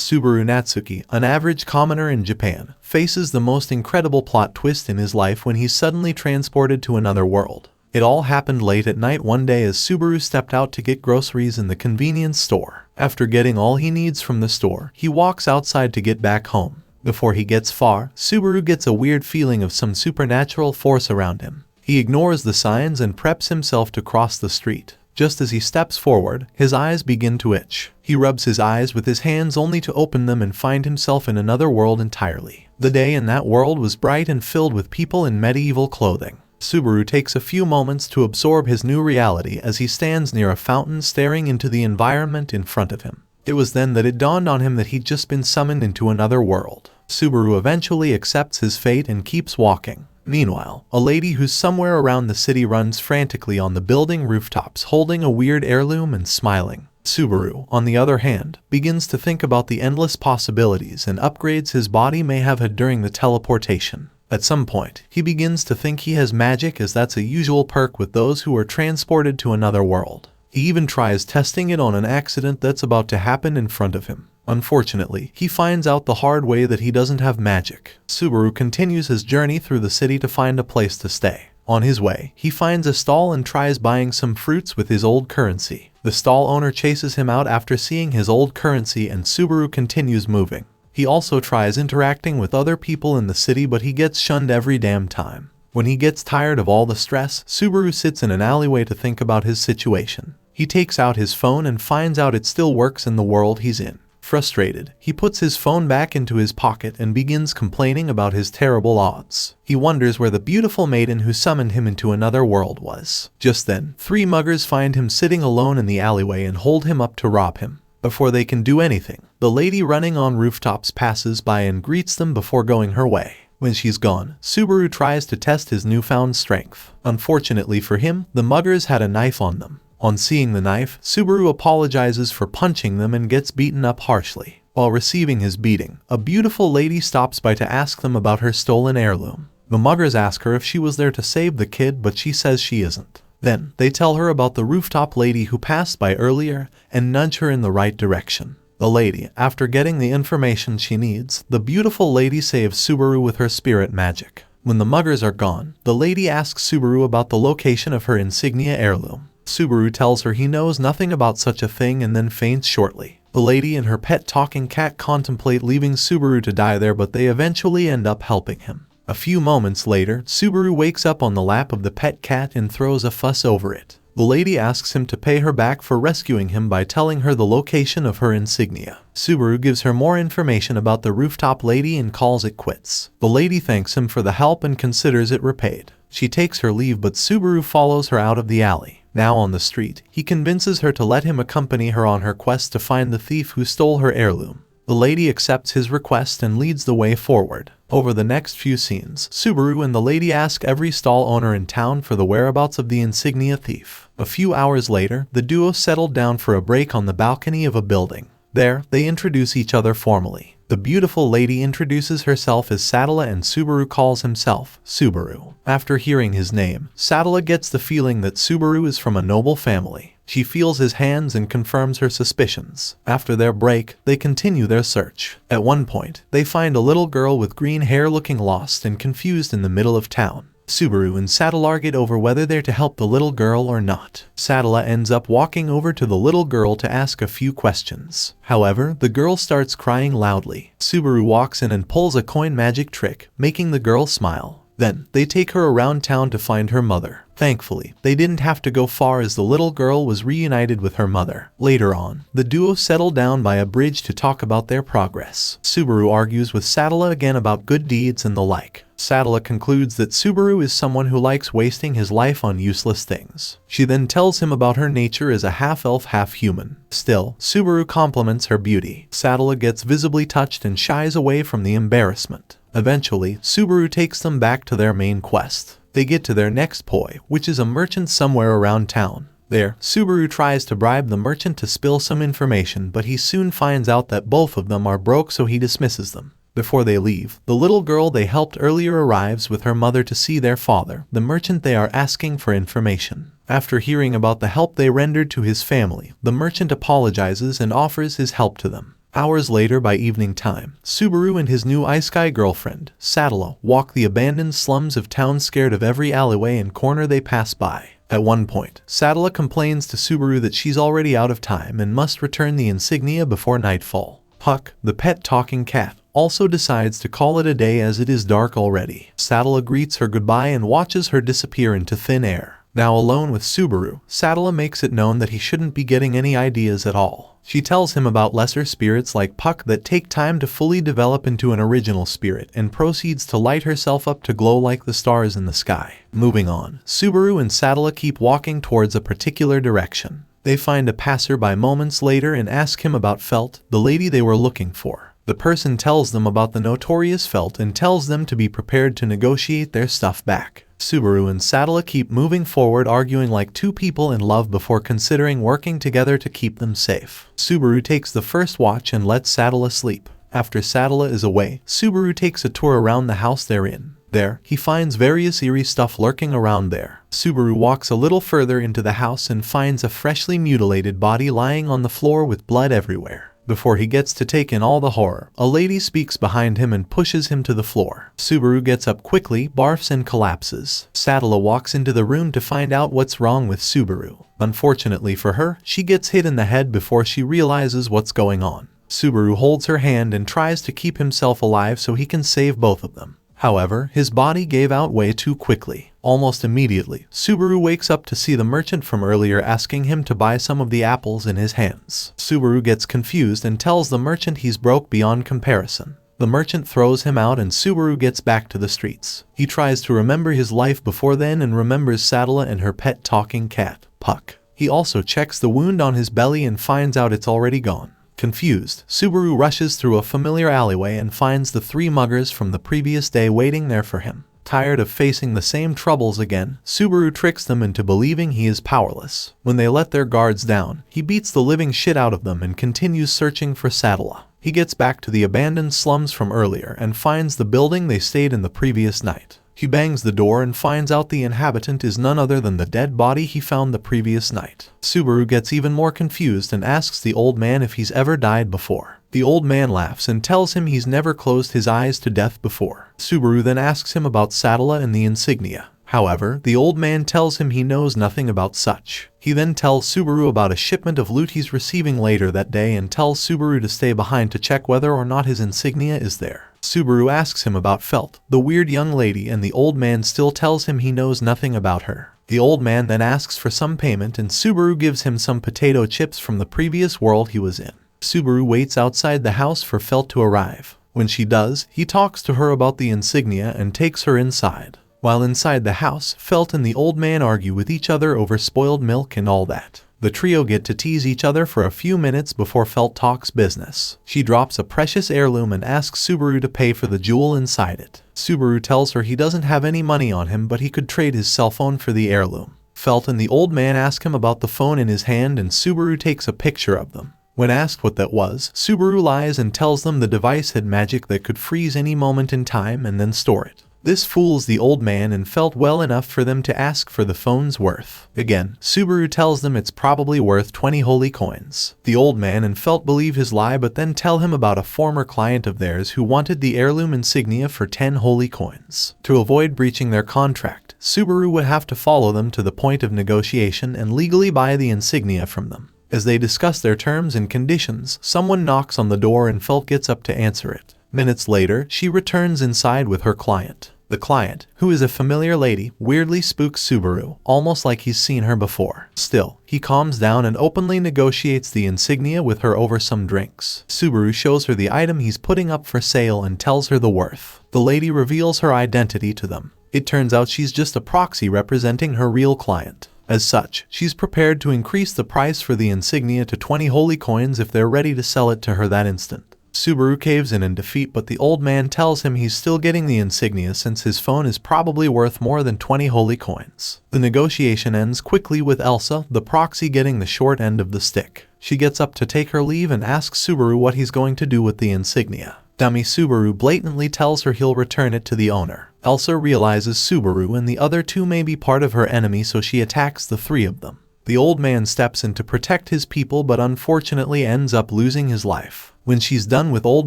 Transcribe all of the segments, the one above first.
Subaru Natsuki, an average commoner in Japan, faces the most incredible plot twist in his life when he's suddenly transported to another world. It all happened late at night one day as Subaru stepped out to get groceries in the convenience store. After getting all he needs from the store, he walks outside to get back home. Before he gets far, Subaru gets a weird feeling of some supernatural force around him. He ignores the signs and preps himself to cross the street. Just as he steps forward, his eyes begin to itch. He rubs his eyes with his hands only to open them and find himself in another world entirely. The day in that world was bright and filled with people in medieval clothing. Subaru takes a few moments to absorb his new reality as he stands near a fountain staring into the environment in front of him. It was then that it dawned on him that he'd just been summoned into another world. Subaru eventually accepts his fate and keeps walking. Meanwhile, a lady who's somewhere around the city runs frantically on the building rooftops holding a weird heirloom and smiling. Subaru, on the other hand, begins to think about the endless possibilities and upgrades his body may have had during the teleportation. At some point, he begins to think he has magic as that's a usual perk with those who are transported to another world. He even tries testing it on an accident that's about to happen in front of him. Unfortunately, he finds out the hard way that he doesn't have magic. Subaru continues his journey through the city to find a place to stay. On his way, he finds a stall and tries buying some fruits with his old currency. The stall owner chases him out after seeing his old currency and Subaru continues moving. He also tries interacting with other people in the city but he gets shunned every damn time. When he gets tired of all the stress, Subaru sits in an alleyway to think about his situation. He takes out his phone and finds out it still works in the world he's in. Frustrated, he puts his phone back into his pocket and begins complaining about his terrible odds. He wonders where the beautiful maiden who summoned him into another world was. Just then, 3 muggers find him sitting alone in the alleyway and hold him up to rob him. Before they can do anything, the lady running on rooftops passes by and greets them before going her way. When she's gone, Subaru tries to test his newfound strength. Unfortunately for him, the muggers had a knife on them. On seeing the knife, Subaru apologizes for punching them and gets beaten up harshly. While receiving his beating, a beautiful lady stops by to ask them about her stolen heirloom. The muggers ask her if she was there to save the kid, but she says she isn't. Then, they tell her about the rooftop lady who passed by earlier and nudge her in the right direction. The lady, after getting the information she needs, the beautiful lady saves Subaru with her spirit magic. When the muggers are gone, the lady asks Subaru about the location of her insignia heirloom. Subaru tells her he knows nothing about such a thing and then faints shortly. The lady and her pet talking cat contemplate leaving Subaru to die there, but they eventually end up helping him. A few moments later, Subaru wakes up on the lap of the pet cat and throws a fuss over it. The lady asks him to pay her back for rescuing him by telling her the location of her insignia. Subaru gives her more information about the rooftop lady and calls it quits. The lady thanks him for the help and considers it repaid. She takes her leave, but Subaru follows her out of the alley. Now on the street, he convinces her to let him accompany her on her quest to find the thief who stole her heirloom. The lady accepts his request and leads the way forward. Over the next few scenes, Subaru and the lady ask every stall owner in town for the whereabouts of the insignia thief. A few hours later, the duo settled down for a break on the balcony of a building. There, they introduce each other formally. The beautiful lady introduces herself as Sadala and Subaru calls himself Subaru. After hearing his name, Sadala gets the feeling that Subaru is from a noble family. She feels his hands and confirms her suspicions. After their break, they continue their search. At one point, they find a little girl with green hair looking lost and confused in the middle of town. Subaru and Sadala argue over whether they're to help the little girl or not. Sadala ends up walking over to the little girl to ask a few questions. However, the girl starts crying loudly. Subaru walks in and pulls a coin magic trick, making the girl smile. Then, they take her around town to find her mother. Thankfully, they didn't have to go far as the little girl was reunited with her mother. Later on, the duo settle down by a bridge to talk about their progress. Subaru argues with Sadala again about good deeds and the like. Sadala concludes that Subaru is someone who likes wasting his life on useless things. She then tells him about her nature as a half-elf, half-human. Still, Subaru compliments her beauty. Sadala gets visibly touched and shies away from the embarrassment. Eventually, Subaru takes them back to their main quest. They get to their next poi, which is a merchant somewhere around town. There, Subaru tries to bribe the merchant to spill some information, but he soon finds out that both of them are broke, so he dismisses them. Before they leave, the little girl they helped earlier arrives with her mother to see their father, the merchant they are asking for information. After hearing about the help they rendered to his family, the merchant apologizes and offers his help to them. Hours later, by evening time, Subaru and his new iSky girlfriend, Sadala, walk the abandoned slums of town, scared of every alleyway and corner they pass by. At one point, Sadala complains to Subaru that she's already out of time and must return the insignia before nightfall. Puck, the pet talking cat, also decides to call it a day as it is dark already. Sadala greets her goodbye and watches her disappear into thin air. Now alone with Subaru, Sadala makes it known that he shouldn't be getting any ideas at all. She tells him about lesser spirits like Puck that take time to fully develop into an original spirit, and proceeds to light herself up to glow like the stars in the sky. Moving on, Subaru and Sadala keep walking towards a particular direction. They find a passerby moments later and ask him about Felt, the lady they were looking for. The person tells them about the notorious Felt and tells them to be prepared to negotiate their stuff back. Subaru and Sadala keep moving forward, arguing like two people in love before considering working together to keep them safe. Subaru takes the first watch and lets Sadala sleep. After Sadala is away, Subaru takes a tour around the house they're in. There, he finds various eerie stuff lurking around there. Subaru walks a little further into the house and finds a freshly mutilated body lying on the floor with blood everywhere. Before he gets to take in all the horror, a lady speaks behind him and pushes him to the floor. Subaru gets up quickly, barfs and collapses. Sadala walks into the room to find out what's wrong with Subaru. Unfortunately for her, she gets hit in the head before she realizes what's going on. Subaru holds her hand and tries to keep himself alive so he can save both of them. However, his body gave out way too quickly. Almost immediately, Subaru wakes up to see the merchant from earlier asking him to buy some of the apples in his hands. Subaru gets confused and tells the merchant he's broke beyond comparison. The merchant throws him out and Subaru gets back to the streets. He tries to remember his life before then and remembers Sadala and her pet talking cat, Puck. He also checks the wound on his belly and finds out it's already gone. Confused, Subaru rushes through a familiar alleyway and finds the three muggers from the previous day waiting there for him. Tired of facing the same troubles again, Subaru tricks them into believing he is powerless. When they let their guards down, he beats the living shit out of them and continues searching for Sadala. He gets back to the abandoned slums from earlier and finds the building they stayed in the previous night. He bangs the door and finds out the inhabitant is none other than the dead body he found the previous night. Subaru gets even more confused and asks the old man if he's ever died before. The old man laughs and tells him he's never closed his eyes to death before. Subaru then asks him about Sadala and the insignia. However, the old man tells him he knows nothing about such. He then tells Subaru about a shipment of loot he's receiving later that day and tells Subaru to stay behind to check whether or not his insignia is there. Subaru asks him about Felt, the weird young lady, and the old man still tells him he knows nothing about her. The old man then asks for some payment and Subaru gives him some potato chips from the previous world he was in. Subaru waits outside the house for Felt to arrive. When she does, he talks to her about the insignia and takes her inside. While inside the house, Felt and the old man argue with each other over spoiled milk and all that. The trio get to tease each other for a few minutes before Felt talks business. She drops a precious heirloom and asks Subaru to pay for the jewel inside it. Subaru tells her he doesn't have any money on him but he could trade his cell phone for the heirloom. Felt and the old man ask him about the phone in his hand and Subaru takes a picture of them. When asked what that was, Subaru lies and tells them the device had magic that could freeze any moment in time and then store it. This fools the old man and Felt well enough for them to ask for the phone's worth. Again, Subaru tells them it's probably worth 20 holy coins. The old man and Felt believe his lie but then tell him about a former client of theirs who wanted the heirloom insignia for 10 holy coins. To avoid breaching their contract, Subaru would have to follow them to the point of negotiation and legally buy the insignia from them. As they discuss their terms and conditions, someone knocks on the door and Felt gets up to answer it. Minutes later, she returns inside with her client. The client, who is a familiar lady, weirdly spooks Subaru, almost like he's seen her before. Still, he calms down and openly negotiates the insignia with her over some drinks. Subaru shows her the item he's putting up for sale and tells her the worth. The lady reveals her identity to them. It turns out she's just a proxy representing her real client. As such, she's prepared to increase the price for the insignia to 20 holy coins if they're ready to sell it to her that instant. Subaru caves in defeat but the old man tells him he's still getting the insignia since his phone is probably worth more than 20 holy coins. The negotiation ends quickly with Elsa, the proxy, getting the short end of the stick. She gets up to take her leave and asks Subaru what he's going to do with the insignia. Dummy Subaru blatantly tells her he'll return it to the owner. Elsa realizes Subaru and the other two may be part of her enemy so she attacks the three of them. The old man steps in to protect his people but unfortunately ends up losing his life. When she's done with old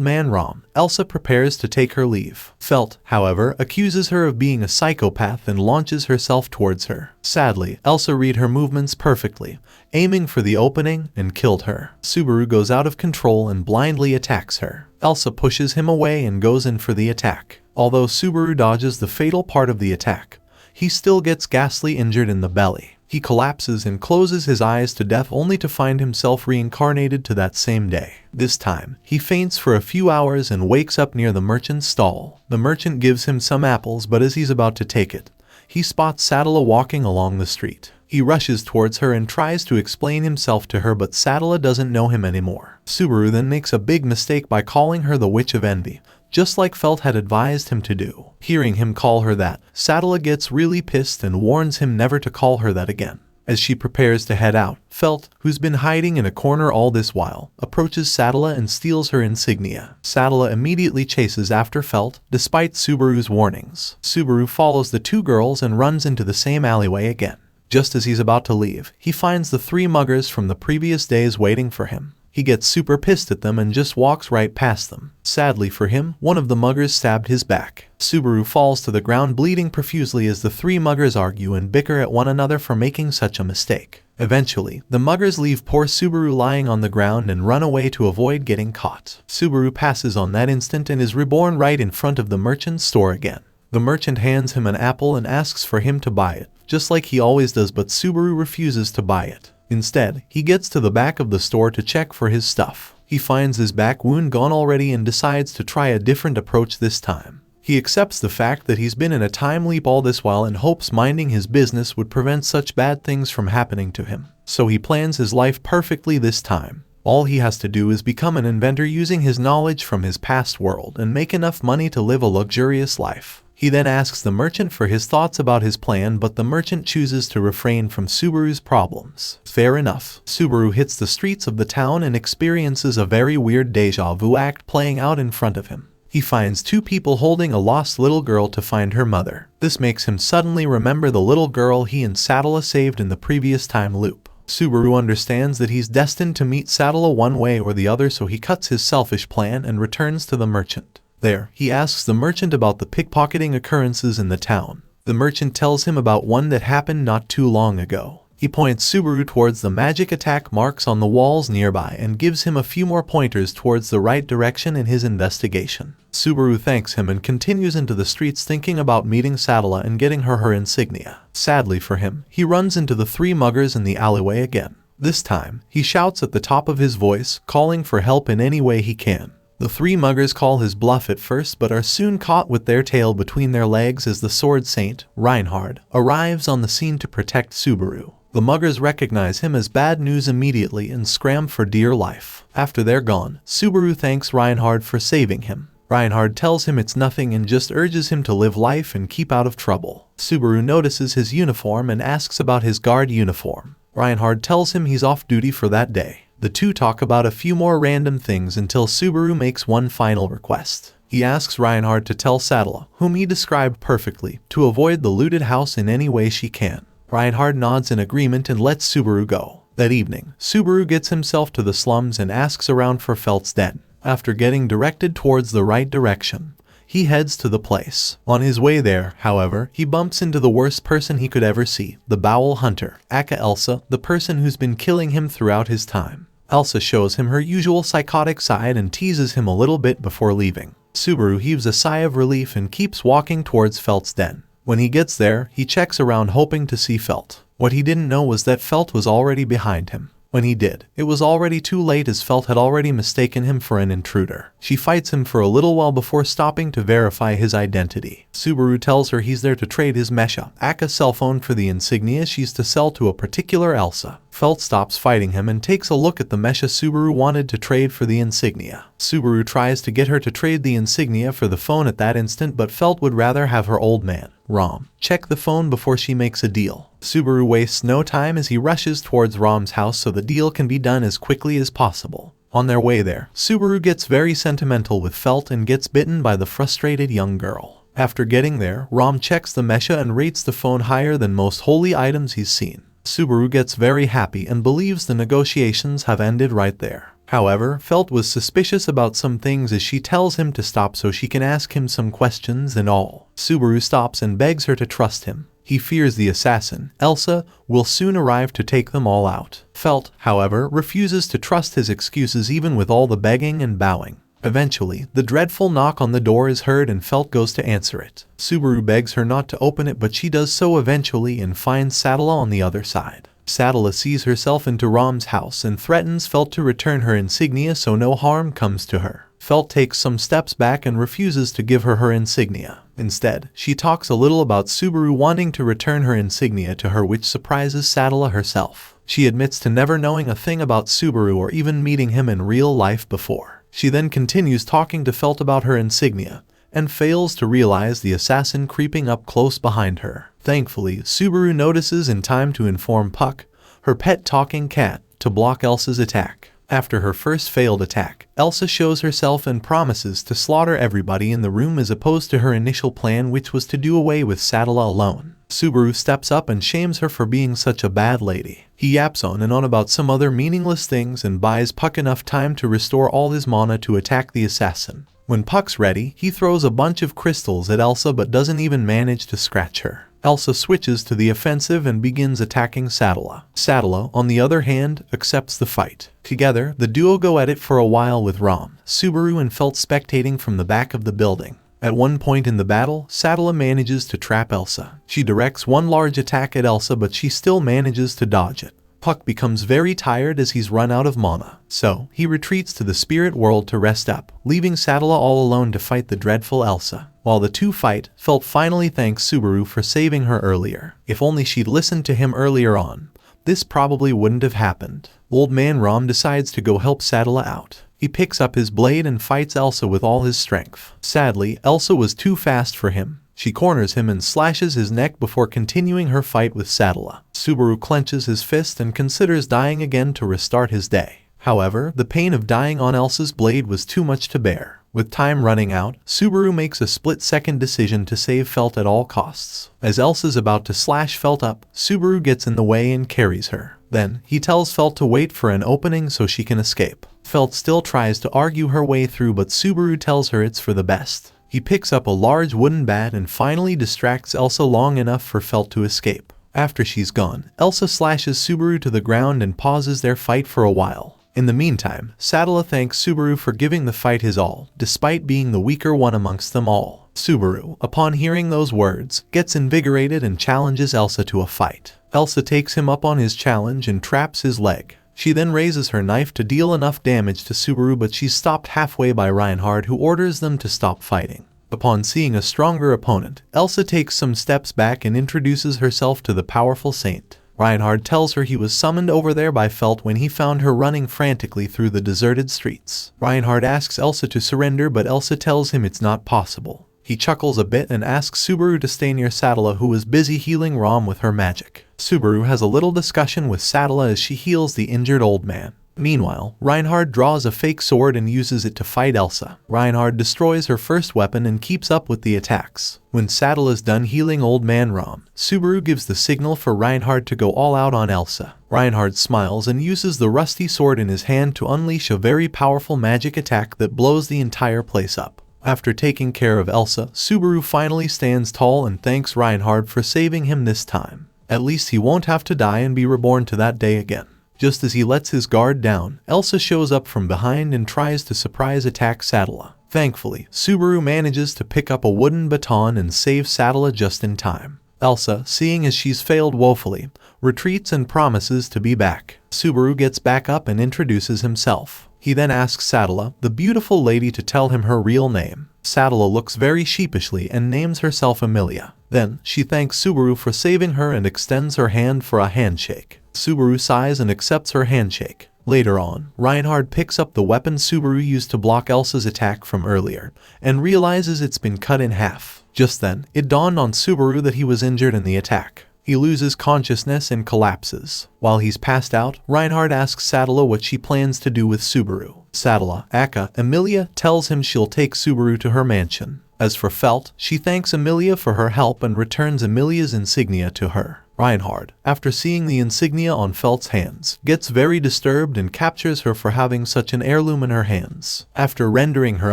man Rom, Elsa prepares to take her leave. Felt, however, accuses her of being a psychopath and launches herself towards her. Sadly, Elsa read her movements perfectly, aiming for the opening, and killed her. Subaru goes out of control and blindly attacks her. Elsa pushes him away and goes in for the attack. Although Subaru dodges the fatal part of the attack, he still gets ghastly injured in the belly. He collapses and closes his eyes to death only to find himself reincarnated to that same day. This time, he faints for a few hours and wakes up near the merchant's stall. The merchant gives him some apples, but as he's about to take it, he spots Sadala walking along the street. He rushes towards her and tries to explain himself to her, but Sadala doesn't know him anymore. Subaru then makes a big mistake by calling her the Witch of Envy, just like Felt had advised him to do. Hearing him call her that, Sadala gets really pissed and warns him never to call her that again. As she prepares to head out, Felt, who's been hiding in a corner all this while, approaches Sadala and steals her insignia. Sadala immediately chases after Felt, despite Subaru's warnings. Subaru follows the two girls and runs into the same alleyway again. Just as he's about to leave, he finds the three muggers from the previous days waiting for him. He gets super pissed at them and just walks right past them. Sadly for him, one of the muggers stabbed his back. Subaru falls to the ground bleeding profusely as the three muggers argue and bicker at one another for making such a mistake. Eventually, the muggers leave poor Subaru lying on the ground and run away to avoid getting caught. Subaru passes on that instant and is reborn right in front of the merchant's store again. The merchant hands him an apple and asks for him to buy it, just like he always does, but Subaru refuses to buy it. Instead, he gets to the back of the store to check for his stuff. He finds his back wound gone already and decides to try a different approach this time. He accepts the fact that he's been in a time leap all this while and hopes minding his business would prevent such bad things from happening to him. So he plans his life perfectly this time. All he has to do is become an inventor using his knowledge from his past world and make enough money to live a luxurious life. He then asks the merchant for his thoughts about his plan, but the merchant chooses to refrain from Subaru's problems. Fair enough. Subaru hits the streets of the town and experiences a very weird deja vu act playing out in front of him. He finds two people holding a lost little girl to find her mother. This makes him suddenly remember the little girl he and Sadala saved in the previous time loop. Subaru understands that he's destined to meet Sadala one way or the other, so he cuts his selfish plan and returns to the merchant. There, he asks the merchant about the pickpocketing occurrences in the town. The merchant tells him about one that happened not too long ago. He points Subaru towards the magic attack marks on the walls nearby and gives him a few more pointers towards the right direction in his investigation. Subaru thanks him and continues into the streets thinking about meeting Sadala and getting her insignia. Sadly for him, he runs into the three muggers in the alleyway again. This time, he shouts at the top of his voice, calling for help in any way he can. The three muggers call his bluff at first but are soon caught with their tail between their legs as the sword saint, Reinhard, arrives on the scene to protect Subaru. The muggers recognize him as bad news immediately and scram for dear life. After they're gone, Subaru thanks Reinhard for saving him. Reinhard tells him it's nothing and just urges him to live life and keep out of trouble. Subaru notices his uniform and asks about his guard uniform. Reinhard tells him he's off duty for that day. The two talk about a few more random things until Subaru makes one final request. He asks Reinhard to tell Sadala, whom he described perfectly, to avoid the looted house in any way she can. Reinhard nods in agreement and lets Subaru go. That evening, Subaru gets himself to the slums and asks around for Felt's den. After getting directed towards the right direction, he heads to the place. On his way there, however, he bumps into the worst person he could ever see, the Bowel Hunter, aka Elsa, the person who's been killing him throughout his time. Elsa shows him her usual psychotic side and teases him a little bit before leaving. Subaru heaves a sigh of relief and keeps walking towards Felt's den. When he gets there, he checks around hoping to see Felt. What he didn't know was that Felt was already behind him. When he did, it was already too late as Felt had already mistaken him for an intruder. She fights him for a little while before stopping to verify his identity. Subaru tells her he's there to trade his Mesha, aka cell phone, for the insignia she's to sell to a particular Elsa. Felt stops fighting him and takes a look at the Mesha Subaru wanted to trade for the insignia. Subaru tries to get her to trade the insignia for the phone at that instant, but Felt would rather have her old man, Rom, check the phone before she makes a deal. Subaru wastes no time as he rushes towards Rom's house so the deal can be done as quickly as possible. On their way there, Subaru gets very sentimental with Felt and gets bitten by the frustrated young girl. After getting there, Rom checks the Mesha and rates the phone higher than most holy items he's seen. Subaru gets very happy and believes the negotiations have ended right there. However, Felt was suspicious about some things as she tells him to stop so she can ask him some questions and all. Subaru stops and begs her to trust him. He fears the assassin, Elsa, will soon arrive to take them all out. Felt, however, refuses to trust his excuses even with all the begging and bowing. Eventually, the dreadful knock on the door is heard and Felt goes to answer it. Subaru begs her not to open it, but she does so eventually and finds Sadala on the other side. Sadala sees herself into Rom's house and threatens Felt to return her insignia so no harm comes to her. Felt takes some steps back and refuses to give her insignia. Instead, she talks a little about Subaru wanting to return her insignia to her, which surprises Sadala herself. She admits to never knowing a thing about Subaru or even meeting him in real life before. She then continues talking to Felt about her insignia, and fails to realize the assassin creeping up close behind her. Thankfully, Subaru notices in time to inform Puck, her pet talking cat, to block Elsa's attack. After her first failed attack, Elsa shows herself and promises to slaughter everybody in the room as opposed to her initial plan, which was to do away with Sadala alone. Subaru steps up and shames her for being such a bad lady. He yaps on and on about some other meaningless things and buys Puck enough time to restore all his mana to attack the assassin. When Puck's ready, he throws a bunch of crystals at Elsa but doesn't even manage to scratch her. Elsa switches to the offensive and begins attacking Sadala. Sadala, on the other hand, accepts the fight. Together, the duo go at it for a while with Rom, Subaru and Felt spectating from the back of the building. At one point in the battle, Sadala manages to trap Elsa. She directs one large attack at Elsa but she still manages to dodge it. Puck becomes very tired as he's run out of mana, so he retreats to the spirit world to rest up, leaving Sadala all alone to fight the dreadful Elsa. While the two fight, Felt finally thanks Subaru for saving her earlier. If only she'd listened to him earlier on, this probably wouldn't have happened. Old Man Rom decides to go help Sadala out. He picks up his blade and fights Elsa with all his strength. Sadly, Elsa was too fast for him. She corners him and slashes his neck before continuing her fight with Sadala. Subaru clenches his fist and considers dying again to restart his day. However, the pain of dying on Elsa's blade was too much to bear. With time running out, Subaru makes a split-second decision to save Felt at all costs. As Elsa's about to slash Felt up, Subaru gets in the way and carries her. Then, he tells Felt to wait for an opening so she can escape. Felt still tries to argue her way through, but Subaru tells her it's for the best. He picks up a large wooden bat and finally distracts Elsa long enough for Felt to escape. After she's gone, Elsa slashes Subaru to the ground and pauses their fight for a while. In the meantime, Sadala thanks Subaru for giving the fight his all, despite being the weaker one amongst them all. Subaru, upon hearing those words, gets invigorated and challenges Elsa to a fight. Elsa takes him up on his challenge and traps his leg. She then raises her knife to deal enough damage to Subaru, but she's stopped halfway by Reinhard, who orders them to stop fighting. Upon seeing a stronger opponent, Elsa takes some steps back and introduces herself to the powerful saint. Reinhard tells her he was summoned over there by Felt when he found her running frantically through the deserted streets. Reinhard asks Elsa to surrender, but Elsa tells him it's not possible. He chuckles a bit and asks Subaru to stay near Sadala, who is busy healing Rom with her magic. Subaru has a little discussion with Sadala as she heals the injured old man. Meanwhile, Reinhard draws a fake sword and uses it to fight Elsa. Reinhard destroys her first weapon and keeps up with the attacks. When Sadala is done healing Old Man Rom, Subaru gives the signal for Reinhard to go all out on Elsa. Reinhard smiles and uses the rusty sword in his hand to unleash a very powerful magic attack that blows the entire place up. After taking care of Elsa, Subaru finally stands tall and thanks Reinhard for saving him this time. At least he won't have to die and be reborn to that day again. Just as he lets his guard down, Elsa shows up from behind and tries to surprise attack Sadala. Thankfully, Subaru manages to pick up a wooden baton and save Sadala just in time. Elsa, seeing as she's failed woefully, retreats and promises to be back. Subaru gets back up and introduces himself. He then asks Sadala, the beautiful lady, to tell him her real name. Sadala looks very sheepishly and names herself Emilia. Then, she thanks Subaru for saving her and extends her hand for a handshake. Subaru sighs and accepts her handshake. Later on, Reinhard picks up the weapon Subaru used to block Elsa's attack from earlier, and realizes it's been cut in half. Just then, it dawned on Subaru that he was injured in the attack. He loses consciousness and collapses. While he's passed out, Reinhard asks Sadala what she plans to do with Subaru. Sadala, aka Emilia, tells him she'll take Subaru to her mansion. As for Felt, she thanks Emilia for her help and returns Emilia's insignia to her. Reinhard, after seeing the insignia on Felt's hands, gets very disturbed and captures her for having such an heirloom in her hands. After rendering her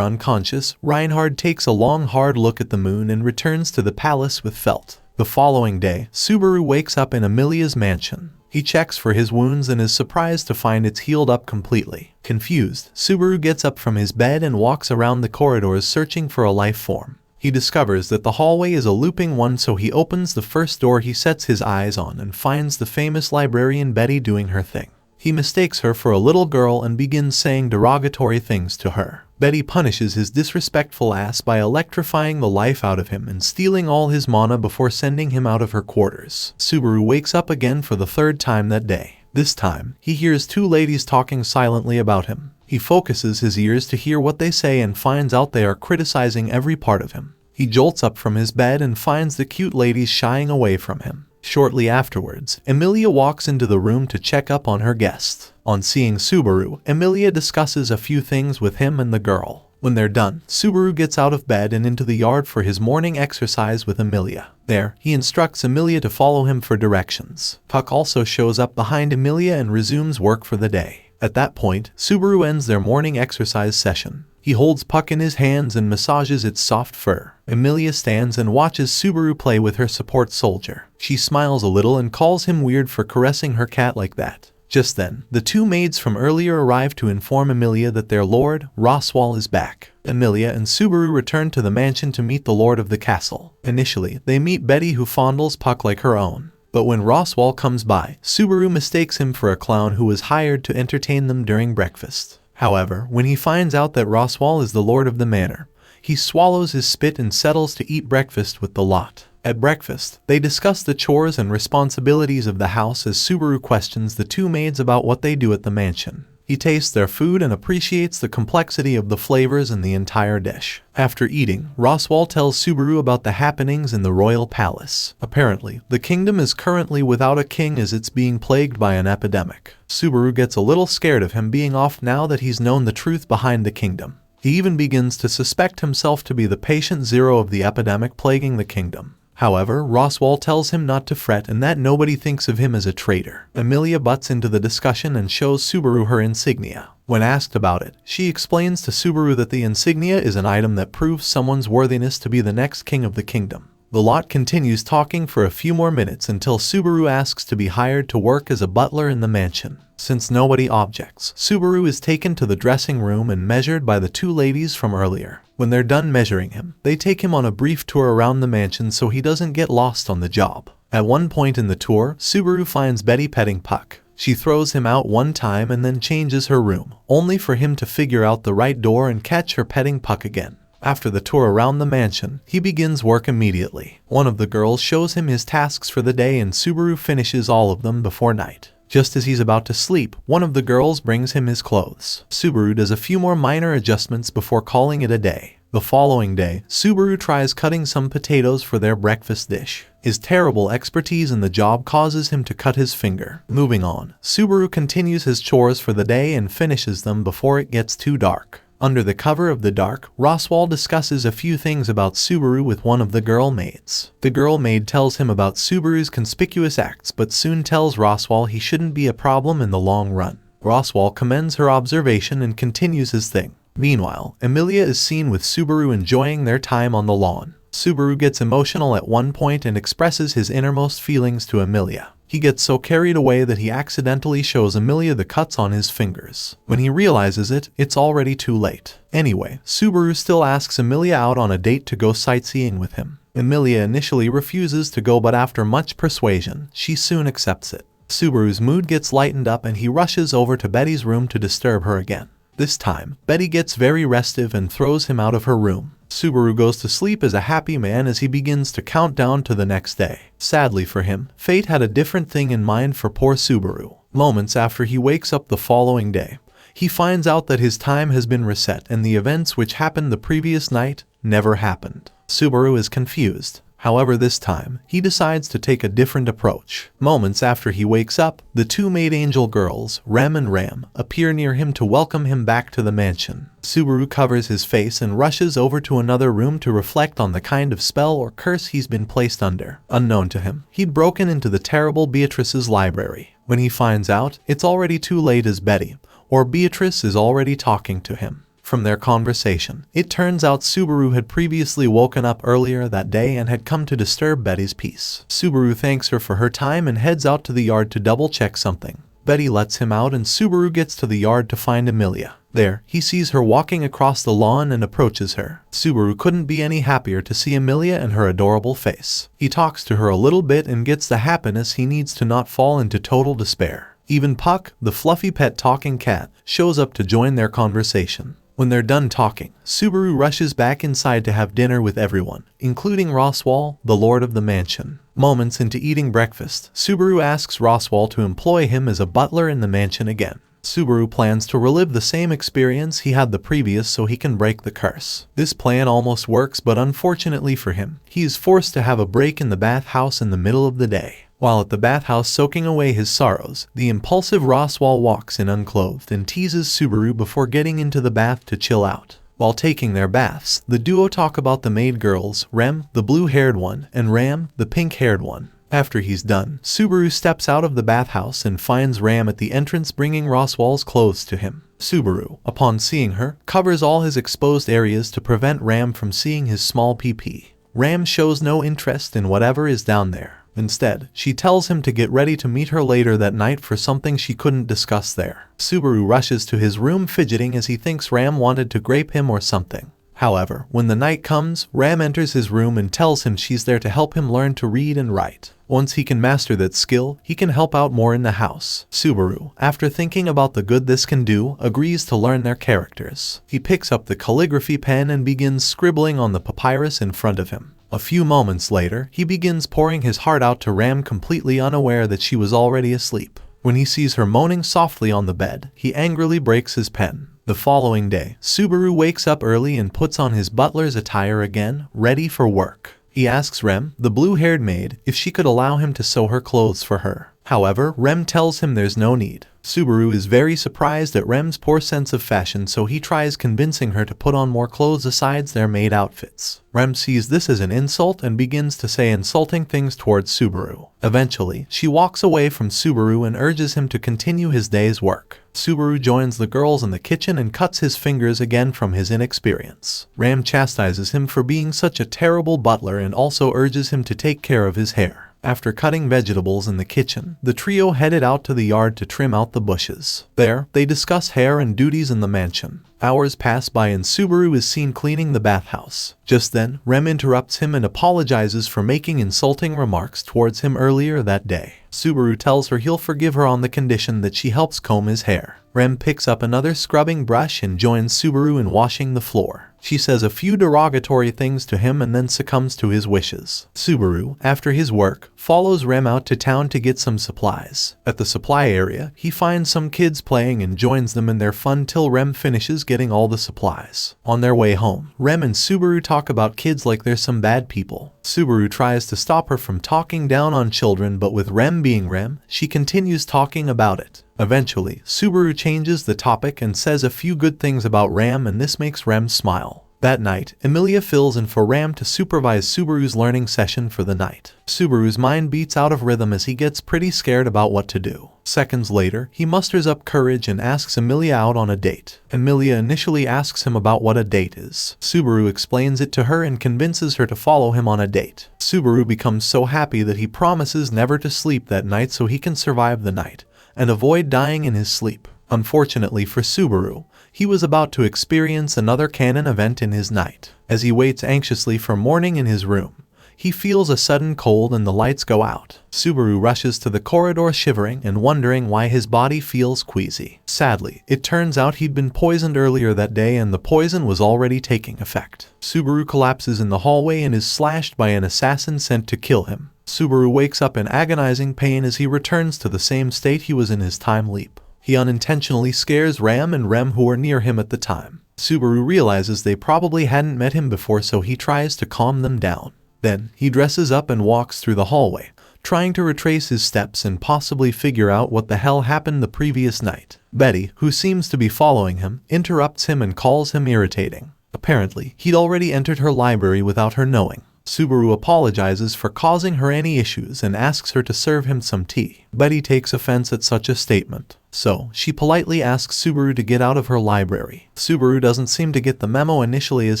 unconscious, Reinhard takes a long hard look at the moon and returns to the palace with Felt. The following day, Subaru wakes up in Amelia's mansion. He checks for his wounds and is surprised to find it's healed up completely. Confused, Subaru gets up from his bed and walks around the corridors searching for a life form. He discovers that the hallway is a looping one, so he opens the first door he sets his eyes on and finds the famous librarian Betty doing her thing. He mistakes her for a little girl and begins saying derogatory things to her. Betty punishes his disrespectful ass by electrifying the life out of him and stealing all his mana before sending him out of her quarters. Subaru wakes up again for the third time that day. This time, he hears two ladies talking silently about him. He focuses his ears to hear what they say and finds out they are criticizing every part of him. He jolts up from his bed and finds the cute ladies shying away from him. Shortly afterwards, Emilia walks into the room to check up on her guest. On seeing Subaru, Emilia discusses a few things with him and the girl. When they're done, Subaru gets out of bed and into the yard for his morning exercise with Emilia. There, he instructs Emilia to follow him for directions. Puck also shows up behind Emilia and resumes work for the day. At that point, Subaru ends their morning exercise session. He holds Puck in his hands and massages its soft fur. Emilia stands and watches Subaru play with her support soldier. She smiles a little and calls him weird for caressing her cat like that. Just then, the two maids from earlier arrive to inform Emilia that their lord, Roswal, is back. Emilia and Subaru return to the mansion to meet the lord of the castle. Initially, they meet Betty, who fondles Puck like her own. But when Roswal comes by, Subaru mistakes him for a clown who was hired to entertain them during breakfast. However, when he finds out that Roswal is the lord of the manor, he swallows his spit and settles to eat breakfast with the lot. At breakfast, they discuss the chores and responsibilities of the house as Subaru questions the two maids about what they do at the mansion. He tastes their food and appreciates the complexity of the flavors in the entire dish. After eating, Roswal tells Subaru about the happenings in the royal palace. Apparently, the kingdom is currently without a king as it's being plagued by an epidemic. Subaru gets a little scared of him being off now that he's known the truth behind the kingdom. He even begins to suspect himself to be the patient zero of the epidemic plaguing the kingdom. However, Roswal tells him not to fret and that nobody thinks of him as a traitor. Emilia butts into the discussion and shows Subaru her insignia. When asked about it, she explains to Subaru that the insignia is an item that proves someone's worthiness to be the next king of the kingdom. The lot continues talking for a few more minutes until Subaru asks to be hired to work as a butler in the mansion. Since nobody objects, Subaru is taken to the dressing room and measured by the two ladies from earlier. When they're done measuring him, they take him on a brief tour around the mansion so he doesn't get lost on the job. At one point in the tour, Subaru finds Betty petting Puck. She throws him out one time and then changes her room, only for him to figure out the right door and catch her petting Puck again. After the tour around the mansion, he begins work immediately. One of the girls shows him his tasks for the day and Subaru finishes all of them before night. Just as he's about to sleep, one of the girls brings him his clothes. Subaru does a few more minor adjustments before calling it a day. The following day, Subaru tries cutting some potatoes for their breakfast dish. His terrible expertise in the job causes him to cut his finger. Moving on, Subaru continues his chores for the day and finishes them before it gets too dark. Under the cover of the dark, Roswal discusses a few things about Subaru with one of the girl maids. The girl maid tells him about Subaru's conspicuous acts but soon tells Roswal he shouldn't be a problem in the long run. Roswal commends her observation and continues his thing. Meanwhile, Emilia is seen with Subaru enjoying their time on the lawn. Subaru gets emotional at one point and expresses his innermost feelings to Emilia. He gets so carried away that he accidentally shows Emilia the cuts on his fingers. When he realizes it, it's already too late. Anyway, Subaru still asks Emilia out on a date to go sightseeing with him. Emilia initially refuses to go, but after much persuasion, she soon accepts it. Subaru's mood gets lightened up and he rushes over to Betty's room to disturb her again. This time, Betty gets very restive and throws him out of her room. Subaru goes to sleep as a happy man as he begins to count down to the next day. Sadly for him, fate had a different thing in mind for poor Subaru. Moments after he wakes up the following day, he finds out that his time has been reset and the events which happened the previous night never happened. Subaru is confused. However, this time, he decides to take a different approach. Moments after he wakes up, the two maid angel girls, Rem and Ram, appear near him to welcome him back to the mansion. Subaru covers his face and rushes over to another room to reflect on the kind of spell or curse he's been placed under. Unknown to him, he'd broken into the terrible Beatrice's library. When he finds out, it's already too late as Betty, or Beatrice, is already talking to him. From their conversation, it turns out Subaru had previously woken up earlier that day and had come to disturb Betty's peace. Subaru thanks her for her time and heads out to the yard to double-check something. Betty lets him out and Subaru gets to the yard to find Amelia. There, he sees her walking across the lawn and approaches her. Subaru couldn't be any happier to see Amelia and her adorable face. He talks to her a little bit and gets the happiness he needs to not fall into total despair. Even Puck, the fluffy pet talking cat, shows up to join their conversation. When they're done talking, Subaru rushes back inside to have dinner with everyone, including Roswell, the lord of the mansion. Moments into eating breakfast, Subaru asks Roswell to employ him as a butler in the mansion again. Subaru plans to relive the same experience he had the previous so he can break the curse. This plan almost works, but unfortunately for him, he is forced to have a break in the bathhouse in the middle of the day. While at the bathhouse soaking away his sorrows, the impulsive Roswell walks in unclothed and teases Subaru before getting into the bath to chill out. While taking their baths, the duo talk about the maid girls, Rem, the blue-haired one, and Ram, the pink-haired one. After he's done, Subaru steps out of the bathhouse and finds Ram at the entrance bringing Roswell's clothes to him. Subaru, upon seeing her, covers all his exposed areas to prevent Ram from seeing his small PP. Ram shows no interest in whatever is down there. Instead, she tells him to get ready to meet her later that night for something she couldn't discuss there. Subaru rushes to his room fidgeting as he thinks Ram wanted to grape him or something. However, when the night comes, Ram enters his room and tells him she's there to help him learn to read and write. Once he can master that skill, he can help out more in the house. Subaru, after thinking about the good this can do, agrees to learn their characters. He picks up the calligraphy pen and begins scribbling on the papyrus in front of him. A few moments later, he begins pouring his heart out to Ram, completely unaware that she was already asleep. When he sees her moaning softly on the bed, he angrily breaks his pen. The following day, Subaru wakes up early and puts on his butler's attire again, ready for work. He asks Rem, the blue-haired maid, if she could allow him to sew her clothes for her. However, Rem tells him there's no need. Subaru is very surprised at Rem's poor sense of fashion, so he tries convincing her to put on more clothes besides their maid outfits. Rem sees this as an insult and begins to say insulting things towards Subaru. Eventually, she walks away from Subaru and urges him to continue his day's work. Subaru joins the girls in the kitchen and cuts his fingers again from his inexperience. Ram chastises him for being such a terrible butler and also urges him to take care of his hair. After cutting vegetables in the kitchen, the trio headed out to the yard to trim out the bushes. There, they discuss hair and duties in the mansion. Hours pass by and Subaru is seen cleaning the bathhouse. Just then, Rem interrupts him and apologizes for making insulting remarks towards him earlier that day. Subaru tells her he'll forgive her on the condition that she helps comb his hair. Rem picks up another scrubbing brush and joins Subaru in washing the floor. She says a few derogatory things to him and then succumbs to his wishes. Subaru, after his work, follows Rem out to town to get some supplies. At the supply area, he finds some kids playing and joins them in their fun till Rem finishes getting all the supplies. On their way home, Rem and Subaru talk about kids like they're some bad people. Subaru tries to stop her from talking down on children, but with Rem being Rem, she continues talking about it. Eventually, Subaru changes the topic and says a few good things about Ram, and this makes Rem smile. That night, Amelia fills in for Ram to supervise Subaru's learning session for the night. Subaru's mind beats out of rhythm as he gets pretty scared about what to do. Seconds later, he musters up courage and asks Amelia out on a date. Amelia initially asks him about what a date is. Subaru explains it to her and convinces her to follow him on a date. Subaru becomes so happy that he promises never to sleep that night so he can survive the night and avoid dying in his sleep. Unfortunately for Subaru, he was about to experience another canon event in his night. As he waits anxiously for morning in his room, he feels a sudden cold and the lights go out. Subaru rushes to the corridor shivering and wondering why his body feels queasy. Sadly, it turns out he'd been poisoned earlier that day and the poison was already taking effect. Subaru collapses in the hallway and is slashed by an assassin sent to kill him. Subaru wakes up in agonizing pain as he returns to the same state he was in his time leap. He unintentionally scares Ram and Rem, who are near him at the time. Subaru realizes they probably hadn't met him before, so he tries to calm them down. Then, he dresses up and walks through the hallway, trying to retrace his steps and possibly figure out what the hell happened the previous night. Betty, who seems to be following him, interrupts him and calls him irritating. Apparently, he'd already entered her library without her knowing. Subaru apologizes for causing her any issues and asks her to serve him some tea. Betty takes offense at such a statement, so she politely asks Subaru to get out of her library. Subaru doesn't seem to get the memo initially as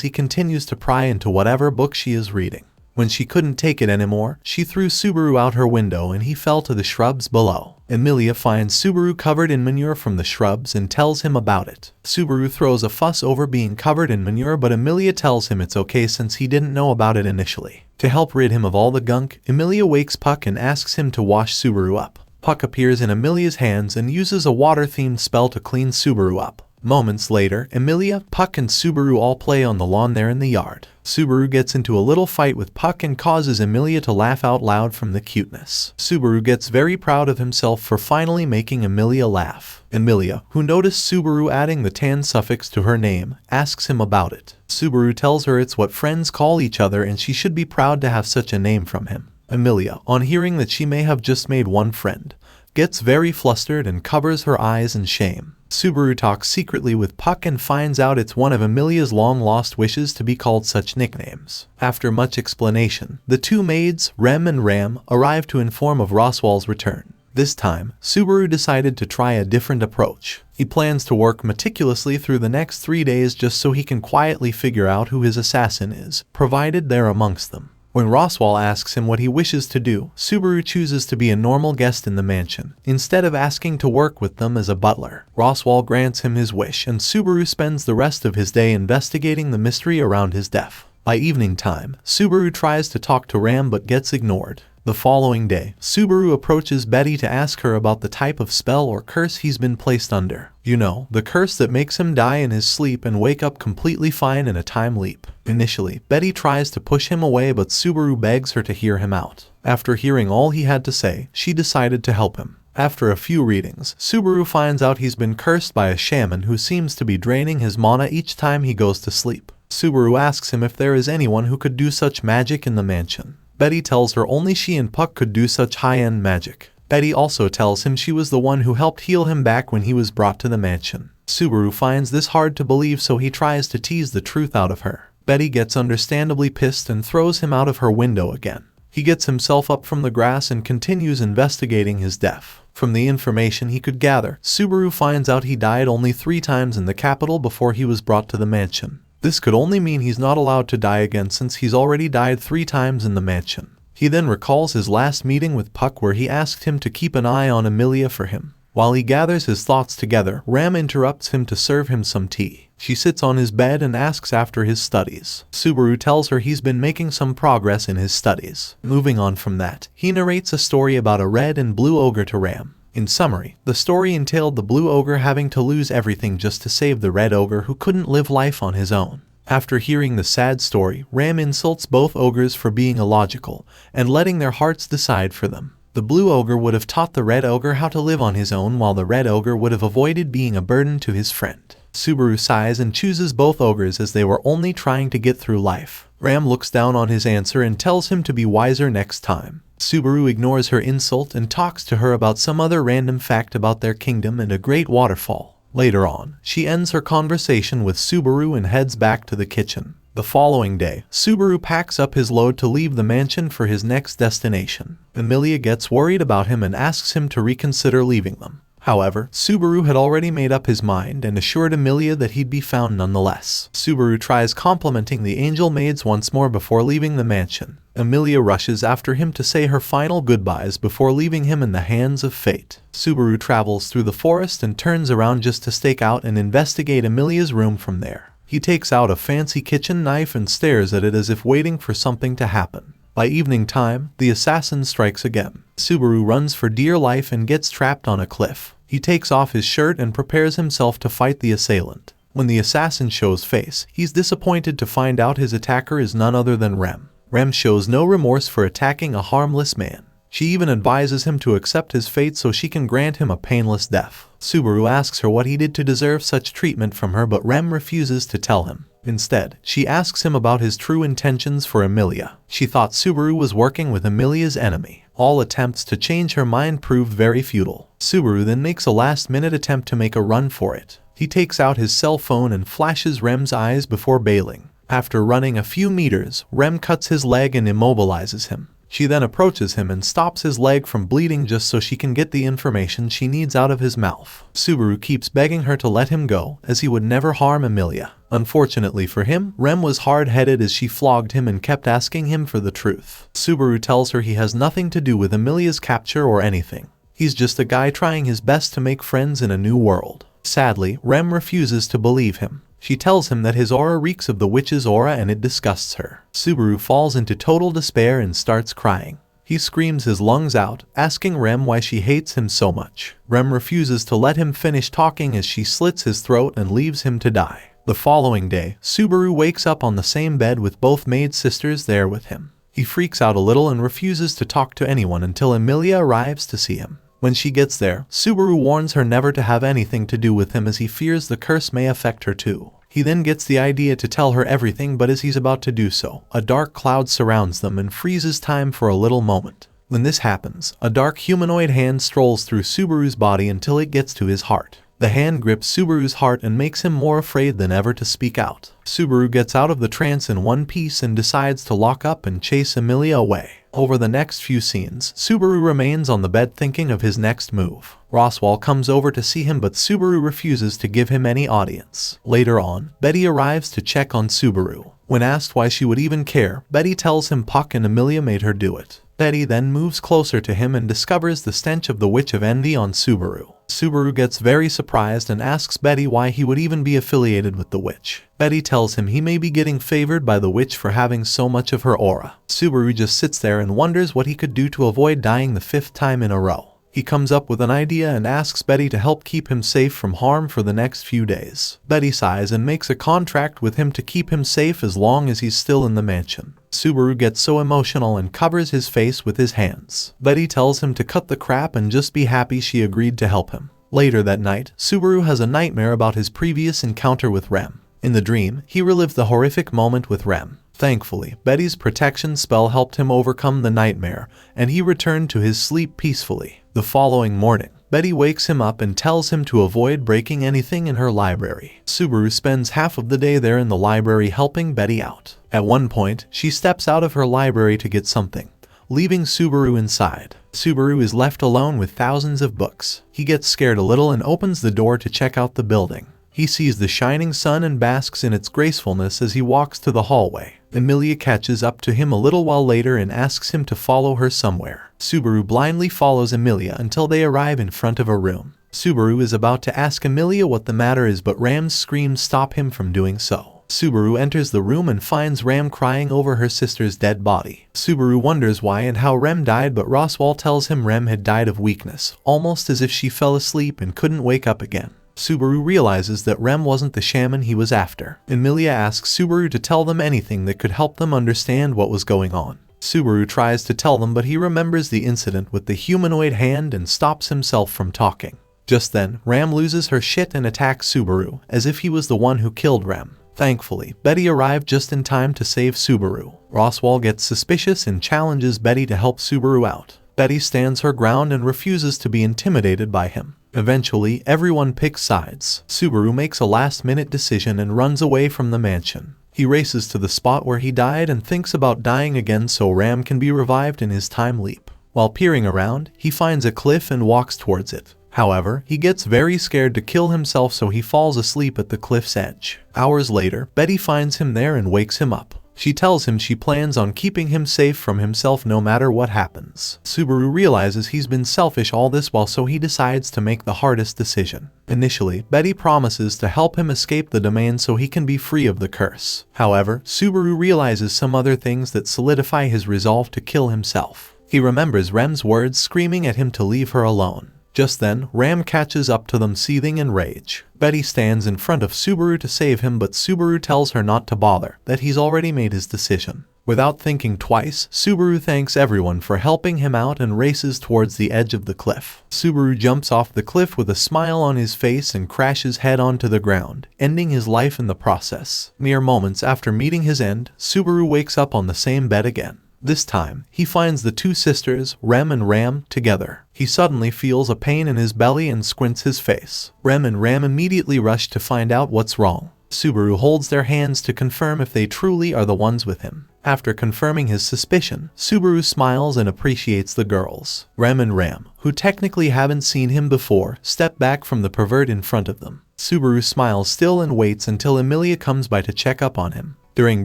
he continues to pry into whatever book she is reading. When she couldn't take it anymore, she threw Subaru out her window and he fell to the shrubs below. Emilia finds Subaru covered in manure from the shrubs and tells him about it. Subaru throws a fuss over being covered in manure, but Emilia tells him it's okay since he didn't know about it initially. To help rid him of all the gunk, Emilia wakes Puck and asks him to wash Subaru up. Puck appears in Emilia's hands and uses a water-themed spell to clean Subaru up. Moments later, Emilia, Puck, and Subaru all play on the lawn there in the yard. Subaru gets into a little fight with Puck and causes Emilia to laugh out loud from the cuteness. Subaru gets very proud of himself for finally making Emilia laugh. Emilia, who noticed Subaru adding the tan suffix to her name, asks him about it. Subaru tells her it's what friends call each other and she should be proud to have such a name from him. Emilia, on hearing that she may have just made one friend, gets very flustered and covers her eyes in shame. Subaru talks secretly with Puck and finds out it's one of Emilia's long-lost wishes to be called such nicknames. After much explanation, the two maids, Rem and Ram, arrive to inform of Roswell's return. This time, Subaru decided to try a different approach. He plans to work meticulously through the next 3 days just so he can quietly figure out who his assassin is, provided they're amongst them. When Roswell asks him what he wishes to do, Subaru chooses to be a normal guest in the mansion, instead of asking to work with them as a butler. Roswell grants him his wish and Subaru spends the rest of his day investigating the mystery around his death. By evening time, Subaru tries to talk to Ram but gets ignored. The following day, Subaru approaches Betty to ask her about the type of spell or curse he's been placed under. You know, the curse that makes him die in his sleep and wake up completely fine in a time leap. Initially, Betty tries to push him away but Subaru begs her to hear him out. After hearing all he had to say, she decided to help him. After a few readings, Subaru finds out he's been cursed by a shaman who seems to be draining his mana each time he goes to sleep. Subaru asks him if there is anyone who could do such magic in the mansion. Betty tells her only she and Puck could do such high-end magic. Betty also tells him she was the one who helped heal him back when he was brought to the mansion. Subaru finds this hard to believe, so he tries to tease the truth out of her. Betty gets understandably pissed and throws him out of her window again. He gets himself up from the grass and continues investigating his death. From the information he could gather, Subaru finds out he died only 3 times in the capital before he was brought to the mansion. This could only mean he's not allowed to die again since he's already died 3 times in the mansion. He then recalls his last meeting with Puck where he asked him to keep an eye on Emilia for him. While he gathers his thoughts together, Ram interrupts him to serve him some tea. She sits on his bed and asks after his studies. Subaru tells her he's been making some progress in his studies. Moving on from that, he narrates a story about a red and blue ogre to Ram. In summary, the story entailed the blue ogre having to lose everything just to save the red ogre who couldn't live life on his own. After hearing the sad story, Ram insults both ogres for being illogical and letting their hearts decide for them. The blue ogre would have taught the red ogre how to live on his own, while the red ogre would have avoided being a burden to his friend. Subaru sighs and chooses both ogres as they were only trying to get through life. Ram looks down on his answer and tells him to be wiser next time. Subaru ignores her insult and talks to her about some other random fact about their kingdom and a great waterfall. Later on, she ends her conversation with Subaru and heads back to the kitchen. The following day, Subaru packs up his load to leave the mansion for his next destination. Emilia gets worried about him and asks him to reconsider leaving them. However, Subaru had already made up his mind and assured Emilia that he'd be found nonetheless. Subaru tries complimenting the angel maids once more before leaving the mansion. Emilia rushes after him to say her final goodbyes before leaving him in the hands of fate. Subaru travels through the forest and turns around just to stake out and investigate Emilia's room from there. He takes out a fancy kitchen knife and stares at it as if waiting for something to happen. By evening time, the assassin strikes again. Subaru runs for dear life and gets trapped on a cliff. He takes off his shirt and prepares himself to fight the assailant. When the assassin shows face, he's disappointed to find out his attacker is none other than Rem. Rem shows no remorse for attacking a harmless man. She even advises him to accept his fate so she can grant him a painless death. Subaru asks her what he did to deserve such treatment from her, but Rem refuses to tell him. Instead, she asks him about his true intentions for Emilia. She thought Subaru was working with Emilia's enemy. All attempts to change her mind proved very futile. Subaru then makes a last-minute attempt to make a run for it. He takes out his cell phone and flashes Rem's eyes before bailing. After running a few meters, Rem cuts his leg and immobilizes him. She then approaches him and stops his leg from bleeding just so she can get the information she needs out of his mouth. Subaru keeps begging her to let him go, as he would never harm Emilia. Unfortunately for him, Rem was hard-headed as she flogged him and kept asking him for the truth. Subaru tells her he has nothing to do with Emilia's capture or anything. He's just a guy trying his best to make friends in a new world. Sadly, Rem refuses to believe him. She tells him that his aura reeks of the witch's aura and it disgusts her. Subaru falls into total despair and starts crying. He screams his lungs out, asking Rem why she hates him so much. Rem refuses to let him finish talking as she slits his throat and leaves him to die. The following day, Subaru wakes up on the same bed with both maid sisters there with him. He freaks out a little and refuses to talk to anyone until Emilia arrives to see him. When she gets there, Subaru warns her never to have anything to do with him as he fears the curse may affect her too. He then gets the idea to tell her everything, but as he's about to do so, a dark cloud surrounds them and freezes time for a little moment. When this happens, a dark humanoid hand strolls through Subaru's body until it gets to his heart. The hand grips Subaru's heart and makes him more afraid than ever to speak out. Subaru gets out of the trance in one piece and decides to lock up and chase Emilia away. Over the next few scenes, Subaru remains on the bed thinking of his next move. Roswell comes over to see him, but Subaru refuses to give him any audience. Later on, Betty arrives to check on Subaru. When asked why she would even care, Betty tells him Puck and Emilia made her do it. Betty then moves closer to him and discovers the stench of the Witch of Envy on Subaru. Subaru gets very surprised and asks Betty why he would even be affiliated with the witch. Betty tells him he may be getting favored by the witch for having so much of her aura. Subaru just sits there and wonders what he could do to avoid dying the 5th time in a row. He comes up with an idea and asks Betty to help keep him safe from harm for the next few days. Betty sighs and makes a contract with him to keep him safe as long as he's still in the mansion. Subaru gets so emotional and covers his face with his hands. Betty tells him to cut the crap and just be happy she agreed to help him. Later that night, Subaru has a nightmare about his previous encounter with Rem. In the dream, he relived the horrific moment with Rem. Thankfully, Betty's protection spell helped him overcome the nightmare, and he returned to his sleep peacefully. The following morning, Betty wakes him up and tells him to avoid breaking anything in her library. Subaru spends half of the day there in the library helping Betty out. At one point, she steps out of her library to get something, leaving Subaru inside. Subaru is left alone with thousands of books. He gets scared a little and opens the door to check out the building. He sees the shining sun and basks in its gracefulness as he walks to the hallway. Emilia catches up to him a little while later and asks him to follow her somewhere. Subaru blindly follows Emilia until they arrive in front of a room. Subaru is about to ask Emilia what the matter is, but Ram's screams stop him from doing so. Subaru enters the room and finds Ram crying over her sister's dead body. Subaru wonders why and how Rem died, but Roswell tells him Rem had died of weakness, almost as if she fell asleep and couldn't wake up again. Subaru realizes that Rem wasn't the shaman he was after. Emilia asks Subaru to tell them anything that could help them understand what was going on. Subaru tries to tell them, but he remembers the incident with the humanoid hand and stops himself from talking. Just then, Ram loses her shit and attacks Subaru, as if he was the one who killed Rem. Thankfully, Betty arrived just in time to save Subaru. Roswell gets suspicious and challenges Betty to help Subaru out. Betty stands her ground and refuses to be intimidated by him. Eventually, everyone picks sides. Subaru makes a last-minute decision and runs away from the mansion. He races to the spot where he died and thinks about dying again so Ram can be revived in his time leap. While peering around, he finds a cliff and walks towards it. However, he gets very scared to kill himself, so he falls asleep at the cliff's edge. Hours later, Betty finds him there and wakes him up. She tells him she plans on keeping him safe from himself no matter what happens. Subaru realizes he's been selfish all this while, so he decides to make the hardest decision. Initially, Betty promises to help him escape the domain so he can be free of the curse. However, Subaru realizes some other things that solidify his resolve to kill himself. He remembers Rem's words screaming at him to leave her alone. Just then, Ram catches up to them seething in rage. Betty stands in front of Subaru to save him, but Subaru tells her not to bother, that he's already made his decision. Without thinking twice, Subaru thanks everyone for helping him out and races towards the edge of the cliff. Subaru jumps off the cliff with a smile on his face and crashes head onto the ground, ending his life in the process. Mere moments after meeting his end, Subaru wakes up on the same bed again. This time, he finds the two sisters, Rem and Ram, together. He suddenly feels a pain in his belly and squints his face. Rem and Ram immediately rush to find out what's wrong. Subaru holds their hands to confirm if they truly are the ones with him. After confirming his suspicion, Subaru smiles and appreciates the girls. Rem and Ram, who technically haven't seen him before, step back from the pervert in front of them. Subaru smiles still and waits until Emilia comes by to check up on him. During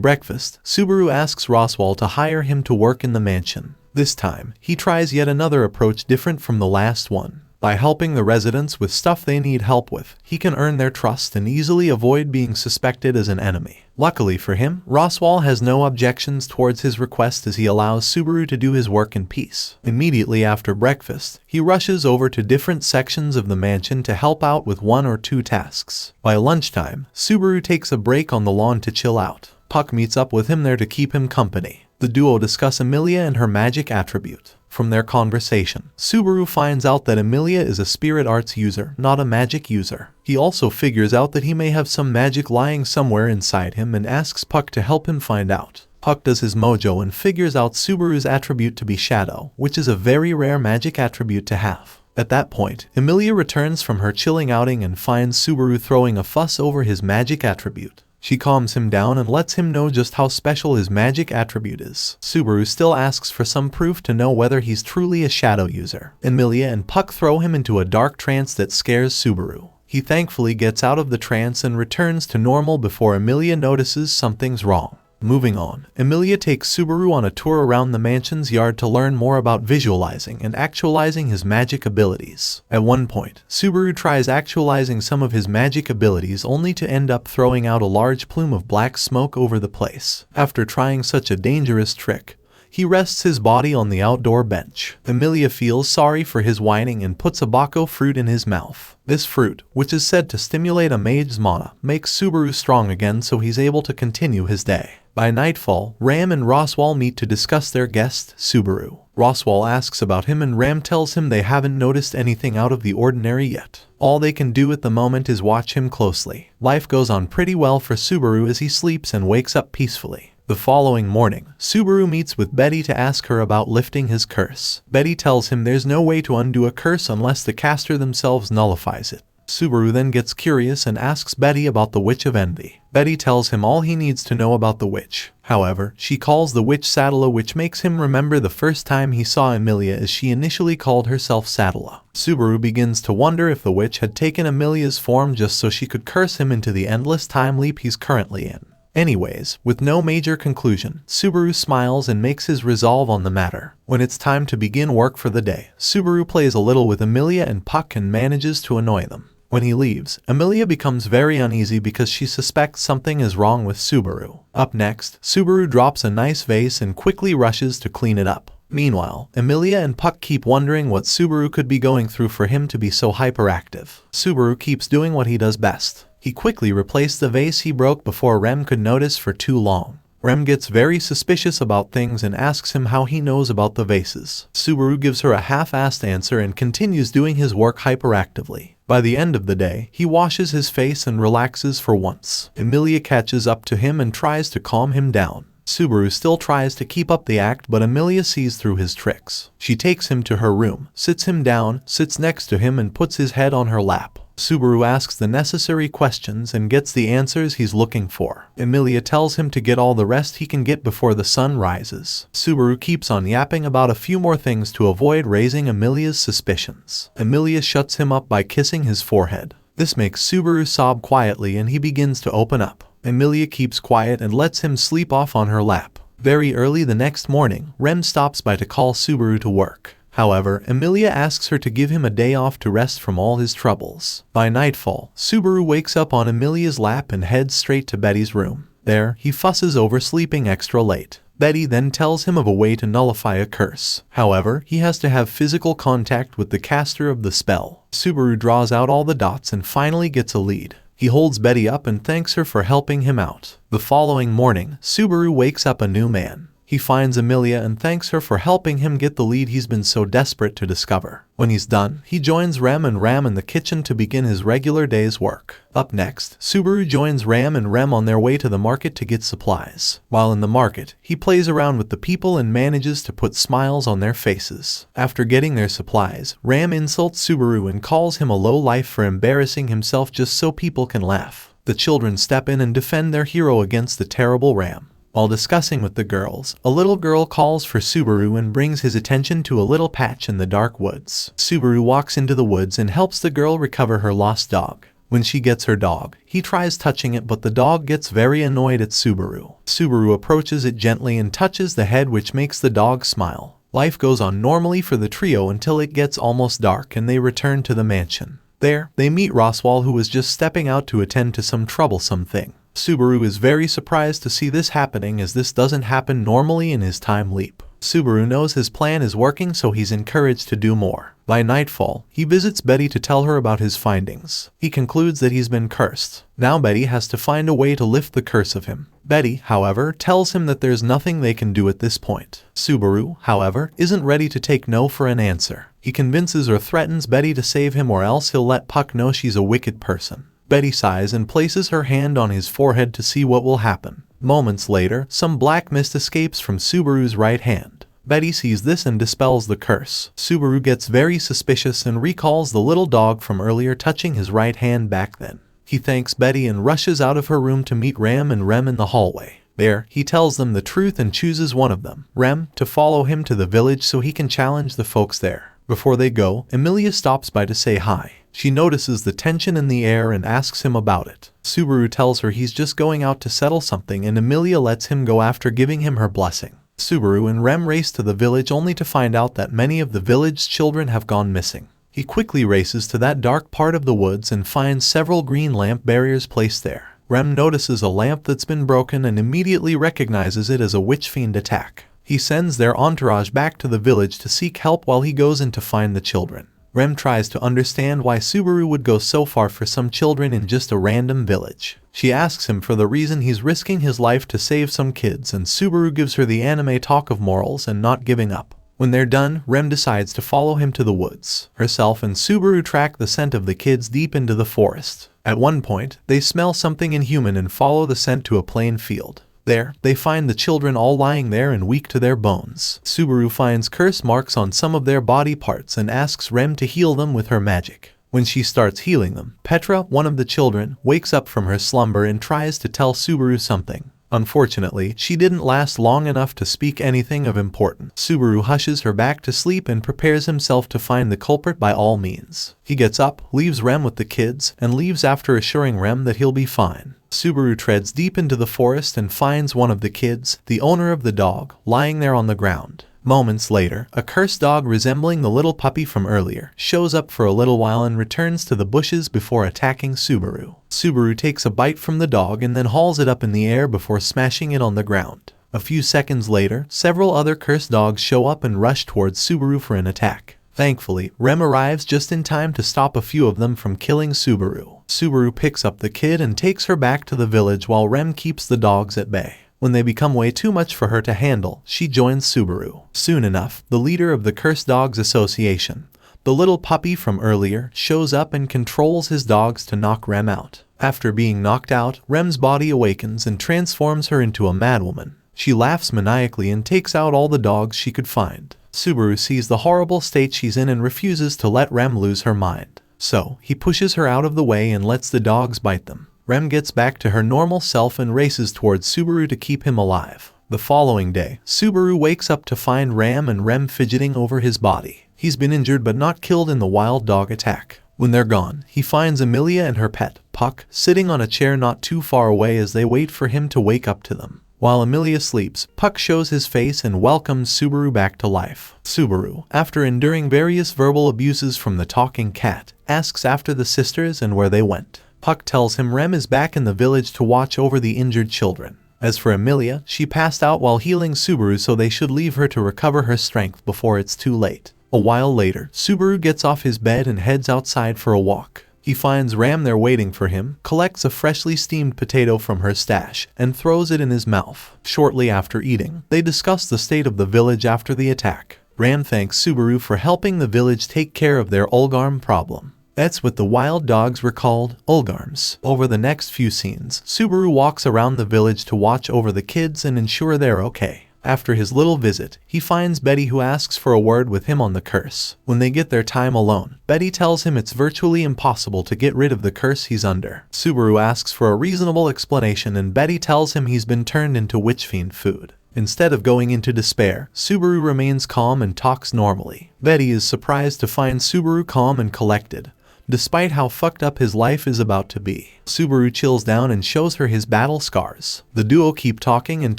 breakfast, Subaru asks Roswell to hire him to work in the mansion. This time, he tries yet another approach different from the last one. By helping the residents with stuff they need help with, he can earn their trust and easily avoid being suspected as an enemy. Luckily for him, Roswell has no objections towards his request as he allows Subaru to do his work in peace. Immediately after breakfast, he rushes over to different sections of the mansion to help out with 1 or 2 tasks. By lunchtime, Subaru takes a break on the lawn to chill out. Puck meets up with him there to keep him company. The duo discuss Emilia and her magic attribute. From their conversation, Subaru finds out that Emilia is a spirit arts user, not a magic user. He also figures out that he may have some magic lying somewhere inside him and asks Puck to help him find out. Puck does his mojo and figures out Subaru's attribute to be Shadow, which is a very rare magic attribute to have. At that point, Emilia returns from her chilling outing and finds Subaru throwing a fuss over his magic attribute. She calms him down and lets him know just how special his magic attribute is. Subaru still asks for some proof to know whether he's truly a shadow user. Emilia and Puck throw him into a dark trance that scares Subaru. He thankfully gets out of the trance and returns to normal before Emilia notices something's wrong. Moving on, Emilia takes Subaru on a tour around the mansion's yard to learn more about visualizing and actualizing his magic abilities. At one point, Subaru tries actualizing some of his magic abilities only to end up throwing out a large plume of black smoke over the place. After trying such a dangerous trick, he rests his body on the outdoor bench. Emilia feels sorry for his whining and puts a Bako fruit in his mouth. This fruit, which is said to stimulate a mage's mana, makes Subaru strong again so he's able to continue his day. By nightfall, Ram and Roswell meet to discuss their guest, Subaru. Roswell asks about him and Ram tells him they haven't noticed anything out of the ordinary yet. All they can do at the moment is watch him closely. Life goes on pretty well for Subaru as he sleeps and wakes up peacefully. The following morning, Subaru meets with Betty to ask her about lifting his curse. Betty tells him there's no way to undo a curse unless the caster themselves nullifies it. Subaru then gets curious and asks Betty about the Witch of Envy. Betty tells him all he needs to know about the witch. However, she calls the witch Sadala, which makes him remember the first time he saw Emilia as she initially called herself Sadala. Subaru begins to wonder if the witch had taken Emilia's form just so she could curse him into the endless time leap he's currently in. Anyways, with no major conclusion, Subaru smiles and makes his resolve on the matter. When it's time to begin work for the day, Subaru plays a little with Emilia and Puck and manages to annoy them. When he leaves, Emilia becomes very uneasy because she suspects something is wrong with Subaru. Up next, Subaru drops a nice vase and quickly rushes to clean it up. Meanwhile, Emilia and Puck keep wondering what Subaru could be going through for him to be so hyperactive. Subaru keeps doing what he does best. He quickly replaced the vase he broke before Rem could notice for too long. Rem gets very suspicious about things and asks him how he knows about the vases. Subaru gives her a half-assed answer and continues doing his work hyperactively. By the end of the day, he washes his face and relaxes for once. Emilia catches up to him and tries to calm him down. Subaru still tries to keep up the act, but Emilia sees through his tricks. She takes him to her room, sits him down, sits next to him and puts his head on her lap. Subaru asks the necessary questions and gets the answers he's looking for. Emilia tells him to get all the rest he can get before the sun rises. Subaru keeps on yapping about a few more things to avoid raising Emilia's suspicions. Emilia shuts him up by kissing his forehead. This makes Subaru sob quietly and he begins to open up. Emilia keeps quiet and lets him sleep off on her lap. Very early the next morning, Rem stops by to call Subaru to work. However, Emilia asks her to give him a day off to rest from all his troubles. By nightfall, Subaru wakes up on Emilia's lap and heads straight to Betty's room. There, he fusses over sleeping extra late. Betty then tells him of a way to nullify a curse. However, he has to have physical contact with the caster of the spell. Subaru draws out all the dots and finally gets a lead. He holds Betty up and thanks her for helping him out. The following morning, Subaru wakes up a new man. He finds Amelia and thanks her for helping him get the lead he's been so desperate to discover. When he's done, he joins Rem and Ram in the kitchen to begin his regular day's work. Up next, Subaru joins Ram and Rem on their way to the market to get supplies. While in the market, he plays around with the people and manages to put smiles on their faces. After getting their supplies, Ram insults Subaru and calls him a lowlife for embarrassing himself just so people can laugh. The children step in and defend their hero against the terrible Ram. While discussing with the girls, a little girl calls for Subaru and brings his attention to a little patch in the dark woods. Subaru walks into the woods and helps the girl recover her lost dog. When she gets her dog, he tries touching it, but the dog gets very annoyed at Subaru. Subaru approaches it gently and touches the head, which makes the dog smile. Life goes on normally for the trio until it gets almost dark and they return to the mansion. There, they meet Roswell, who was just stepping out to attend to some troublesome thing. Subaru is very surprised to see this happening, as this doesn't happen normally in his time leap. Subaru knows his plan is working, so he's encouraged to do more. By nightfall, he visits Betty to tell her about his findings. He concludes that he's been cursed. Now Betty has to find a way to lift the curse of him. Betty, however, tells him that there's nothing they can do at this point. Subaru, however, isn't ready to take no for an answer. He convinces or threatens Betty to save him, or else he'll let Puck know she's a wicked person. Betty sighs and places her hand on his forehead to see what will happen. Moments later, some black mist escapes from Subaru's right hand. Betty sees this and dispels the curse. Subaru gets very suspicious and recalls the little dog from earlier touching his right hand back then. He thanks Betty and rushes out of her room to meet Ram and Rem in the hallway. There, he tells them the truth and chooses one of them, Rem, to follow him to the village so he can challenge the folks there. Before they go, Amelia stops by to say hi. She notices the tension in the air and asks him about it. Subaru tells her he's just going out to settle something, and Amelia lets him go after giving him her blessing. Subaru and Rem race to the village only to find out that many of the village's children have gone missing. He quickly races to that dark part of the woods and finds several green lamp barriers placed there. Rem notices a lamp that's been broken and immediately recognizes it as a witch fiend attack. He sends their entourage back to the village to seek help while he goes in to find the children. Rem tries to understand why Subaru would go so far for some children in just a random village. She asks him for the reason he's risking his life to save some kids, and Subaru gives her the anime talk of morals and not giving up. When they're done, Rem decides to follow him to the woods. Herself and Subaru track the scent of the kids deep into the forest. At one point, they smell something inhuman and follow the scent to a plain field. There, they find the children all lying there and weak to their bones. Subaru finds curse marks on some of their body parts and asks Rem to heal them with her magic. When she starts healing them, Petra, one of the children, wakes up from her slumber and tries to tell Subaru something. Unfortunately, she didn't last long enough to speak anything of importance. Subaru hushes her back to sleep and prepares himself to find the culprit by all means. He gets up, leaves Rem with the kids, and leaves after assuring Rem that he'll be fine. Subaru treads deep into the forest and finds one of the kids, the owner of the dog, lying there on the ground. Moments later, a cursed dog resembling the little puppy from earlier shows up for a little while and returns to the bushes before attacking Subaru. Subaru takes a bite from the dog and then hauls it up in the air before smashing it on the ground. A few seconds later, several other cursed dogs show up and rush towards Subaru for an attack. Thankfully, Rem arrives just in time to stop a few of them from killing Subaru. Subaru picks up the kid and takes her back to the village while Rem keeps the dogs at bay. When they become way too much for her to handle, she joins Subaru. Soon enough, the leader of the Cursed Dogs Association, the little puppy from earlier, shows up and controls his dogs to knock Rem out. After being knocked out, Rem's body awakens and transforms her into a madwoman. She laughs maniacally and takes out all the dogs she could find. Subaru sees the horrible state she's in and refuses to let Rem lose her mind. So, he pushes her out of the way and lets the dogs bite them. Rem gets back to her normal self and races towards Subaru to keep him alive. The following day, Subaru wakes up to find Ram and Rem fidgeting over his body. He's been injured but not killed in the wild dog attack. When they're gone, he finds Amelia and her pet, Puck, sitting on a chair not too far away as they wait for him to wake up to them. While Amelia sleeps, Puck shows his face and welcomes Subaru back to life. Subaru, after enduring various verbal abuses from the talking cat, asks after the sisters and where they went. Puck tells him Rem is back in the village to watch over the injured children. As for Amelia, she passed out while healing Subaru, so they should leave her to recover her strength before it's too late. A while later, Subaru gets off his bed and heads outside for a walk. He finds Ram there waiting for him, collects a freshly steamed potato from her stash, and throws it in his mouth. Shortly after eating, they discuss the state of the village after the attack. Ram thanks Subaru for helping the village take care of their Ulgarm problem. That's what the wild dogs were called, Ulgarms. Over the next few scenes, Subaru walks around the village to watch over the kids and ensure they're okay. After his little visit, he finds Betty, who asks for a word with him on the curse. When they get their time alone, Betty tells him it's virtually impossible to get rid of the curse he's under. Subaru asks for a reasonable explanation and Betty tells him he's been turned into witch fiend food. Instead of going into despair, Subaru remains calm and talks normally. Betty is surprised to find Subaru calm and collected, despite how fucked up his life is about to be. Subaru chills down and shows her his battle scars. The duo keep talking and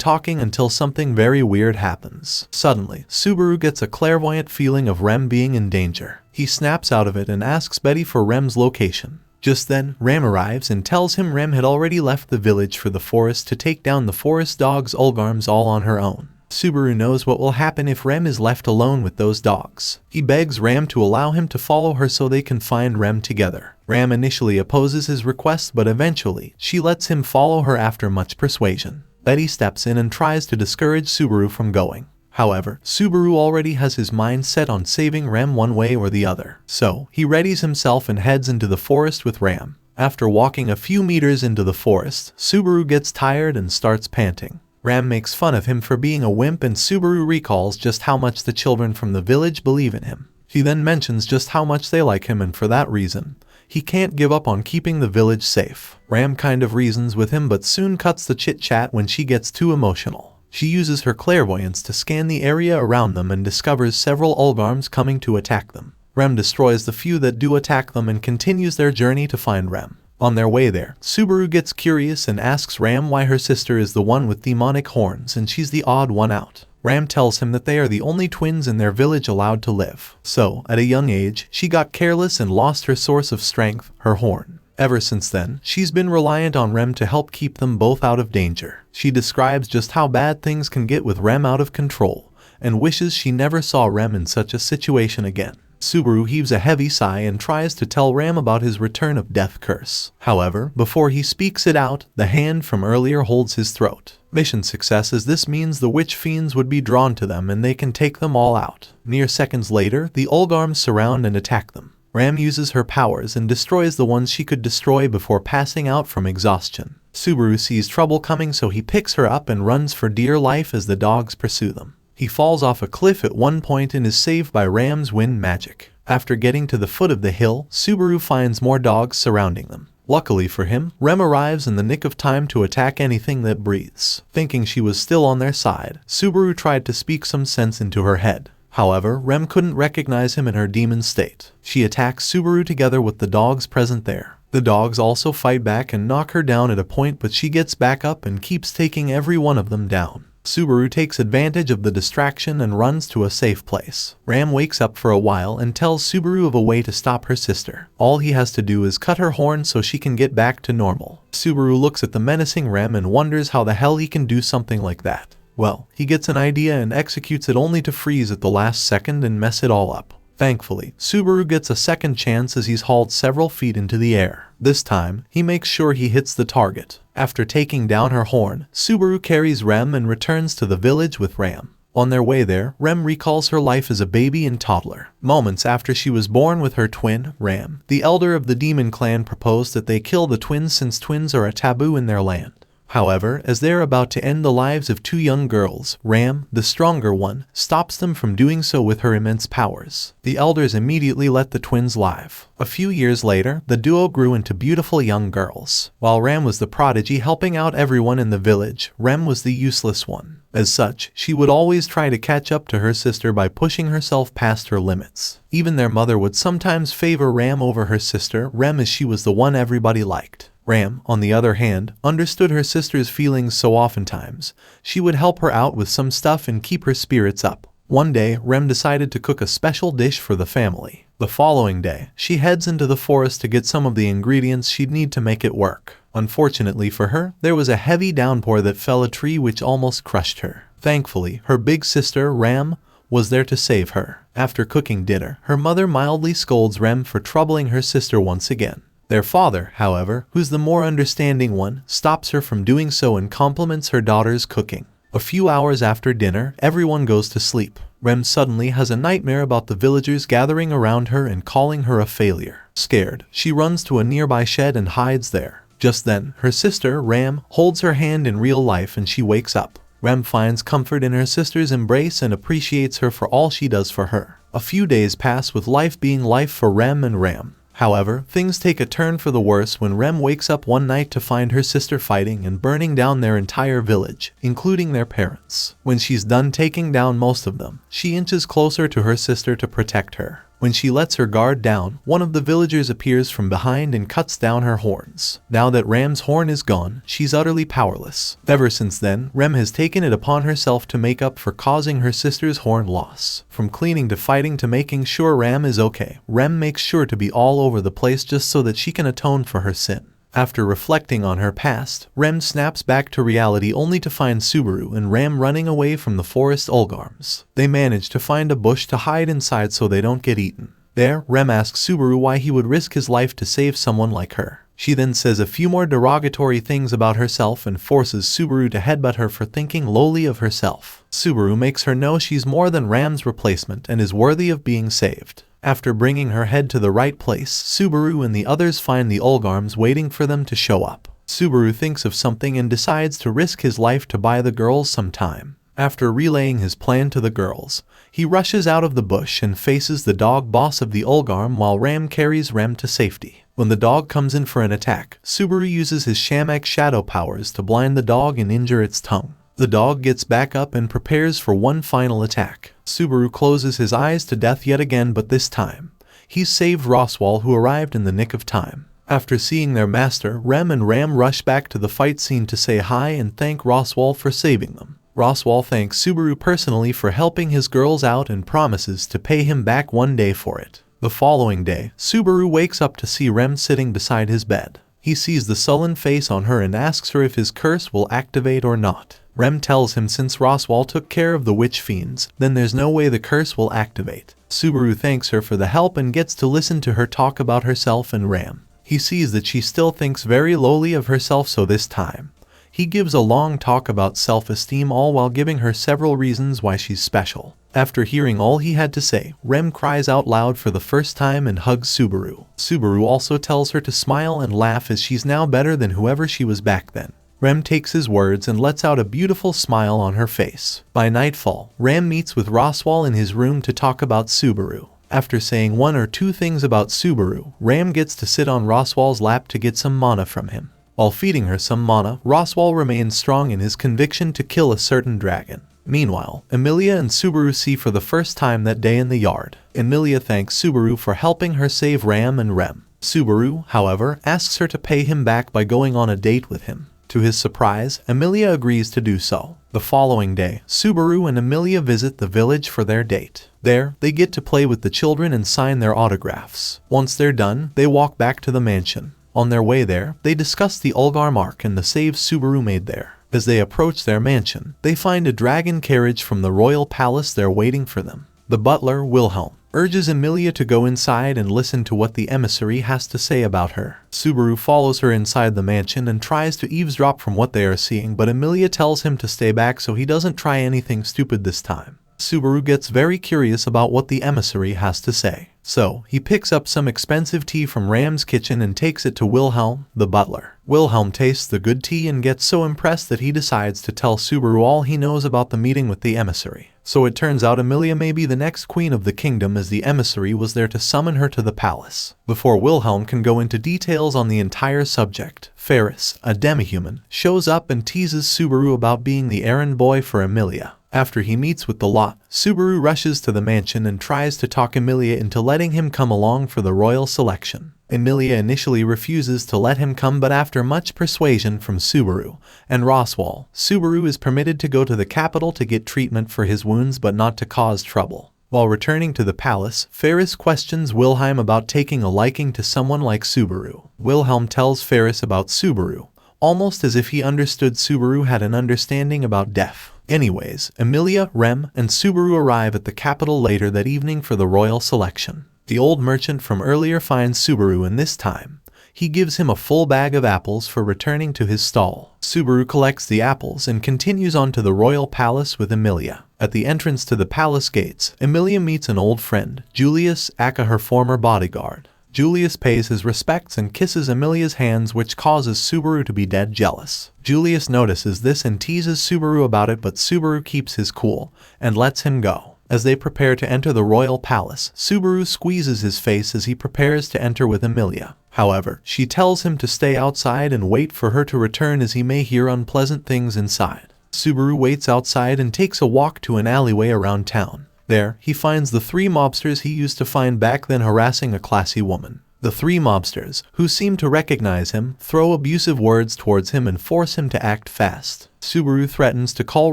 talking until something very weird happens. Suddenly, Subaru gets a clairvoyant feeling of Rem being in danger. He snaps out of it and asks Betty for Rem's location. Just then, Ram arrives and tells him Rem had already left the village for the forest to take down the forest dogs' Ulgarms all on her own. Subaru knows what will happen if Rem is left alone with those dogs. He begs Ram to allow him to follow her so they can find Rem together. Ram initially opposes his request, but eventually, she lets him follow her after much persuasion. Betty steps in and tries to discourage Subaru from going. However, Subaru already has his mind set on saving Rem one way or the other. So, he readies himself and heads into the forest with Ram. After walking a few meters into the forest, Subaru gets tired and starts panting. Ram makes fun of him for being a wimp and Subaru recalls just how much the children from the village believe in him. He then mentions just how much they like him and for that reason, he can't give up on keeping the village safe. Ram kind of reasons with him but soon cuts the chit-chat when she gets too emotional. She uses her clairvoyance to scan the area around them and discovers several Ulgarms coming to attack them. Rem destroys the few that do attack them and continues their journey to find Rem. On their way there, Subaru gets curious and asks Ram why her sister is the one with demonic horns and she's the odd one out. Ram tells him that they are the only twins in their village allowed to live. So, at a young age, she got careless and lost her source of strength, her horn. Ever since then, she's been reliant on Rem to help keep them both out of danger. She describes just how bad things can get with Rem out of control, and wishes she never saw Rem in such a situation again. Subaru heaves a heavy sigh and tries to tell Ram about his return of death curse. However, before he speaks it out, the hand from earlier holds his throat. Mission success, as this means the witch fiends would be drawn to them and they can take them all out. Mere seconds later, the Ulgarms surround and attack them. Ram uses her powers and destroys the ones she could destroy before passing out from exhaustion. Subaru sees trouble coming, so he picks her up and runs for dear life as the dogs pursue them. He falls off a cliff at one point and is saved by Ram's wind magic. After getting to the foot of the hill, Subaru finds more dogs surrounding them. Luckily for him, Rem arrives in the nick of time to attack anything that breathes. Thinking she was still on their side, Subaru tried to speak some sense into her head. However, Rem couldn't recognize him in her demon state. She attacks Subaru together with the dogs present there. The dogs also fight back and knock her down at a point, but she gets back up and keeps taking every one of them down. Subaru takes advantage of the distraction and runs to a safe place. Ram wakes up for a while and tells Subaru of a way to stop her sister. All he has to do is cut her horn so she can get back to normal. Subaru looks at the menacing Ram and wonders how the hell he can do something like that. Well, he gets an idea and executes it only to freeze at the last second and mess it all up. Thankfully, Subaru gets a second chance as he's hauled several feet into the air. This time, he makes sure he hits the target. After taking down her horn, Subaru carries Rem and returns to the village with Ram. On their way there, Rem recalls her life as a baby and toddler. Moments after she was born with her twin, Ram, the elder of the demon clan, proposed that they kill the twins since twins are a taboo in their land. However, as they're about to end the lives of two young girls, Ram, the stronger one, stops them from doing so with her immense powers. The elders immediately let the twins live. A few years later, the duo grew into beautiful young girls. While Ram was the prodigy helping out everyone in the village, Rem was the useless one. As such, she would always try to catch up to her sister by pushing herself past her limits. Even their mother would sometimes favor Ram over her sister, Rem, as she was the one everybody liked. Ram, on the other hand, understood her sister's feelings, so oftentimes she would help her out with some stuff and keep her spirits up. One day, Rem decided to cook a special dish for the family. The following day, she heads into the forest to get some of the ingredients she'd need to make it work. Unfortunately for her, there was a heavy downpour that fell a tree which almost crushed her. Thankfully, her big sister, Ram, was there to save her. After cooking dinner, her mother mildly scolds Rem for troubling her sister once again. Their father, however, who's the more understanding one, stops her from doing so and compliments her daughter's cooking. A few hours after dinner, everyone goes to sleep. Rem suddenly has a nightmare about the villagers gathering around her and calling her a failure. Scared, she runs to a nearby shed and hides there. Just then, her sister, Ram, holds her hand in real life and she wakes up. Rem finds comfort in her sister's embrace and appreciates her for all she does for her. A few days pass with life being life for Rem and Ram. However, things take a turn for the worse when Rem wakes up one night to find her sister fighting and burning down their entire village, including their parents. When she's done taking down most of them, she inches closer to her sister to protect her. When she lets her guard down, one of the villagers appears from behind and cuts down her horns. Now that Ram's horn is gone, she's utterly powerless. Ever since then, Rem has taken it upon herself to make up for causing her sister's horn loss. From cleaning to fighting to making sure Ram is okay, Rem makes sure to be all over the place just so that she can atone for her sin. After reflecting on her past, Rem snaps back to reality only to find Subaru and Ram running away from the forest Olgarms. They manage to find a bush to hide inside so they don't get eaten. There, Rem asks Subaru why he would risk his life to save someone like her. She then says a few more derogatory things about herself and forces Subaru to headbutt her for thinking lowly of herself. Subaru makes her know she's more than Ram's replacement and is worthy of being saved. After bringing her head to the right place, Subaru and the others find the Olgarms waiting for them to show up. Subaru thinks of something and decides to risk his life to buy the girls some time. After relaying his plan to the girls, he rushes out of the bush and faces the dog boss of the Olgarm while Ram carries Rem to safety. When the dog comes in for an attack, Subaru uses his Shamak shadow powers to blind the dog and injure its tongue. The dog gets back up and prepares for one final attack. Subaru closes his eyes to death yet again, but this time, he's saved Roswal, who arrived in the nick of time. After seeing their master, Rem and Ram rush back to the fight scene to say hi and thank Roswal for saving them. Roswal thanks Subaru personally for helping his girls out and promises to pay him back one day for it. The following day, Subaru wakes up to see Rem sitting beside his bed. He sees the sullen face on her and asks her if his curse will activate or not. Rem tells him since Roswal took care of the witch fiends, then there's no way the curse will activate. Subaru thanks her for the help and gets to listen to her talk about herself and Ram. He sees that she still thinks very lowly of herself, so this time, he gives a long talk about self-esteem, all while giving her several reasons why she's special. After hearing all he had to say, Rem cries out loud for the first time and hugs Subaru. Subaru also tells her to smile and laugh as she's now better than whoever she was back then. Rem takes his words and lets out a beautiful smile on her face. By nightfall, Ram meets with Roswal in his room to talk about Subaru. After saying one or two things about Subaru, Ram gets to sit on Roswal's lap to get some mana from him. While feeding her some mana, Roswal remains strong in his conviction to kill a certain dragon. Meanwhile, Emilia and Subaru see for the first time that day in the yard. Emilia thanks Subaru for helping her save Ram and Rem. Subaru, however, asks her to pay him back by going on a date with him. To his surprise, Emilia agrees to do so. The following day, Subaru and Emilia visit the village for their date. There, they get to play with the children and sign their autographs. Once they're done, they walk back to the mansion. On their way there, they discuss the Olgar mark and the save Subaru made there. As they approach their mansion, they find a dragon carriage from the royal palace there waiting for them. The butler, Wilhelm, urges Emilia to go inside and listen to what the emissary has to say about her. Subaru follows her inside the mansion and tries to eavesdrop from what they are seeing, but Emilia tells him to stay back so he doesn't try anything stupid this time. Subaru gets very curious about what the emissary has to say. So, he picks up some expensive tea from Ram's kitchen and takes it to Wilhelm, the butler. Wilhelm tastes the good tea and gets so impressed that he decides to tell Subaru all he knows about the meeting with the emissary. So it turns out Emilia may be the next queen of the kingdom, as the emissary was there to summon her to the palace. Before Wilhelm can go into details on the entire subject, Ferris, a demi-human, shows up and teases Subaru about being the errand boy for Emilia. After he meets with the lot, Subaru rushes to the mansion and tries to talk Emilia into letting him come along for the royal selection. Emilia initially refuses to let him come, but after much persuasion from Subaru and Roswal, Subaru is permitted to go to the capital to get treatment for his wounds but not to cause trouble. While returning to the palace, Ferris questions Wilhelm about taking a liking to someone like Subaru. Wilhelm tells Ferris about Subaru, almost as if he understood Subaru had an understanding about death. Anyways, Emilia, Rem, and Subaru arrive at the capital later that evening for the royal selection. The old merchant from earlier finds Subaru, and this time, he gives him a full bag of apples for returning to his stall. Subaru collects the apples and continues on to the royal palace with Emilia. At the entrance to the palace gates, Emilia meets an old friend, Julius, aka her former bodyguard. Julius pays his respects and kisses Emilia's hands, which causes Subaru to be dead jealous. Julius notices this and teases Subaru about it, but Subaru keeps his cool and lets him go. As they prepare to enter the royal palace, Subaru squeezes his face as he prepares to enter with Emilia. However, she tells him to stay outside and wait for her to return as he may hear unpleasant things inside. Subaru waits outside and takes a walk to an alleyway around town. There, he finds the 3 mobsters he used to find back then harassing a classy woman. The 3 mobsters, who seem to recognize him, throw abusive words towards him and force him to act fast. Subaru threatens to call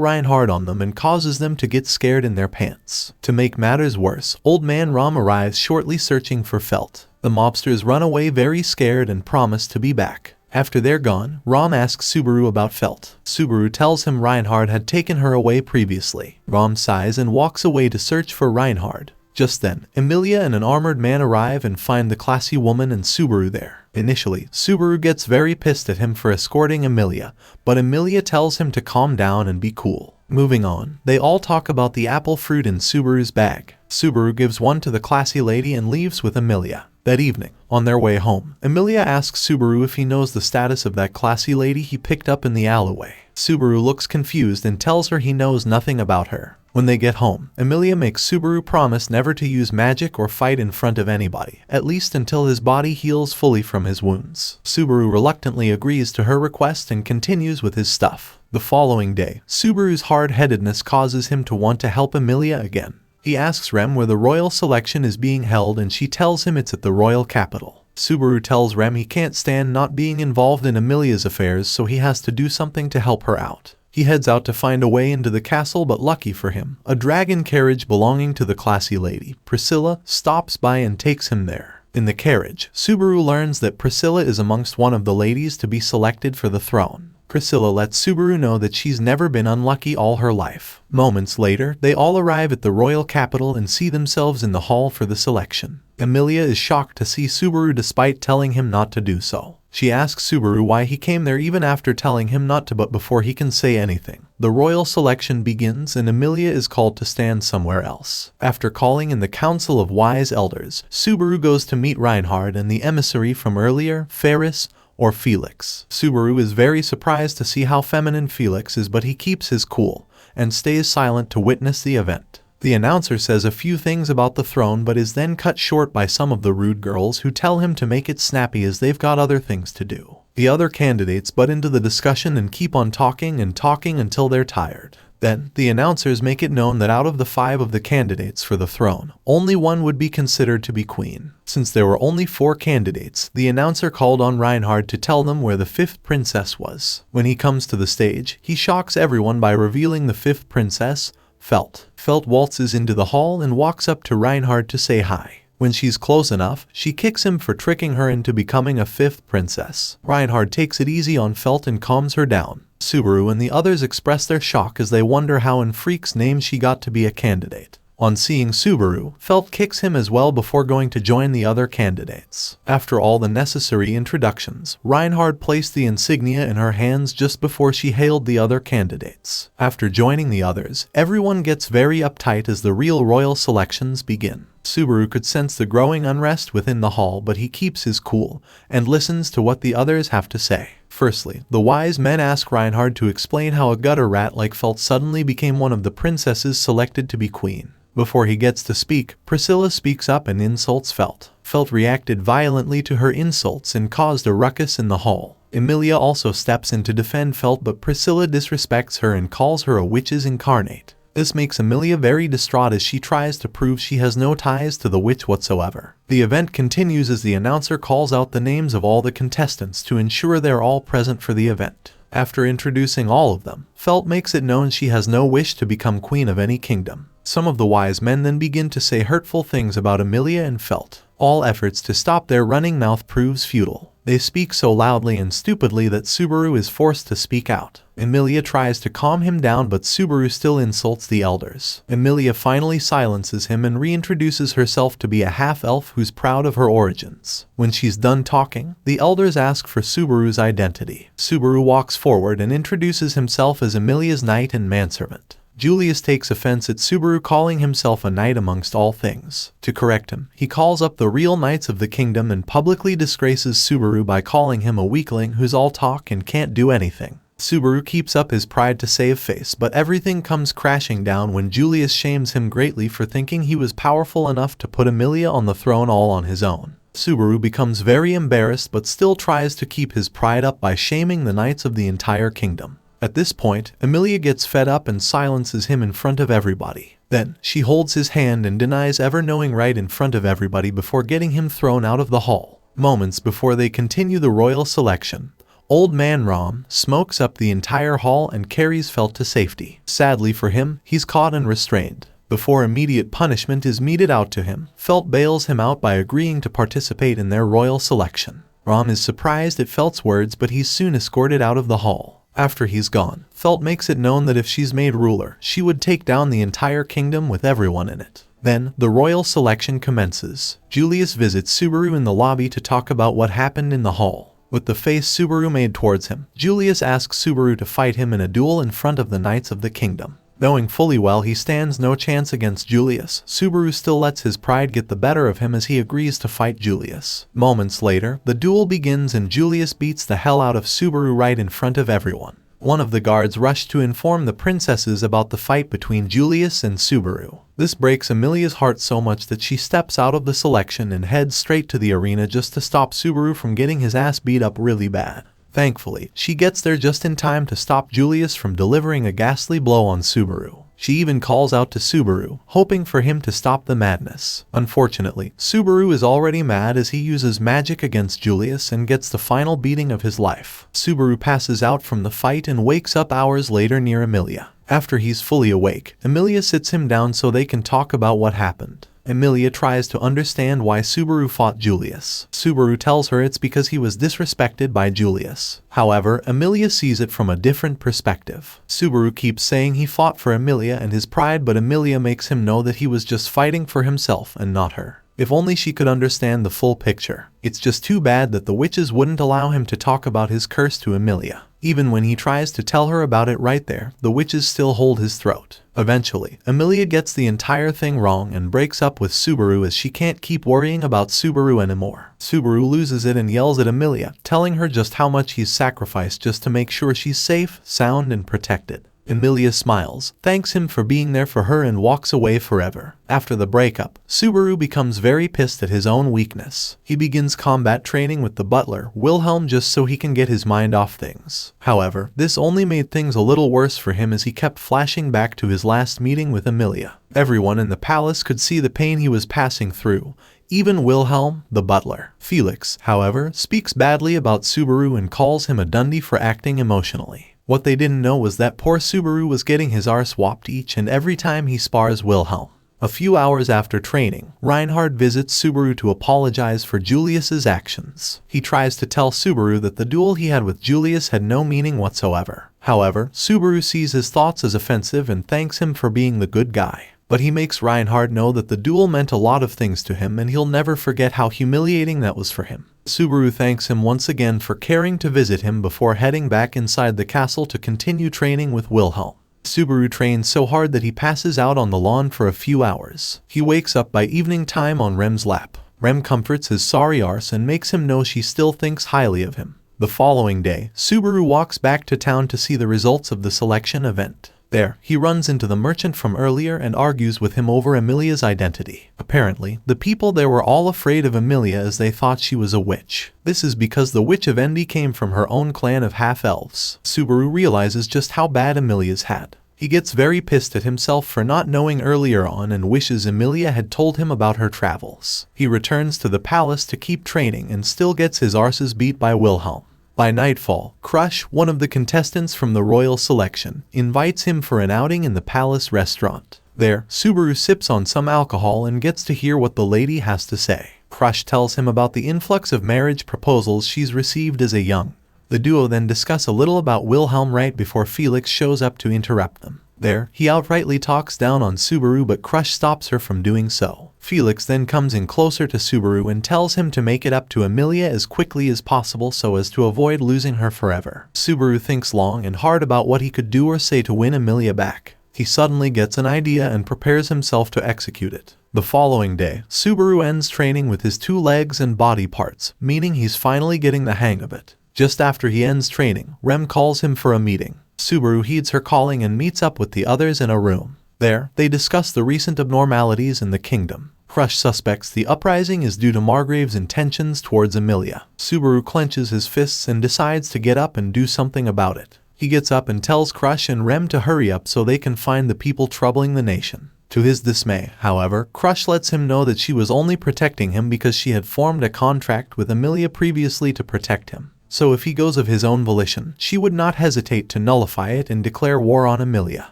Reinhard on them and causes them to get scared in their pants. To make matters worse, Old Man Rom arrives shortly searching for Felt. The mobsters run away very scared and promise to be back. After they're gone, Rom asks Subaru about Felt. Subaru tells him Reinhard had taken her away previously. Rom sighs and walks away to search for Reinhard. Just then, Emilia and an armored man arrive and find the classy woman and Subaru there. Initially, Subaru gets very pissed at him for escorting Emilia, but Emilia tells him to calm down and be cool. Moving on, they all talk about the apple fruit in Subaru's bag. Subaru gives one to the classy lady and leaves with Emilia. That evening, on their way home, Emilia asks Subaru if he knows the status of that classy lady he picked up in the alleyway. Subaru looks confused and tells her he knows nothing about her. When they get home, Emilia makes Subaru promise never to use magic or fight in front of anybody, at least until his body heals fully from his wounds. Subaru reluctantly agrees to her request and continues with his stuff. The following day, Subaru's hard-headedness causes him to want to help Emilia again. He asks Rem where the royal selection is being held and she tells him it's at the royal capital. Subaru tells Rem he can't stand not being involved in Emilia's affairs, so he has to do something to help her out. He heads out to find a way into the castle, but lucky for him, a dragon carriage belonging to the classy lady, Priscilla, stops by and takes him there. In the carriage, Subaru learns that Priscilla is amongst one of the ladies to be selected for the throne. Priscilla lets Subaru know that she's never been unlucky all her life. Moments later, they all arrive at the royal capital and see themselves in the hall for the selection. Emilia is shocked to see Subaru despite telling him not to do so. She asks Subaru why he came there even after telling him not to, but before he can say anything, the royal selection begins and Emilia is called to stand somewhere else. After calling in the Council of Wise Elders, Subaru goes to meet Reinhard and the emissary from earlier, Ferris, or Felix. Subaru is very surprised to see how feminine Felix is, but he keeps his cool and stays silent to witness the event. The announcer says a few things about the throne but is then cut short by some of the rude girls who tell him to make it snappy as they've got other things to do. The other candidates butt into the discussion and keep on talking and talking until they're tired. Then, the announcers make it known that out of the 5 of the candidates for the throne, only one would be considered to be queen. Since there were only 4 candidates, the announcer called on Reinhard to tell them where the 5th princess was. When he comes to the stage, he shocks everyone by revealing the 5th princess, Felt. Felt waltzes into the hall and walks up to Reinhard to say hi. When she's close enough, she kicks him for tricking her into becoming a 5th princess. Reinhard takes it easy on Felt and calms her down. Subaru and the others express their shock as they wonder how in freak's name she got to be a candidate. On seeing Subaru, Felt kicks him as well before going to join the other candidates. After all the necessary introductions, Reinhard placed the insignia in her hands just before she hailed the other candidates. After joining the others, everyone gets very uptight as the real royal selections begin. Subaru could sense the growing unrest within the hall, but he keeps his cool and listens to what the others have to say. Firstly, the wise men ask Reinhard to explain how a gutter rat like Felt suddenly became one of the princesses selected to be queen. Before he gets to speak, Priscilla speaks up and insults Felt. Felt reacted violently to her insults and caused a ruckus in the hall. Emilia also steps in to defend Felt, but Priscilla disrespects her and calls her a witch's incarnate. This makes Emilia very distraught as she tries to prove she has no ties to the witch whatsoever. The event continues as the announcer calls out the names of all the contestants to ensure they're all present for the event. After introducing all of them, Felt makes it known she has no wish to become queen of any kingdom. Some of the wise men then begin to say hurtful things about Emilia and Felt. All efforts to stop their running mouth proves futile. They speak so loudly and stupidly that Subaru is forced to speak out. Emilia tries to calm him down, but Subaru still insults the elders. Emilia finally silences him and reintroduces herself to be a half-elf who's proud of her origins. When she's done talking, the elders ask for Subaru's identity. Subaru walks forward and introduces himself as Emilia's knight and manservant. Julius takes offense at Subaru calling himself a knight amongst all things. To correct him, he calls up the real knights of the kingdom and publicly disgraces Subaru by calling him a weakling who's all talk and can't do anything. Subaru keeps up his pride to save face, but everything comes crashing down when Julius shames him greatly for thinking he was powerful enough to put Emilia on the throne all on his own. Subaru becomes very embarrassed but still tries to keep his pride up by shaming the knights of the entire kingdom. At this point, Emilia gets fed up and silences him in front of everybody. Then, she holds his hand and denies ever knowing right in front of everybody before getting him thrown out of the hall. Moments before they continue the royal selection, Old Man Rom smokes up the entire hall and carries Felt to safety. Sadly for him, he's caught and restrained. Before immediate punishment is meted out to him, Felt bails him out by agreeing to participate in their royal selection. Rom is surprised at Felt's words, but he's soon escorted out of the hall. After he's gone, Felt makes it known that if she's made ruler, she would take down the entire kingdom with everyone in it. Then, the royal selection commences. Julius visits Subaru in the lobby to talk about what happened in the hall. With the face Subaru made towards him, Julius asks Subaru to fight him in a duel in front of the knights of the kingdom. Knowing fully well he stands no chance against Julius, Subaru still lets his pride get the better of him as he agrees to fight Julius. Moments later, the duel begins and Julius beats the hell out of Subaru right in front of everyone. One of the guards rushed to inform the princesses about the fight between Julius and Subaru. This breaks Emilia's heart so much that she steps out of the selection and heads straight to the arena just to stop Subaru from getting his ass beat up really bad. Thankfully, she gets there just in time to stop Julius from delivering a ghastly blow on Subaru. She even calls out to Subaru, hoping for him to stop the madness. Unfortunately, Subaru is already mad as he uses magic against Julius and gets the final beating of his life. Subaru passes out from the fight and wakes up hours later near Emilia. After he's fully awake, Emilia sits him down so they can talk about what happened. Emilia tries to understand why Subaru fought Julius. Subaru tells her it's because he was disrespected by Julius. However, Emilia sees it from a different perspective. Subaru keeps saying he fought for Emilia and his pride, but Emilia makes him know that he was just fighting for himself and not her. If only she could understand the full picture. It's just too bad that the witches wouldn't allow him to talk about his curse to Emilia. Even when he tries to tell her about it right there, the witches still hold his throat. Eventually, Emilia gets the entire thing wrong and breaks up with Subaru as she can't keep worrying about Subaru anymore. Subaru loses it and yells at Emilia, telling her just how much he's sacrificed just to make sure she's safe, sound, and protected. Emilia smiles, thanks him for being there for her, and walks away forever. After the breakup, Subaru becomes very pissed at his own weakness. He begins combat training with the butler, Wilhelm, just so he can get his mind off things. However, this only made things a little worse for him as he kept flashing back to his last meeting with Emilia. Everyone in the palace could see the pain he was passing through. Even Wilhelm, the butler. Felix, however, speaks badly about Subaru and calls him a Dundee for acting emotionally. What they didn't know was that poor Subaru was getting his arse whopped each and every time he spars Wilhelm. A few hours after training, Reinhard visits Subaru to apologize for Julius's actions. He tries to tell Subaru that the duel he had with Julius had no meaning whatsoever. However, Subaru sees his thoughts as offensive and thanks him for being the good guy. But he makes Reinhard know that the duel meant a lot of things to him and he'll never forget how humiliating that was for him. Subaru thanks him once again for caring to visit him before heading back inside the castle to continue training with Wilhelm. Subaru trains so hard that he passes out on the lawn for a few hours. He wakes up by evening time on Rem's lap. Rem comforts his sorry arse and makes him know she still thinks highly of him. The following day, Subaru walks back to town to see the results of the selection event. There, he runs into the merchant from earlier and argues with him over Emilia's identity. Apparently, the people there were all afraid of Emilia as they thought she was a witch. This is because the Witch of Envy came from her own clan of half-elves. Subaru realizes just how bad Emilia's had. He gets very pissed at himself for not knowing earlier on and wishes Emilia had told him about her travels. He returns to the palace to keep training and still gets his arses beat by Wilhelm. By nightfall, Crush, one of the contestants from the royal selection, invites him for an outing in the palace restaurant. There, Subaru sips on some alcohol and gets to hear what the lady has to say. Crush tells him about the influx of marriage proposals she's received as a young. The duo then discuss a little about Wilhelm right before Felix shows up to interrupt them. There, he outrightly talks down on Subaru, but Crush stops her from doing so. Felix then comes in closer to Subaru and tells him to make it up to Emilia as quickly as possible so as to avoid losing her forever. Subaru thinks long and hard about what he could do or say to win Emilia back. He suddenly gets an idea and prepares himself to execute it. The following day, Subaru ends training with his 2 legs and body parts, meaning he's finally getting the hang of it. Just after he ends training, Rem calls him for a meeting. Subaru heeds her calling and meets up with the others in a room. There, they discuss the recent abnormalities in the kingdom. Crush suspects the uprising is due to Margrave's intentions towards Emilia. Subaru clenches his fists and decides to get up and do something about it. He gets up and tells Crush and Rem to hurry up so they can find the people troubling the nation. To his dismay, however, Crush lets him know that she was only protecting him because she had formed a contract with Emilia previously to protect him. So if he goes of his own volition, she would not hesitate to nullify it and declare war on Emilia.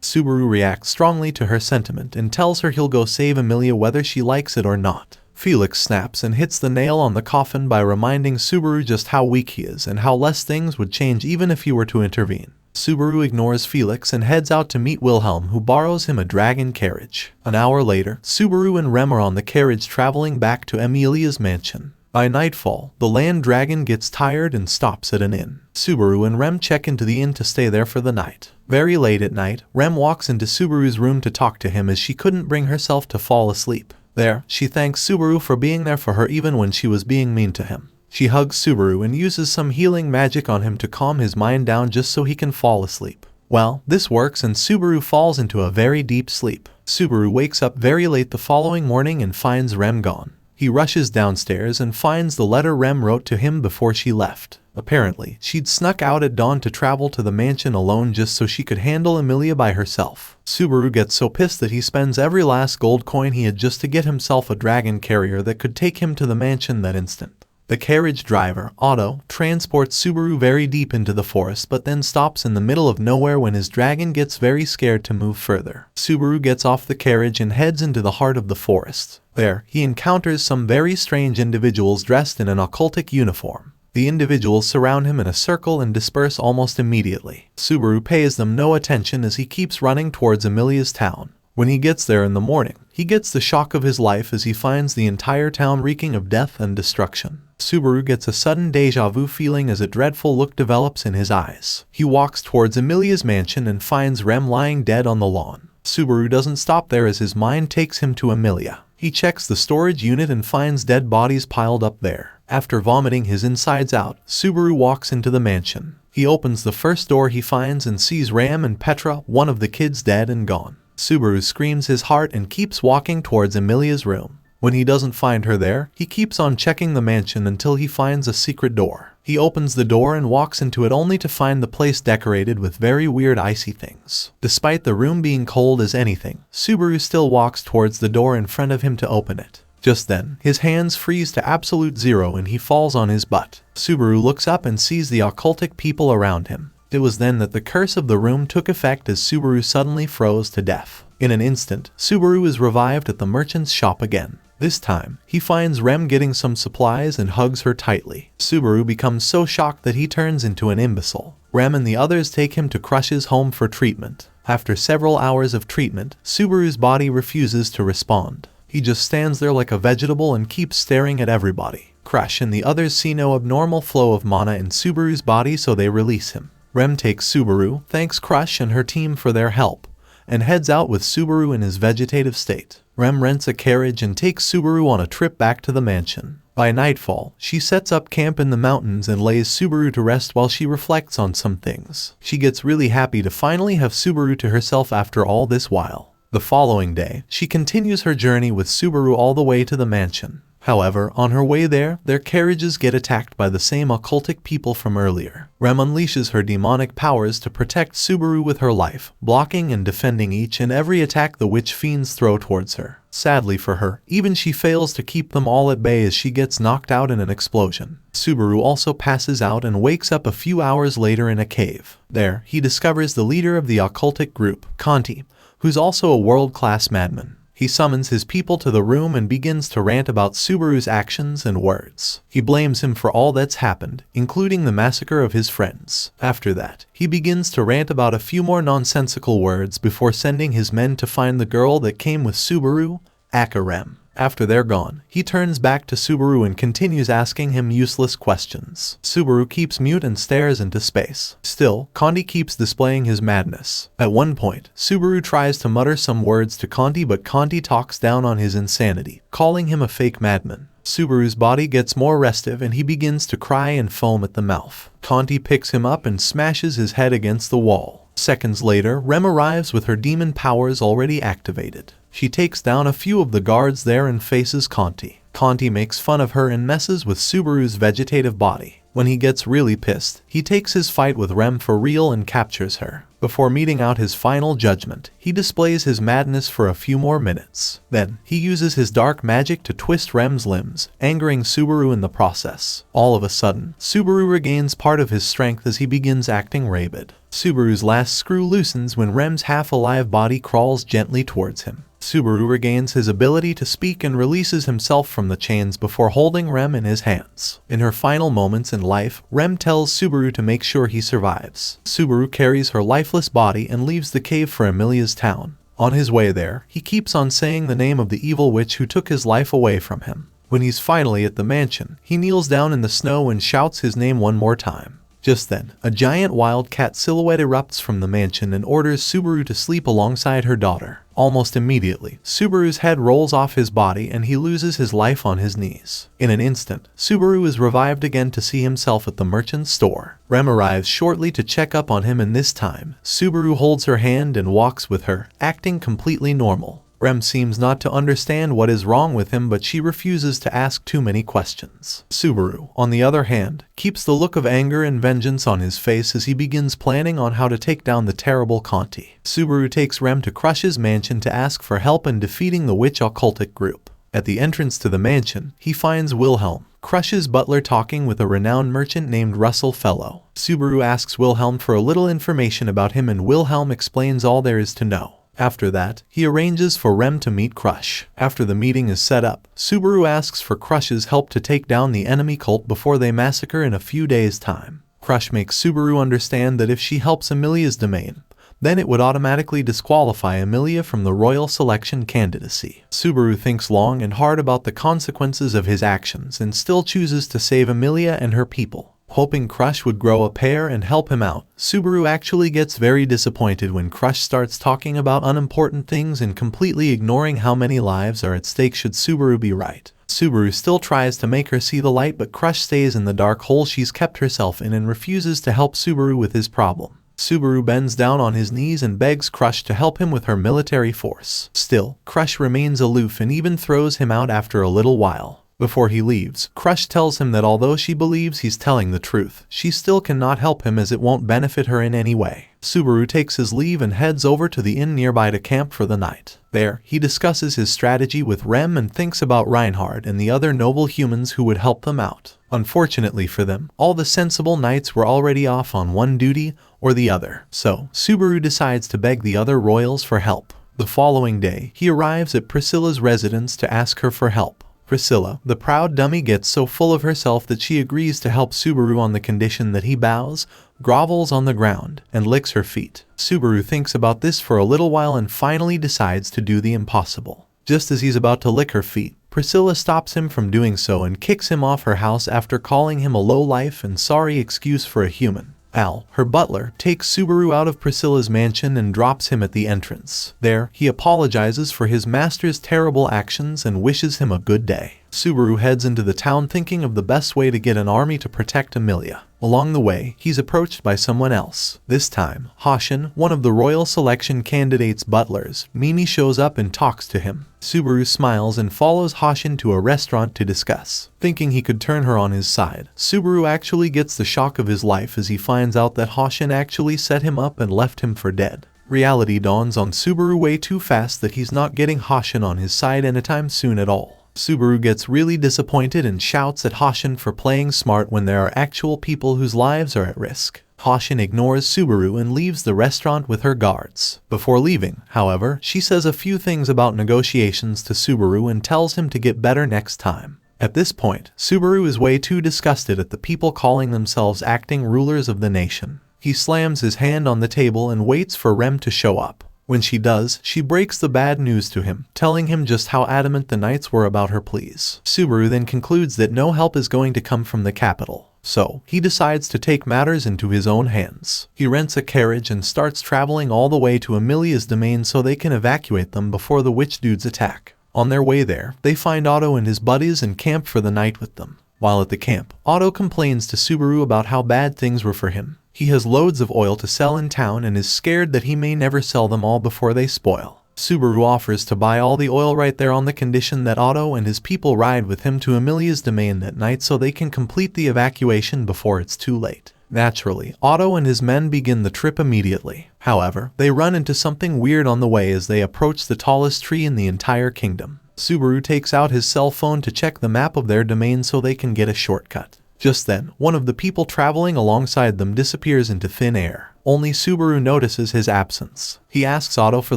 Subaru reacts strongly to her sentiment and tells her he'll go save Emilia whether she likes it or not. Felix snaps and hits the nail on the coffin by reminding Subaru just how weak he is and how less things would change even if he were to intervene. Subaru ignores Felix and heads out to meet Wilhelm, who borrows him a dragon carriage. An hour later, Subaru and Rem are on the carriage traveling back to Emilia's mansion. By nightfall, the land dragon gets tired and stops at an inn. Subaru and Rem check into the inn to stay there for the night. Very late at night, Rem walks into Subaru's room to talk to him as she couldn't bring herself to fall asleep. There, she thanks Subaru for being there for her even when she was being mean to him. She hugs Subaru and uses some healing magic on him to calm his mind down just so he can fall asleep. Well, this works and Subaru falls into a very deep sleep. Subaru wakes up very late the following morning and finds Rem gone. He rushes downstairs and finds the letter Rem wrote to him before she left. Apparently, she'd snuck out at dawn to travel to the mansion alone just so she could handle Emilia by herself. Subaru gets so pissed that he spends every last gold coin he had just to get himself a dragon carrier that could take him to the mansion that instant. The carriage driver, Otto, transports Subaru very deep into the forest but then stops in the middle of nowhere when his dragon gets very scared to move further. Subaru gets off the carriage and heads into the heart of the forest. There, he encounters some very strange individuals dressed in an occultic uniform. The individuals surround him in a circle and disperse almost immediately. Subaru pays them no attention as he keeps running towards Emilia's town. When he gets there in the morning, he gets the shock of his life as he finds the entire town reeking of death and destruction. Subaru gets a sudden deja vu feeling as a dreadful look develops in his eyes. He walks towards Emilia's mansion and finds Rem lying dead on the lawn. Subaru doesn't stop there as his mind takes him to Emilia. He checks the storage unit and finds dead bodies piled up there. After vomiting his insides out, Subaru walks into the mansion. He opens the first door he finds and sees Ram and Petra, one of the kids, dead and gone. Subaru screams his heart and keeps walking towards Emilia's room. When he doesn't find her there, he keeps on checking the mansion until he finds a secret door. He opens the door and walks into it only to find the place decorated with very weird icy things. Despite the room being cold as anything, Subaru still walks towards the door in front of him to open it. Just then, his hands freeze to absolute zero and he falls on his butt. Subaru looks up and sees the occultic people around him. It was then that the curse of the room took effect as Subaru suddenly froze to death. In an instant, Subaru is revived at the merchant's shop again. This time, he finds Rem getting some supplies and hugs her tightly. Subaru becomes so shocked that he turns into an imbecile. Rem and the others take him to Crush's home for treatment. After several hours of treatment, Subaru's body refuses to respond. He just stands there like a vegetable and keeps staring at everybody. Crush and the others see no abnormal flow of mana in Subaru's body, so they release him. Rem takes Subaru, thanks Crush and her team for their help, and heads out with Subaru in his vegetative state. Rem rents a carriage and takes Subaru on a trip back to the mansion. By nightfall, she sets up camp in the mountains and lays Subaru to rest while she reflects on some things. She gets really happy to finally have Subaru to herself after all this while. The following day, she continues her journey with Subaru all the way to the mansion. However, on her way there, their carriages get attacked by the same occultic people from earlier. Rem unleashes her demonic powers to protect Subaru with her life, blocking and defending each and every attack the witch fiends throw towards her. Sadly for her, even she fails to keep them all at bay as she gets knocked out in an explosion. Subaru also passes out and wakes up a few hours later in a cave. There, he discovers the leader of the occultic group, Conti, who's also a world-class madman. He summons his people to the room and begins to rant about Subaru's actions and words. He blames him for all that's happened, including the massacre of his friends. After that, he begins to rant about a few more nonsensical words before sending his men to find the girl that came with Subaru, Anicap. After they're gone, he turns back to Subaru and continues asking him useless questions. Subaru keeps mute and stares into space. Still, Conti keeps displaying his madness. At one point, Subaru tries to mutter some words to Conti, but Conti talks down on his insanity, calling him a fake madman. Subaru's body gets more restive and he begins to cry and foam at the mouth. Conti picks him up and smashes his head against the wall. Seconds later, Rem arrives with her demon powers already activated. She takes down a few of the guards there and faces Conti. Conti makes fun of her and messes with Subaru's vegetative body. When he gets really pissed, he takes his fight with Rem for real and captures her. Before meting out his final judgment, he displays his madness for a few more minutes. Then, he uses his dark magic to twist Rem's limbs, angering Subaru in the process. All of a sudden, Subaru regains part of his strength as he begins acting rabid. Subaru's last screw loosens when Rem's half-alive body crawls gently towards him. Subaru regains his ability to speak and releases himself from the chains before holding Rem in his hands. In her final moments in life, Rem tells Subaru to make sure he survives. Subaru carries her lifeless body and leaves the cave for Emilia's town. On his way there, he keeps on saying the name of the evil witch who took his life away from him. When he's finally at the mansion, he kneels down in the snow and shouts his name one more time. Just then, a giant wildcat silhouette erupts from the mansion and orders Subaru to sleep alongside her daughter. Almost immediately, Subaru's head rolls off his body and he loses his life on his knees. In an instant, Subaru is revived again to see himself at the merchant's store. Rem arrives shortly to check up on him, and this time, Subaru holds her hand and walks with her, acting completely normal. Rem seems not to understand what is wrong with him, but she refuses to ask too many questions. Subaru, on the other hand, keeps the look of anger and vengeance on his face as he begins planning on how to take down the terrible Conti. Subaru takes Rem to Crush's mansion to ask for help in defeating the witch occultic group. At the entrance to the mansion, he finds Wilhelm, Crush's butler, talking with a renowned merchant named Russell Fellow. Subaru asks Wilhelm for a little information about him and Wilhelm explains all there is to know. After that, he arranges for Rem to meet Crush. After the meeting is set up, Subaru asks for Crush's help to take down the enemy cult before they massacre in a few days' time. Crush makes Subaru understand that if she helps Emilia's domain, then it would automatically disqualify Emilia from the royal selection candidacy. Subaru thinks long and hard about the consequences of his actions and still chooses to save Emilia and her people. Hoping Crush would grow a pair and help him out, Subaru actually gets very disappointed when Crush starts talking about unimportant things and completely ignoring how many lives are at stake should Subaru be right. Subaru still tries to make her see the light, but Crush stays in the dark hole she's kept herself in and refuses to help Subaru with his problem. Subaru bends down on his knees and begs Crush to help him with her military force. Still, Crush remains aloof and even throws him out after a little while. Before he leaves, Crush tells him that although she believes he's telling the truth, she still cannot help him as it won't benefit her in any way. Subaru takes his leave and heads over to the inn nearby to camp for the night. There, he discusses his strategy with Rem and thinks about Reinhard and the other noble humans who would help them out. Unfortunately for them, all the sensible knights were already off on one duty or the other, so Subaru decides to beg the other royals for help. The following day, he arrives at Priscilla's residence to ask her for help. Priscilla, the proud dummy, gets so full of herself that she agrees to help Subaru on the condition that he bows, grovels on the ground, and licks her feet. Subaru thinks about this for a little while and finally decides to do the impossible. Just as he's about to lick her feet, Priscilla stops him from doing so and kicks him off her house after calling him a lowlife and sorry excuse for a human. Al, her butler, takes Subaru out of Priscilla's mansion and drops him at the entrance. There, he apologizes for his master's terrible actions and wishes him a good day. Subaru heads into the town thinking of the best way to get an army to protect Emilia. Along the way, he's approached by someone else. This time, Hashin, one of the royal selection candidate's butlers. Mimi shows up and talks to him. Subaru smiles and follows Hashin to a restaurant to discuss. Thinking he could turn her on his side, Subaru actually gets the shock of his life as he finds out that Hashin actually set him up and left him for dead. Reality dawns on Subaru way too fast that he's not getting Hashin on his side anytime soon at all. Subaru gets really disappointed and shouts at Hashin for playing smart when there are actual people whose lives are at risk. Caution ignores Subaru and leaves the restaurant with her guards. Before leaving, however, she says a few things about negotiations to Subaru and tells him to get better next time. At this point, Subaru is way too disgusted at the people calling themselves acting rulers of the nation. He slams his hand on the table and waits for Rem to show up. When she does, she breaks the bad news to him, telling him just how adamant the knights were about her pleas. Subaru then concludes that no help is going to come from the capital, so he decides to take matters into his own hands. He rents a carriage and starts traveling all the way to Amelia's domain so they can evacuate them before the witch dudes attack. On their way there, they find Otto and his buddies and camp for the night with them. While at the camp, Otto complains to Subaru about how bad things were for him. He has loads of oil to sell in town and is scared that he may never sell them all before they spoil. Subaru offers to buy all the oil right there on the condition that Otto and his people ride with him to Amelia's domain that night so they can complete the evacuation before it's too late. Naturally, Otto and his men begin the trip immediately. However, they run into something weird on the way as they approach the tallest tree in the entire kingdom. Subaru takes out his cell phone to check the map of their domain so they can get a shortcut. Just then, one of the people traveling alongside them disappears into thin air. Only Subaru notices his absence. He asks Otto for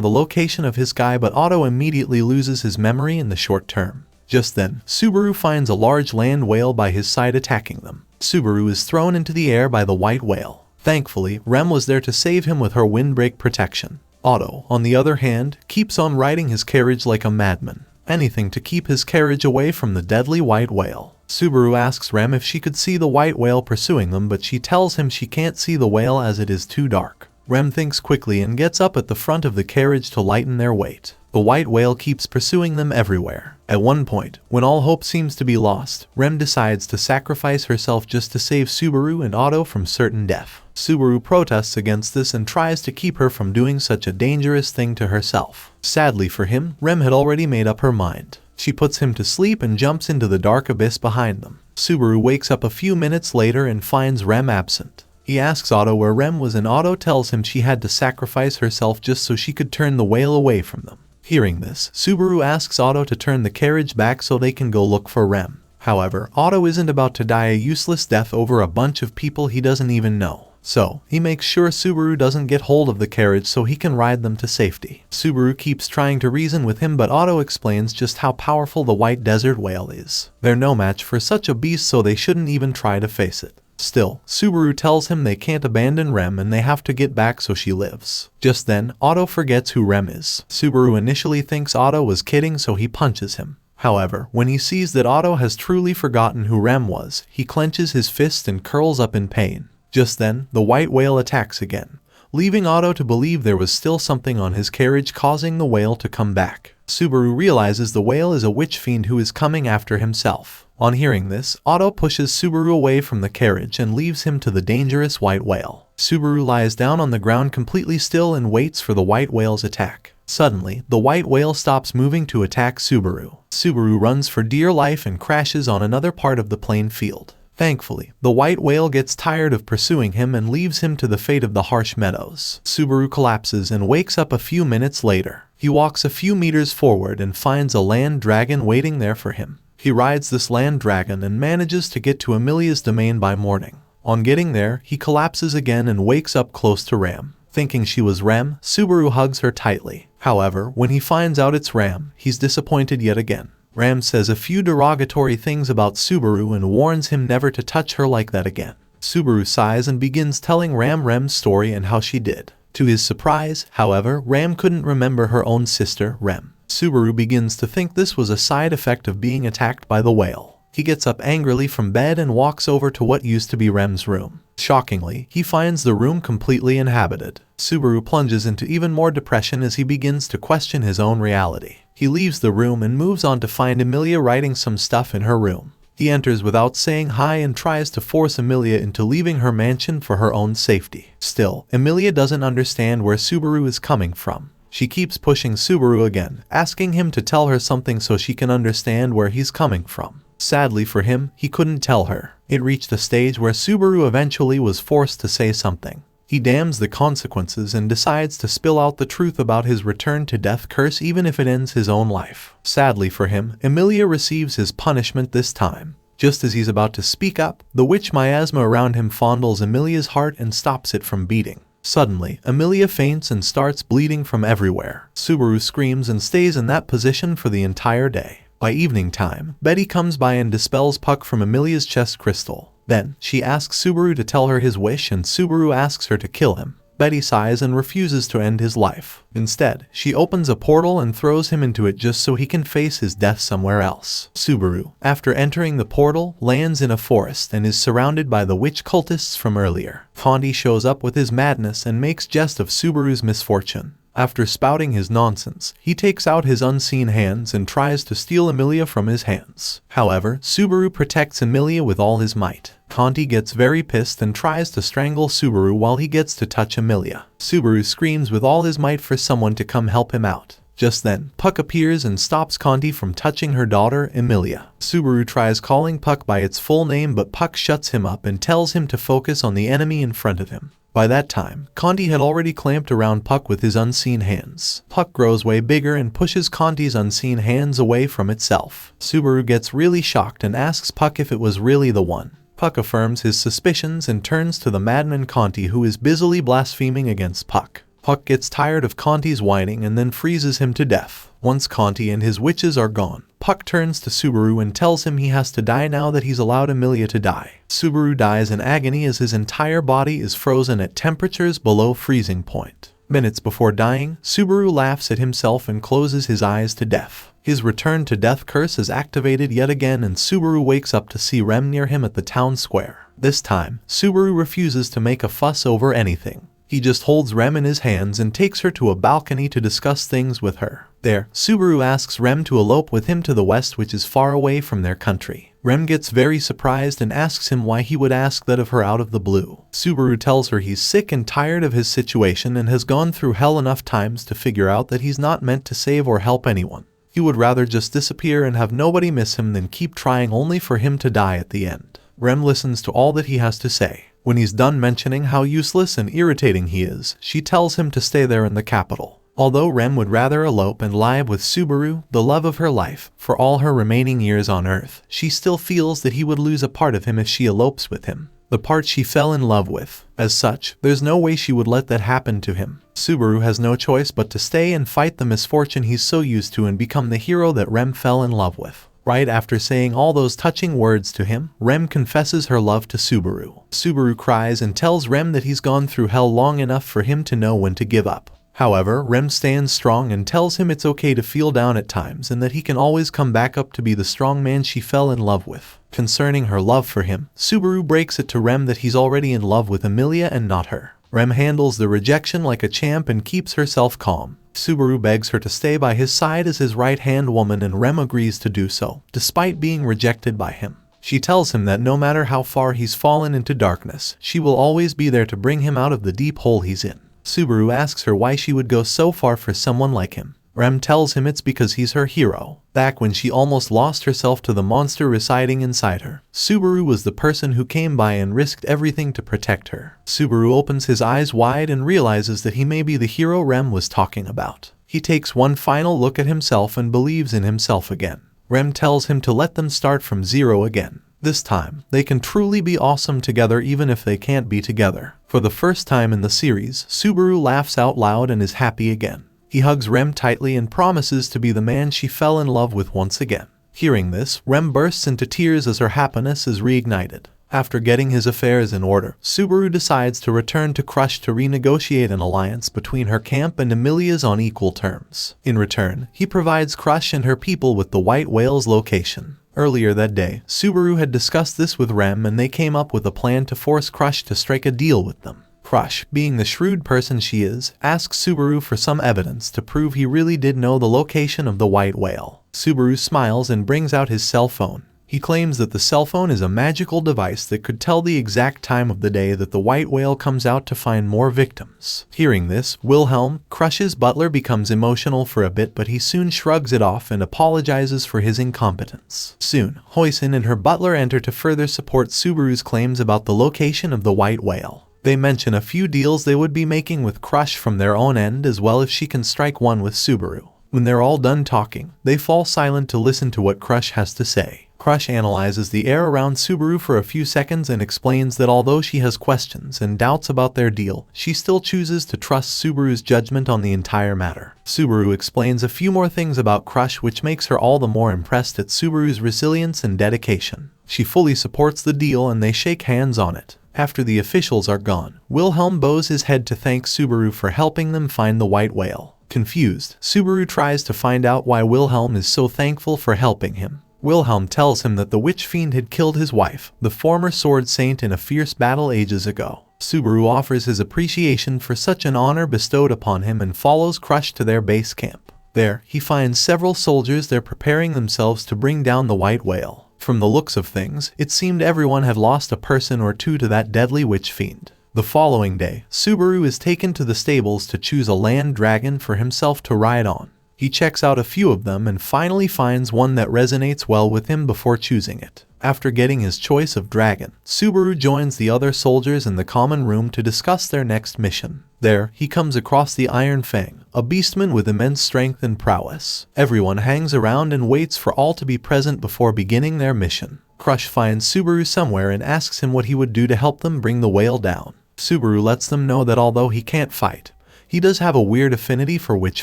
the location of his guy, but Otto immediately loses his memory in the short term. Just then, Subaru finds a large land whale by his side attacking them. Subaru is thrown into the air by the white whale. Thankfully, Rem was there to save him with her windbreak protection. Otto, on the other hand, keeps on riding his carriage like a madman. Anything to keep his carriage away from the deadly white whale. Subaru asks Rem if she could see the white whale pursuing them, but she tells him she can't see the whale as it is too dark. Rem thinks quickly and gets up at the front of the carriage to lighten their weight. The white whale keeps pursuing them everywhere. At one point, when all hope seems to be lost, Rem decides to sacrifice herself just to save Subaru and Otto from certain death. Subaru protests against this and tries to keep her from doing such a dangerous thing to herself. Sadly for him, Rem had already made up her mind. She puts him to sleep and jumps into the dark abyss behind them. Subaru wakes up a few minutes later and finds Rem absent. He asks Otto where Rem was and Otto tells him she had to sacrifice herself just so she could turn the whale away from them. Hearing this, Subaru asks Otto to turn the carriage back so they can go look for Rem. However, Otto isn't about to die a useless death over a bunch of people he doesn't even know. So, he makes sure Subaru doesn't get hold of the carriage so he can ride them to safety. Subaru keeps trying to reason with him, but Otto explains just how powerful the white desert whale is. They're no match for such a beast, so they shouldn't even try to face it. Still, Subaru tells him they can't abandon Rem and they have to get back so she lives. Just then, Otto forgets who Rem is. Subaru initially thinks Otto was kidding, so he punches him. However, when he sees that Otto has truly forgotten who Rem was, he clenches his fist and curls up in pain. Just then, the white whale attacks again, leaving Otto to believe there was still something on his carriage, causing the whale to come back. Subaru realizes the whale is a witch fiend who is coming after himself. On hearing this, Otto pushes Subaru away from the carriage and leaves him to the dangerous white whale. Subaru lies down on the ground completely still and waits for the white whale's attack. Suddenly, the white whale stops moving to attack Subaru. Subaru runs for dear life and crashes on another part of the plain field. Thankfully, the white whale gets tired of pursuing him and leaves him to the fate of the harsh meadows. Subaru collapses and wakes up a few minutes later. He walks a few meters forward and finds a land dragon waiting there for him. He rides this land dragon and manages to get to Amelia's domain by morning. On getting there, he collapses again and wakes up close to Ram. Thinking she was Rem, Subaru hugs her tightly. However, when he finds out it's Ram, he's disappointed yet again. Ram says a few derogatory things about Subaru and warns him never to touch her like that again. Subaru sighs and begins telling Ram Rem's story and how she did. To his surprise, however, Ram couldn't remember her own sister, Rem. Subaru begins to think this was a side effect of being attacked by the whale. He gets up angrily from bed and walks over to what used to be Rem's room. Shockingly, he finds the room completely inhabited. Subaru plunges into even more depression as he begins to question his own reality. He leaves the room and moves on to find Amelia writing some stuff in her room. He enters without saying hi and tries to force Amelia into leaving her mansion for her own safety. Still, Amelia doesn't understand where Subaru is coming from. She keeps pushing Subaru again, asking him to tell her something so she can understand where he's coming from. Sadly for him, he couldn't tell her. It reached a stage where Subaru eventually was forced to say something. He damns the consequences and decides to spill out the truth about his return to death curse even if it ends his own life. Sadly for him, Amelia receives his punishment this time. Just as he's about to speak up, the witch miasma around him fondles Emilia's heart and stops it from beating. Suddenly, Emilia faints and starts bleeding from everywhere. Subaru screams and stays in that position for the entire day. By evening time, Betty comes by and dispels Puck from Emilia's chest crystal. Then, she asks Subaru to tell her his wish and Subaru asks her to kill him. Betty sighs and refuses to end his life. Instead, she opens a portal and throws him into it just so he can face his death somewhere else. Subaru, after entering the portal, lands in a forest and is surrounded by the witch cultists from earlier. Conti shows up with his madness and makes jest of Subaru's misfortune. After spouting his nonsense, he takes out his unseen hands and tries to steal Emilia from his hands. However, Subaru protects Emilia with all his might. Conti gets very pissed and tries to strangle Subaru while he gets to touch Emilia. Subaru screams with all his might for someone to come help him out. Just then, Puck appears and stops Conti from touching her daughter, Emilia. Subaru tries calling Puck by its full name but Puck shuts him up and tells him to focus on the enemy in front of him. By that time, Conti had already clamped around Puck with his unseen hands. Puck grows way bigger and pushes Conti's unseen hands away from itself. Subaru gets really shocked and asks Puck if it was really the one. Puck affirms his suspicions and turns to the madman Conti who is busily blaspheming against Puck. Puck gets tired of Conti's whining and then freezes him to death. Once Conti and his witches are gone, Puck turns to Subaru and tells him he has to die now that he's allowed Emilia to die. Subaru dies in agony as his entire body is frozen at temperatures below freezing point. Minutes before dying, Subaru laughs at himself and closes his eyes to death. His return to death curse is activated yet again and Subaru wakes up to see Rem near him at the town square. This time, Subaru refuses to make a fuss over anything. He just holds Rem in his hands and takes her to a balcony to discuss things with her. There, Subaru asks Rem to elope with him to the west, which is far away from their country. Rem gets very surprised and asks him why he would ask that of her out of the blue. Subaru tells her he's sick and tired of his situation and has gone through hell enough times to figure out that he's not meant to save or help anyone. He would rather just disappear and have nobody miss him than keep trying only for him to die at the end. Rem listens to all that he has to say. When he's done mentioning how useless and irritating he is, she tells him to stay there in the capital. Although Rem would rather elope and lie with Subaru, the love of her life, for all her remaining years on Earth, she still feels that he would lose a part of him if she elopes with him. The part she fell in love with. As such, there's no way she would let that happen to him. Subaru has no choice but to stay and fight the misfortune he's so used to and become the hero that Rem fell in love with. Right after saying all those touching words to him, Rem confesses her love to Subaru. Subaru cries and tells Rem that he's gone through hell long enough for him to know when to give up. However, Rem stands strong and tells him it's okay to feel down at times and that he can always come back up to be the strong man she fell in love with. Concerning her love for him, Subaru breaks it to Rem that he's already in love with Emilia and not her. Rem handles the rejection like a champ and keeps herself calm. Subaru begs her to stay by his side as his right-hand woman and Rem agrees to do so, despite being rejected by him. She tells him that no matter how far he's fallen into darkness, she will always be there to bring him out of the deep hole he's in. Subaru asks her why she would go so far for someone like him. Rem tells him it's because he's her hero. Back when she almost lost herself to the monster residing inside her, Subaru was the person who came by and risked everything to protect her. Subaru opens his eyes wide and realizes that he may be the hero Rem was talking about. He takes one final look at himself and believes in himself again. Rem tells him to let them start from zero again. This time, they can truly be awesome together even if they can't be together. For the first time in the series, Subaru laughs out loud and is happy again. He hugs Rem tightly and promises to be the man she fell in love with once again. Hearing this, Rem bursts into tears as her happiness is reignited. After getting his affairs in order, Subaru decides to return to Crush to renegotiate an alliance between her camp and Emilia's on equal terms. In return, he provides Crush and her people with the White Whale's location. Earlier that day, Subaru had discussed this with Rem and they came up with a plan to force Crush to strike a deal with them. Crush, being the shrewd person she is, asks Subaru for some evidence to prove he really did know the location of the White Whale. Subaru smiles and brings out his cell phone. He claims that the cell phone is a magical device that could tell the exact time of the day that the White Whale comes out to find more victims. Hearing this, Wilhelm, Crush's butler, becomes emotional for a bit but he soon shrugs it off and apologizes for his incompetence. Soon, Hoisin and her butler enter to further support Subaru's claims about the location of the White Whale. They mention a few deals they would be making with Crush from their own end as well if she can strike one with Subaru. When they're all done talking, they fall silent to listen to what Crush has to say. Crush analyzes the air around Subaru for a few seconds and explains that although she has questions and doubts about their deal, she still chooses to trust Subaru's judgment on the entire matter. Subaru explains a few more things about Crush which makes her all the more impressed at Subaru's resilience and dedication. She fully supports the deal and they shake hands on it. After the officials are gone, Wilhelm bows his head to thank Subaru for helping them find the white whale. Confused, Subaru tries to find out why Wilhelm is so thankful for helping him. Wilhelm tells him that the witch fiend had killed his wife, the former sword saint, in a fierce battle ages ago. Subaru offers his appreciation for such an honor bestowed upon him and follows Crush to their base camp. There, he finds several soldiers there preparing themselves to bring down the white whale. From the looks of things, it seemed everyone had lost a person or two to that deadly witch fiend. The following day, Subaru is taken to the stables to choose a land dragon for himself to ride on. He checks out a few of them and finally finds one that resonates well with him before choosing it. After getting his choice of dragon, Subaru joins the other soldiers in the common room to discuss their next mission. There, he comes across the Iron Fang, a beastman with immense strength and prowess. Everyone hangs around and waits for all to be present before beginning their mission. Crush finds Subaru somewhere and asks him what he would do to help them bring the whale down. Subaru lets them know that although he can't fight, he does have a weird affinity for witch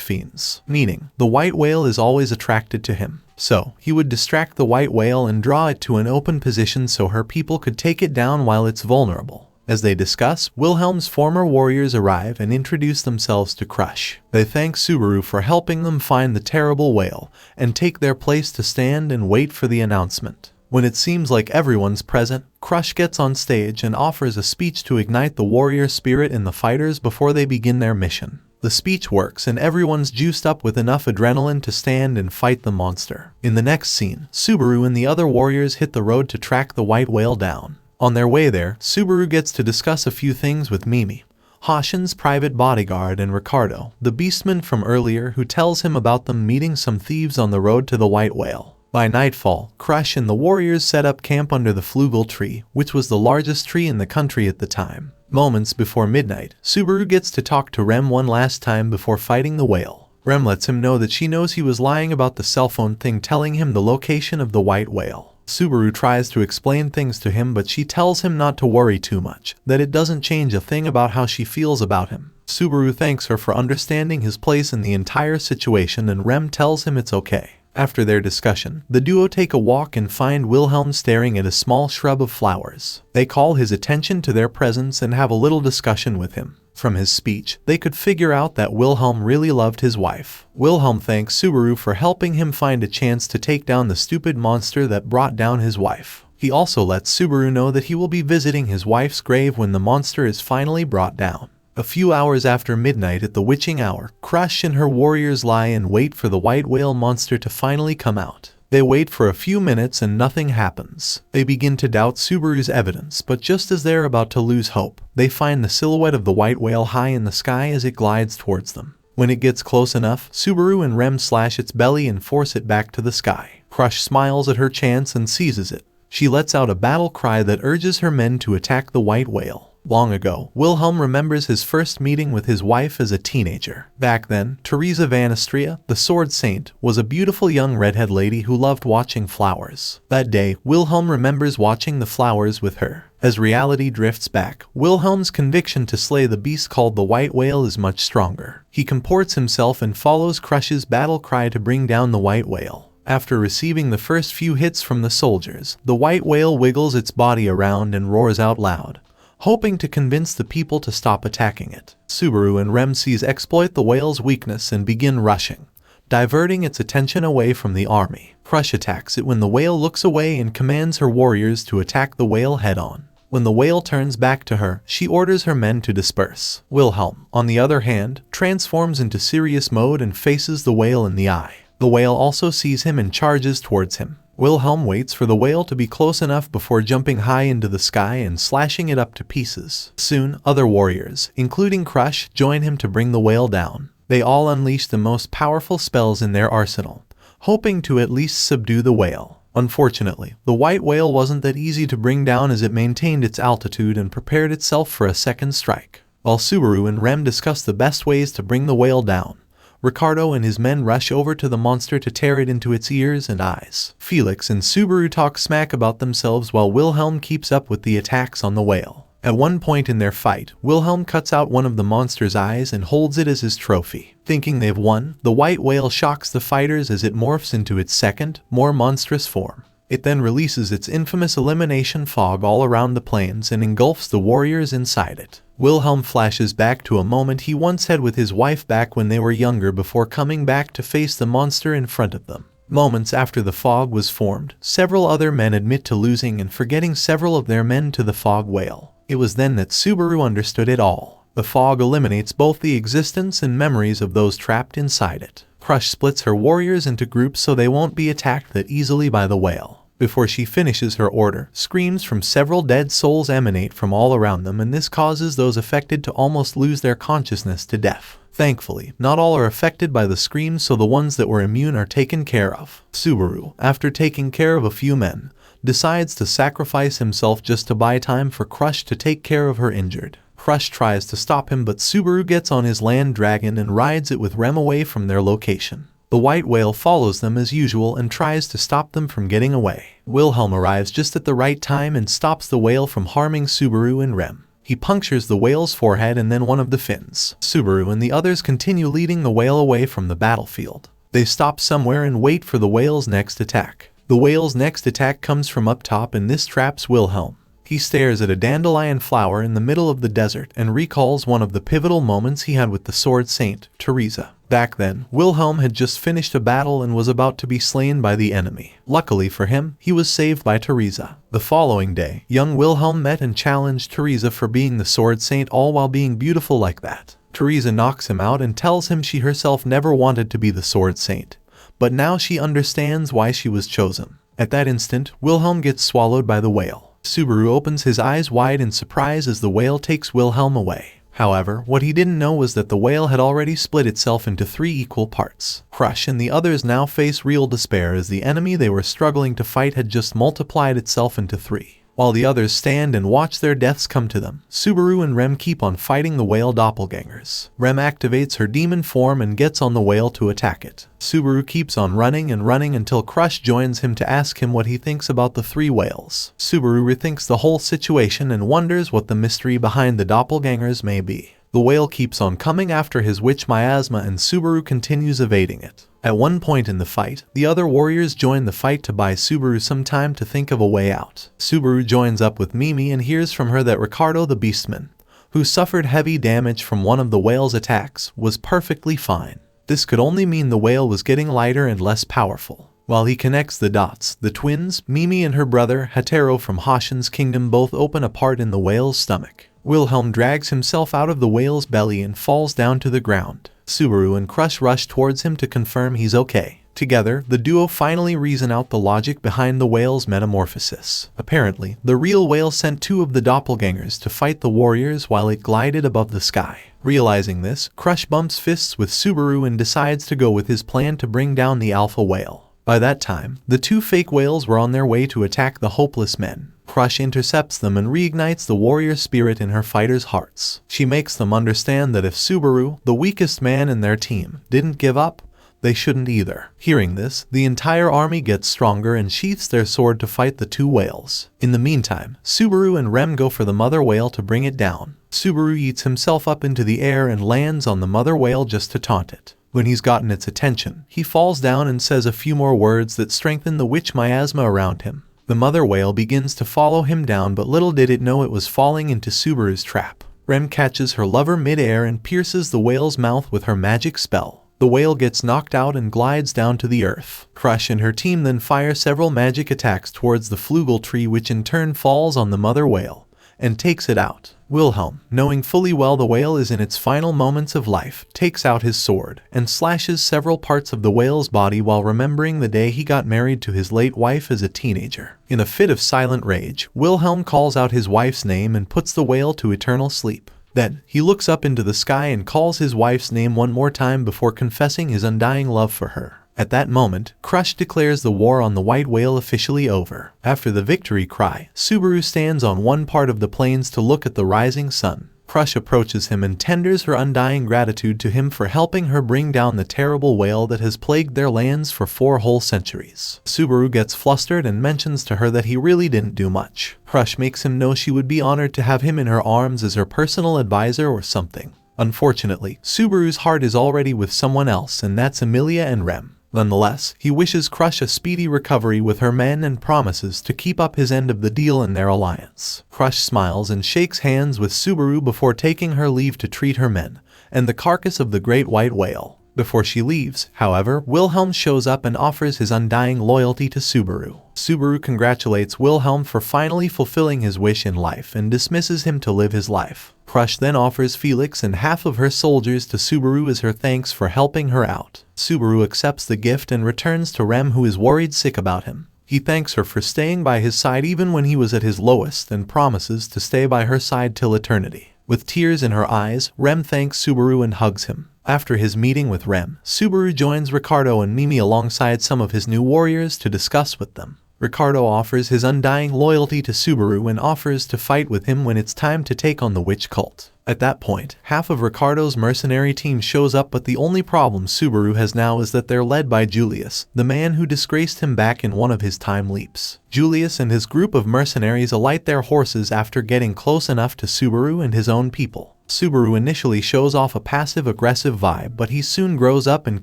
fiends, meaning the white whale is always attracted to him. So, he would distract the white whale and draw it to an open position so her people could take it down while it's vulnerable. As they discuss, Wilhelm's former warriors arrive and introduce themselves to Crush. They thank Subaru for helping them find the terrible whale and take their place to stand and wait for the announcement. When it seems like everyone's present, Crush gets on stage and offers a speech to ignite the warrior spirit in the fighters before they begin their mission. The speech works and everyone's juiced up with enough adrenaline to stand and fight the monster. In the next scene, Subaru and the other warriors hit the road to track the white whale down. On their way there, Subaru gets to discuss a few things with Mimi, Hashin's private bodyguard, and Ricardo, the beastman from earlier, who tells him about them meeting some thieves on the road to the white whale. By nightfall, Crush and the warriors set up camp under the flugel tree, which was the largest tree in the country at the time. Moments before midnight, Subaru gets to talk to Rem one last time before fighting the whale. Rem lets him know that she knows he was lying about the cell phone thing, telling him the location of the white whale. Subaru tries to explain things to him, but she tells him not to worry too much, that it doesn't change a thing about how she feels about him. Subaru thanks her for understanding his place in the entire situation and Rem tells him it's okay. After their discussion, the duo take a walk and find Wilhelm staring at a small shrub of flowers. They call his attention to their presence and have a little discussion with him. From his speech, they could figure out that Wilhelm really loved his wife. Wilhelm thanks Subaru for helping him find a chance to take down the stupid monster that brought down his wife. He also lets Subaru know that he will be visiting his wife's grave when the monster is finally brought down. A few hours after midnight at the witching hour, Crush and her warriors lie and wait for the white whale monster to finally come out. They wait for a few minutes and nothing happens. They begin to doubt Subaru's evidence, but just as they're about to lose hope, they find the silhouette of the white whale high in the sky as it glides towards them. When it gets close enough, Subaru and Rem slash its belly and force it back to the sky. Crush smiles at her chance and seizes it. She lets out a battle cry that urges her men to attack the white whale. Long ago, Wilhelm remembers his first meeting with his wife as a teenager. Back then, Teresa Van Astria, the sword saint, was a beautiful young redhead lady who loved watching flowers. That day, Wilhelm remembers watching the flowers with her. As reality drifts back, Wilhelm's conviction to slay the beast called the white whale is much stronger. He comports himself and follows Crush's battle cry to bring down the white whale. After receiving the first few hits from the soldiers, the white whale wiggles its body around and roars out loud, hoping to convince the people to stop attacking it. Subaru and Rem exploit the whale's weakness and begin rushing, diverting its attention away from the army. Crush attacks it when the whale looks away and commands her warriors to attack the whale head-on. When the whale turns back to her, she orders her men to disperse. Wilhelm, on the other hand, transforms into serious mode and faces the whale in the eye. The whale also sees him and charges towards him. Wilhelm waits for the whale to be close enough before jumping high into the sky and slashing it up to pieces. Soon, other warriors, including Crush, join him to bring the whale down. They all unleash the most powerful spells in their arsenal, hoping to at least subdue the whale. Unfortunately, the white whale wasn't that easy to bring down as it maintained its altitude and prepared itself for a second strike. While Subaru and Rem discuss the best ways to bring the whale down, Ricardo and his men rush over to the monster to tear it into its ears and eyes. Felix and Subaru talk smack about themselves while Wilhelm keeps up with the attacks on the whale. At one point in their fight, Wilhelm cuts out one of the monster's eyes and holds it as his trophy. Thinking they've won, the white whale shocks the fighters as it morphs into its second, more monstrous form. It then releases its infamous elimination fog all around the plains and engulfs the warriors inside it. Wilhelm flashes back to a moment he once had with his wife back when they were younger before coming back to face the monster in front of them. Moments after the fog was formed, several other men admit to losing and forgetting several of their men to the fog whale. It was then that Subaru understood it all. The fog eliminates both the existence and memories of those trapped inside it. Crush splits her warriors into groups so they won't be attacked that easily by the whale. Before she finishes her order, screams from several dead souls emanate from all around them, and this causes those affected to almost lose their consciousness to death. Thankfully, not all are affected by the screams, so the ones that were immune are taken care of. Subaru, after taking care of a few men, decides to sacrifice himself just to buy time for Crush to take care of her injured. Crush tries to stop him, but Subaru gets on his land dragon and rides it with Rem away from their location. The white whale follows them as usual and tries to stop them from getting away. Wilhelm arrives just at the right time and stops the whale from harming Subaru and Rem. He punctures the whale's forehead and then one of the fins. Subaru and the others continue leading the whale away from the battlefield. They stop somewhere and wait for the whale's next attack. The whale's next attack comes from up top, and this traps Wilhelm. He stares at a dandelion flower in the middle of the desert and recalls one of the pivotal moments he had with the sword saint, Teresa. Back then, Wilhelm had just finished a battle and was about to be slain by the enemy. Luckily for him, he was saved by Teresa. The following day, young Wilhelm met and challenged Teresa for being the sword saint, all while being beautiful like that. Teresa knocks him out and tells him she herself never wanted to be the sword saint, but now she understands why she was chosen. At that instant, Wilhelm gets swallowed by the whale. Subaru opens his eyes wide in surprise as the whale takes Wilhelm away. However, what he didn't know was that the whale had already split itself into 3 equal parts. Crush and the others now face real despair as the enemy they were struggling to fight had just multiplied itself into 3. While the others stand and watch their deaths come to them, Subaru and Rem keep on fighting the whale doppelgangers. Rem activates her demon form and gets on the whale to attack it. Subaru keeps on running and running until Crush joins him to ask him what he thinks about the 3 whales. Subaru rethinks the whole situation and wonders what the mystery behind the doppelgangers may be. The whale keeps on coming after his witch miasma and Subaru continues evading it. At one point in the fight, the other warriors join the fight to buy Subaru some time to think of a way out. Subaru joins up with Mimi and hears from her that Ricardo the Beastman, who suffered heavy damage from one of the whale's attacks, was perfectly fine. This could only mean the whale was getting lighter and less powerful. While he connects the dots, the twins, Mimi and her brother, Hatero from Hashin's kingdom, both open a part in the whale's stomach. Wilhelm drags himself out of the whale's belly and falls down to the ground. Subaru and Crush rush towards him to confirm he's okay. Together, the duo finally reason out the logic behind the whale's metamorphosis. Apparently, the real whale sent 2 of the doppelgangers to fight the warriors while it glided above the sky. Realizing this, Crush bumps fists with Subaru and decides to go with his plan to bring down the alpha whale. By that time, the 2 fake whales were on their way to attack the hopeless men. Crush intercepts them and reignites the warrior spirit in her fighters' hearts. She makes them understand that if Subaru, the weakest man in their team, didn't give up, they shouldn't either. Hearing this, the entire army gets stronger and sheaths their sword to fight the 2 whales. In the meantime, Subaru and Rem go for the mother whale to bring it down. Subaru eats himself up into the air and lands on the mother whale just to taunt it. When he's gotten its attention, he falls down and says a few more words that strengthen the witch miasma around him. The mother whale begins to follow him down, but little did it know it was falling into Subaru's trap. Rem catches her lover mid-air and pierces the whale's mouth with her magic spell. The whale gets knocked out and glides down to the earth. Crush and her team then fire several magic attacks towards the flugel tree, which in turn falls on the mother whale and takes it out. Wilhelm, knowing fully well the whale is in its final moments of life, takes out his sword and slashes several parts of the whale's body while remembering the day he got married to his late wife as a teenager. In a fit of silent rage, Wilhelm calls out his wife's name and puts the whale to eternal sleep. Then, he looks up into the sky and calls his wife's name one more time before confessing his undying love for her. At that moment, Crush declares the war on the white whale officially over. After the victory cry, Subaru stands on one part of the plains to look at the rising sun. Crush approaches him and tenders her undying gratitude to him for helping her bring down the terrible whale that has plagued their lands for 4 whole centuries. Subaru gets flustered and mentions to her that he really didn't do much. Crush makes him know she would be honored to have him in her arms as her personal advisor or something. Unfortunately, Subaru's heart is already with someone else, and that's Emilia and Rem. Nonetheless, he wishes Crush a speedy recovery with her men and promises to keep up his end of the deal in their alliance. Crush smiles and shakes hands with Subaru before taking her leave to treat her men and the carcass of the great white whale. Before she leaves, however, Wilhelm shows up and offers his undying loyalty to Subaru. Subaru congratulates Wilhelm for finally fulfilling his wish in life and dismisses him to live his life. Crush then offers Felix and half of her soldiers to Subaru as her thanks for helping her out. Subaru accepts the gift and returns to Rem, who is worried sick about him. He thanks her for staying by his side even when he was at his lowest and promises to stay by her side till eternity. With tears in her eyes, Rem thanks Subaru and hugs him. After his meeting with Rem, Subaru joins Ricardo and Mimi alongside some of his new warriors to discuss with them. Ricardo offers his undying loyalty to Subaru and offers to fight with him when it's time to take on the witch cult. At that point, half of Ricardo's mercenary team shows up, but the only problem Subaru has now is that they're led by Julius, the man who disgraced him back in one of his time leaps. Julius and his group of mercenaries alight their horses after getting close enough to Subaru and his own people. Subaru initially shows off a passive-aggressive vibe, but he soon grows up and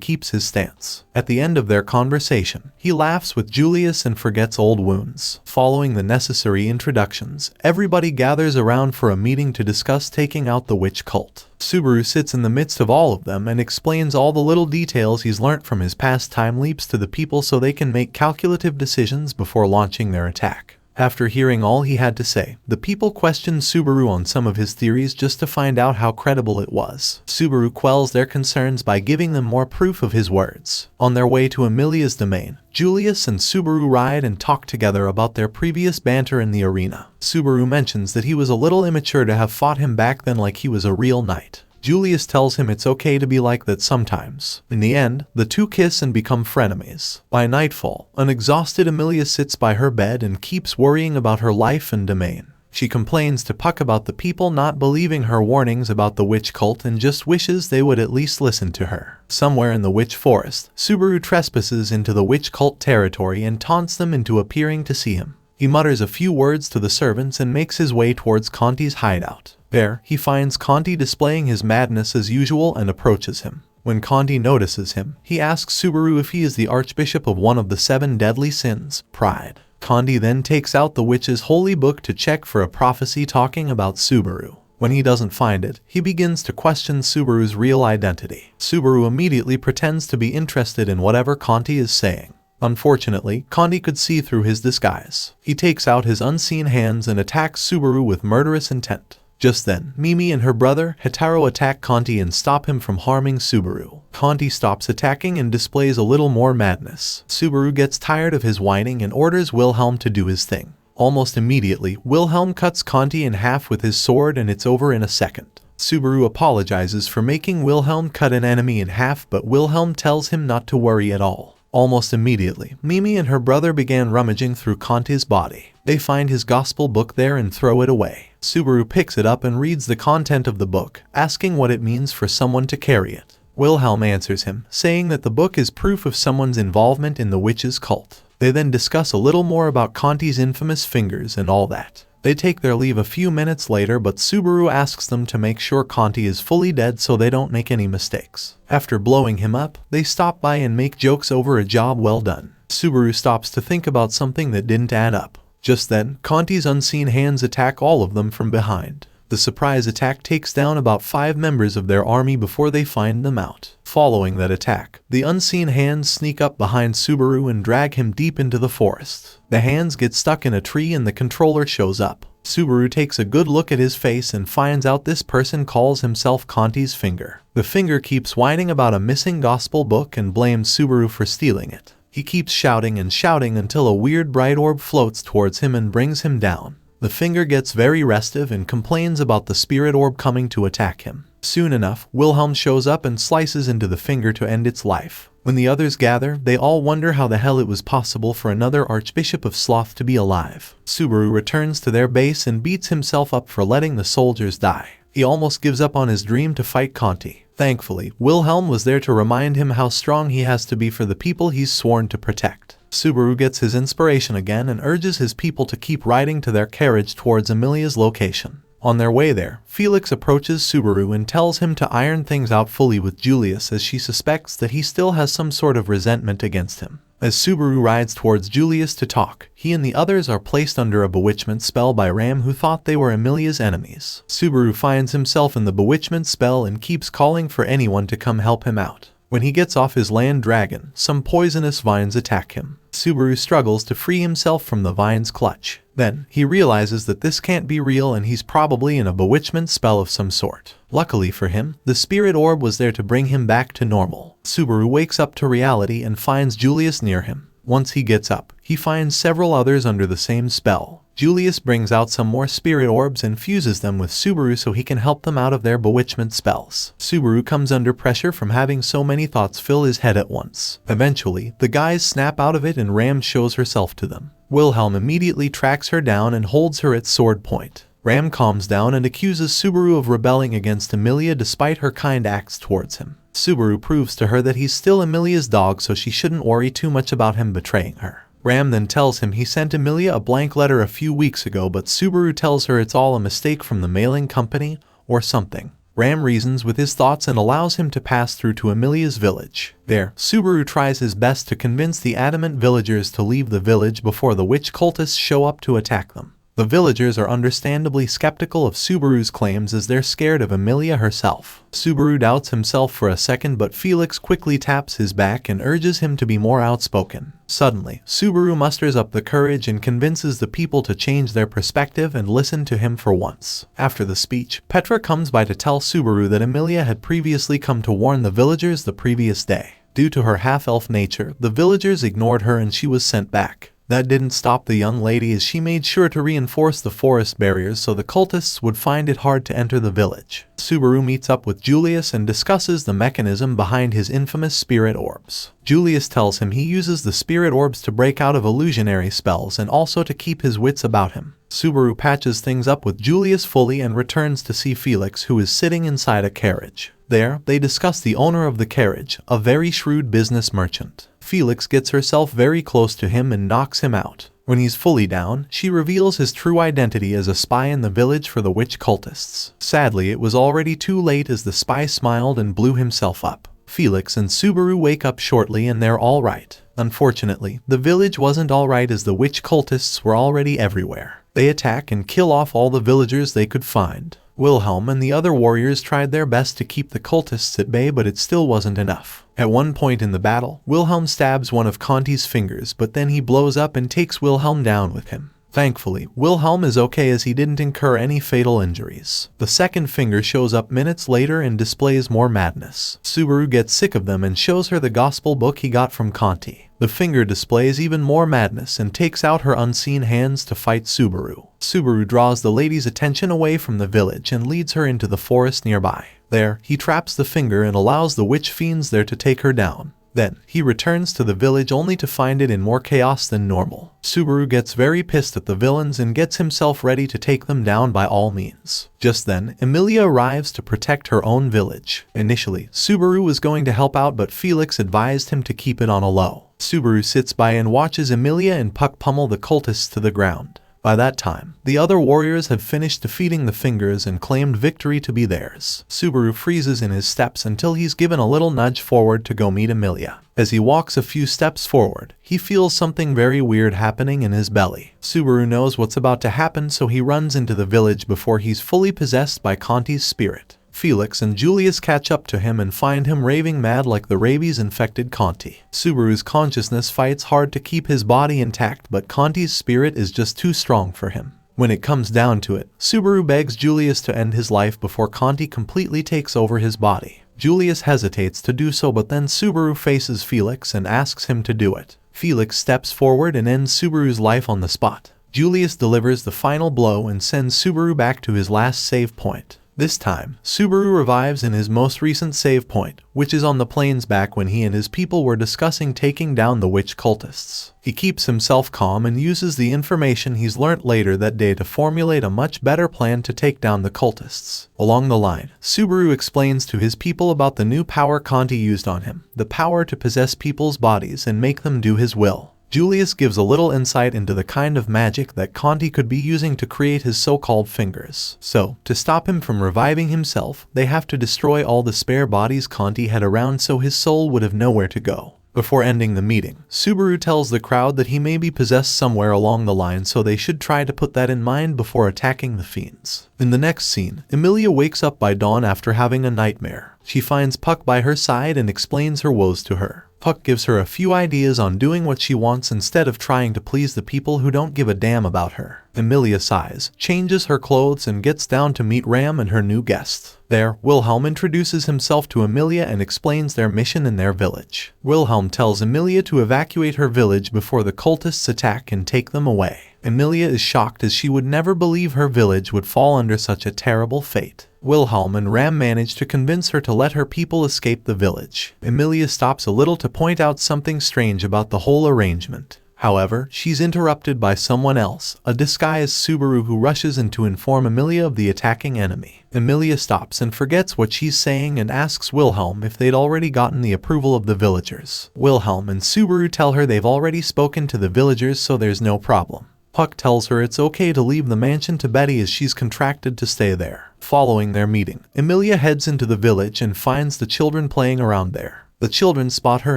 keeps his stance. At the end of their conversation, he laughs with Julius and forgets old wounds. Following the necessary introductions, everybody gathers around for a meeting to discuss taking out the witch cult. Subaru sits in the midst of all of them and explains all the little details he's learnt from his past time leaps to the people so they can make calculative decisions before launching their attack. After hearing all he had to say, the people questioned Subaru on some of his theories just to find out how credible it was. Subaru quells their concerns by giving them more proof of his words. On their way to Emilia's domain, Julius and Subaru ride and talk together about their previous banter in the arena. Subaru mentions that he was a little immature to have fought him back then like he was a real knight. Julius tells him it's okay to be like that sometimes. In the end, the two kiss and become frenemies. By nightfall, an exhausted Emilia sits by her bed and keeps worrying about her life and domain. She complains to Puck about the people not believing her warnings about the witch cult and just wishes they would at least listen to her. Somewhere in the witch forest, Subaru trespasses into the witch cult territory and taunts them into appearing to see him. He mutters a few words to the servants and makes his way towards Conti's hideout. There, he finds Conti displaying his madness as usual and approaches him. When Conti notices him, he asks Subaru if he is the archbishop of one of the 7 deadly sins, pride. Conti then takes out the witch's holy book to check for a prophecy talking about Subaru. When he doesn't find it, he begins to question Subaru's real identity. Subaru immediately pretends to be interested in whatever Conti is saying. Unfortunately, Conti could see through his disguise. He takes out his unseen hands and attacks Subaru with murderous intent. Just then, Mimi and her brother, Hitaro, attack Conti and stop him from harming Subaru. Conti stops attacking and displays a little more madness. Subaru gets tired of his whining and orders Wilhelm to do his thing. Almost immediately, Wilhelm cuts Conti in half with his sword and it's over in a second. Subaru apologizes for making Wilhelm cut an enemy in half, but Wilhelm tells him not to worry at all. Almost immediately, Mimi and her brother began rummaging through Conti's body. They find his gospel book there and throw it away. Subaru picks it up and reads the content of the book, asking what it means for someone to carry it. Wilhelm answers him, saying that the book is proof of someone's involvement in the witch's cult. They then discuss a little more about Conti's infamous fingers and all that. They take their leave a few minutes later, but Subaru asks them to make sure Conti is fully dead so they don't make any mistakes. After blowing him up, they stop by and make jokes over a job well done. Subaru stops to think about something that didn't add up. Just then, Conti's unseen hands attack all of them from behind. The surprise attack takes down about 5 members of their army before they find them out. Following that attack, the unseen hands sneak up behind Subaru and drag him deep into the forest. The hands get stuck in a tree and the controller shows up. Subaru takes a good look at his face and finds out this person calls himself Conti's finger. The finger keeps whining about a missing gospel book and blames Subaru for stealing it. He keeps shouting and shouting until a weird bright orb floats towards him and brings him down. The finger gets very restive and complains about the spirit orb coming to attack him. Soon enough, Wilhelm shows up and slices into the finger to end its life. When the others gather, they all wonder how the hell it was possible for another Archbishop of Sloth to be alive. Subaru returns to their base and beats himself up for letting the soldiers die. He almost gives up on his dream to fight Conti. Thankfully, Wilhelm was there to remind him how strong he has to be for the people he's sworn to protect. Subaru gets his inspiration again and urges his people to keep riding to their carriage towards Emilia's location. On their way there, Felix approaches Subaru and tells him to iron things out fully with Julius, as she suspects that he still has some sort of resentment against him. As Subaru rides towards Julius to talk, he and the others are placed under a bewitchment spell by Ram, who thought they were Emilia's enemies. Subaru finds himself in the bewitchment spell and keeps calling for anyone to come help him out. When he gets off his land dragon, some poisonous vines attack him. Subaru struggles to free himself from the vine's clutch. Then, he realizes that this can't be real and he's probably in a bewitchment spell of some sort. Luckily for him, the spirit orb was there to bring him back to normal. Subaru wakes up to reality and finds Julius near him. Once he gets up, he finds several others under the same spell. Julius brings out some more spirit orbs and fuses them with Subaru so he can help them out of their bewitchment spells. Subaru comes under pressure from having so many thoughts fill his head at once. Eventually, the guys snap out of it and Ram shows herself to them. Wilhelm immediately tracks her down and holds her at sword point. Ram calms down and accuses Subaru of rebelling against Emilia despite her kind acts towards him. Subaru proves to her that he's still Emilia's dog, so she shouldn't worry too much about him betraying her. Ram then tells him he sent Emilia a blank letter a few weeks ago, but Subaru tells her it's all a mistake from the mailing company or something. Ram reasons with his thoughts and allows him to pass through to Emilia's village. There, Subaru tries his best to convince the adamant villagers to leave the village before the witch cultists show up to attack them. The villagers are understandably skeptical of Subaru's claims as they're scared of Emilia herself. Subaru doubts himself for a second, but Felix quickly taps his back and urges him to be more outspoken. Suddenly, Subaru musters up the courage and convinces the people to change their perspective and listen to him for once. After the speech, Petra comes by to tell Subaru that Emilia had previously come to warn the villagers the previous day. Due to her half-elf nature, the villagers ignored her and she was sent back. That didn't stop the young lady, as she made sure to reinforce the forest barriers so the cultists would find it hard to enter the village. Subaru meets up with Julius and discusses the mechanism behind his infamous spirit orbs. Julius tells him he uses the spirit orbs to break out of illusionary spells and also to keep his wits about him. Subaru patches things up with Julius fully and returns to see Felix, who is sitting inside a carriage. There, they discuss the owner of the carriage, a very shrewd business merchant. Felix gets herself very close to him and knocks him out. When he's fully down, she reveals his true identity as a spy in the village for the witch cultists. Sadly, it was already too late, as the spy smiled and blew himself up. Felix and Subaru wake up shortly and they're all right. Unfortunately, the village wasn't all right, as the witch cultists were already everywhere. They attack and kill off all the villagers they could find. Wilhelm and the other warriors tried their best to keep the cultists at bay, but it still wasn't enough. At one point in the battle, Wilhelm stabs one of Conti's fingers, but then he blows up and takes Wilhelm down with him. Thankfully, Wilhelm is okay, as he didn't incur any fatal injuries. The second finger shows up minutes later and displays more madness. Subaru gets sick of them and shows her the gospel book he got from Conti. The finger displays even more madness and takes out her unseen hands to fight Subaru. Subaru draws the lady's attention away from the village and leads her into the forest nearby. There, he traps the finger and allows the witch fiends there to take her down. Then, he returns to the village only to find it in more chaos than normal. Subaru gets very pissed at the villains and gets himself ready to take them down by all means. Just then, Emilia arrives to protect her own village. Initially, Subaru was going to help out, but Felix advised him to keep it on a low. Subaru sits by and watches Emilia and Puck pummel the cultists to the ground. By that time, the other warriors have finished defeating the fingers and claimed victory to be theirs. Subaru freezes in his steps until he's given a little nudge forward to go meet Emilia. As he walks a few steps forward, he feels something very weird happening in his belly. Subaru knows what's about to happen, so he runs into the village before he's fully possessed by Conti's spirit. Felix and Julius catch up to him and find him raving mad like the rabies-infected Conti. Subaru's consciousness fights hard to keep his body intact, but Conti's spirit is just too strong for him. When it comes down to it, Subaru begs Julius to end his life before Conti completely takes over his body. Julius hesitates to do so, but then Subaru faces Felix and asks him to do it. Felix steps forward and ends Subaru's life on the spot. Julius delivers the final blow and sends Subaru back to his last save point. This time, Subaru revives in his most recent save point, which is on the plains back when he and his people were discussing taking down the witch cultists. He keeps himself calm and uses the information he's learnt later that day to formulate a much better plan to take down the cultists. Along the line, Subaru explains to his people about the new power Conti used on him, the power to possess people's bodies and make them do his will. Julius gives a little insight into the kind of magic that Conti could be using to create his so-called fingers. So, to stop him from reviving himself, they have to destroy all the spare bodies Conti had around so his soul would have nowhere to go. Before ending the meeting, Subaru tells the crowd that he may be possessed somewhere along the line, so they should try to put that in mind before attacking the fiends. In the next scene, Emilia wakes up by dawn after having a nightmare. She finds Puck by her side and explains her woes to her. Puck gives her a few ideas on doing what she wants instead of trying to please the people who don't give a damn about her. Emilia sighs, changes her clothes and gets down to meet Ram and her new guest. There, Wilhelm introduces himself to Emilia and explains their mission in their village. Wilhelm tells Emilia to evacuate her village before the cultists attack and take them away. Emilia is shocked as she would never believe her village would fall under such a terrible fate. Wilhelm and Ram manage to convince her to let her people escape the village. Emilia stops a little to point out something strange about the whole arrangement. However, she's interrupted by someone else, a disguised Subaru who rushes in to inform Emilia of the attacking enemy. Emilia stops and forgets what she's saying and asks Wilhelm if they'd already gotten the approval of the villagers. Wilhelm and Subaru tell her they've already spoken to the villagers, so there's no problem. Puck tells her it's okay to leave the mansion to Betty as she's contracted to stay there. Following their meeting, Emilia heads into the village and finds the children playing around there. The children spot her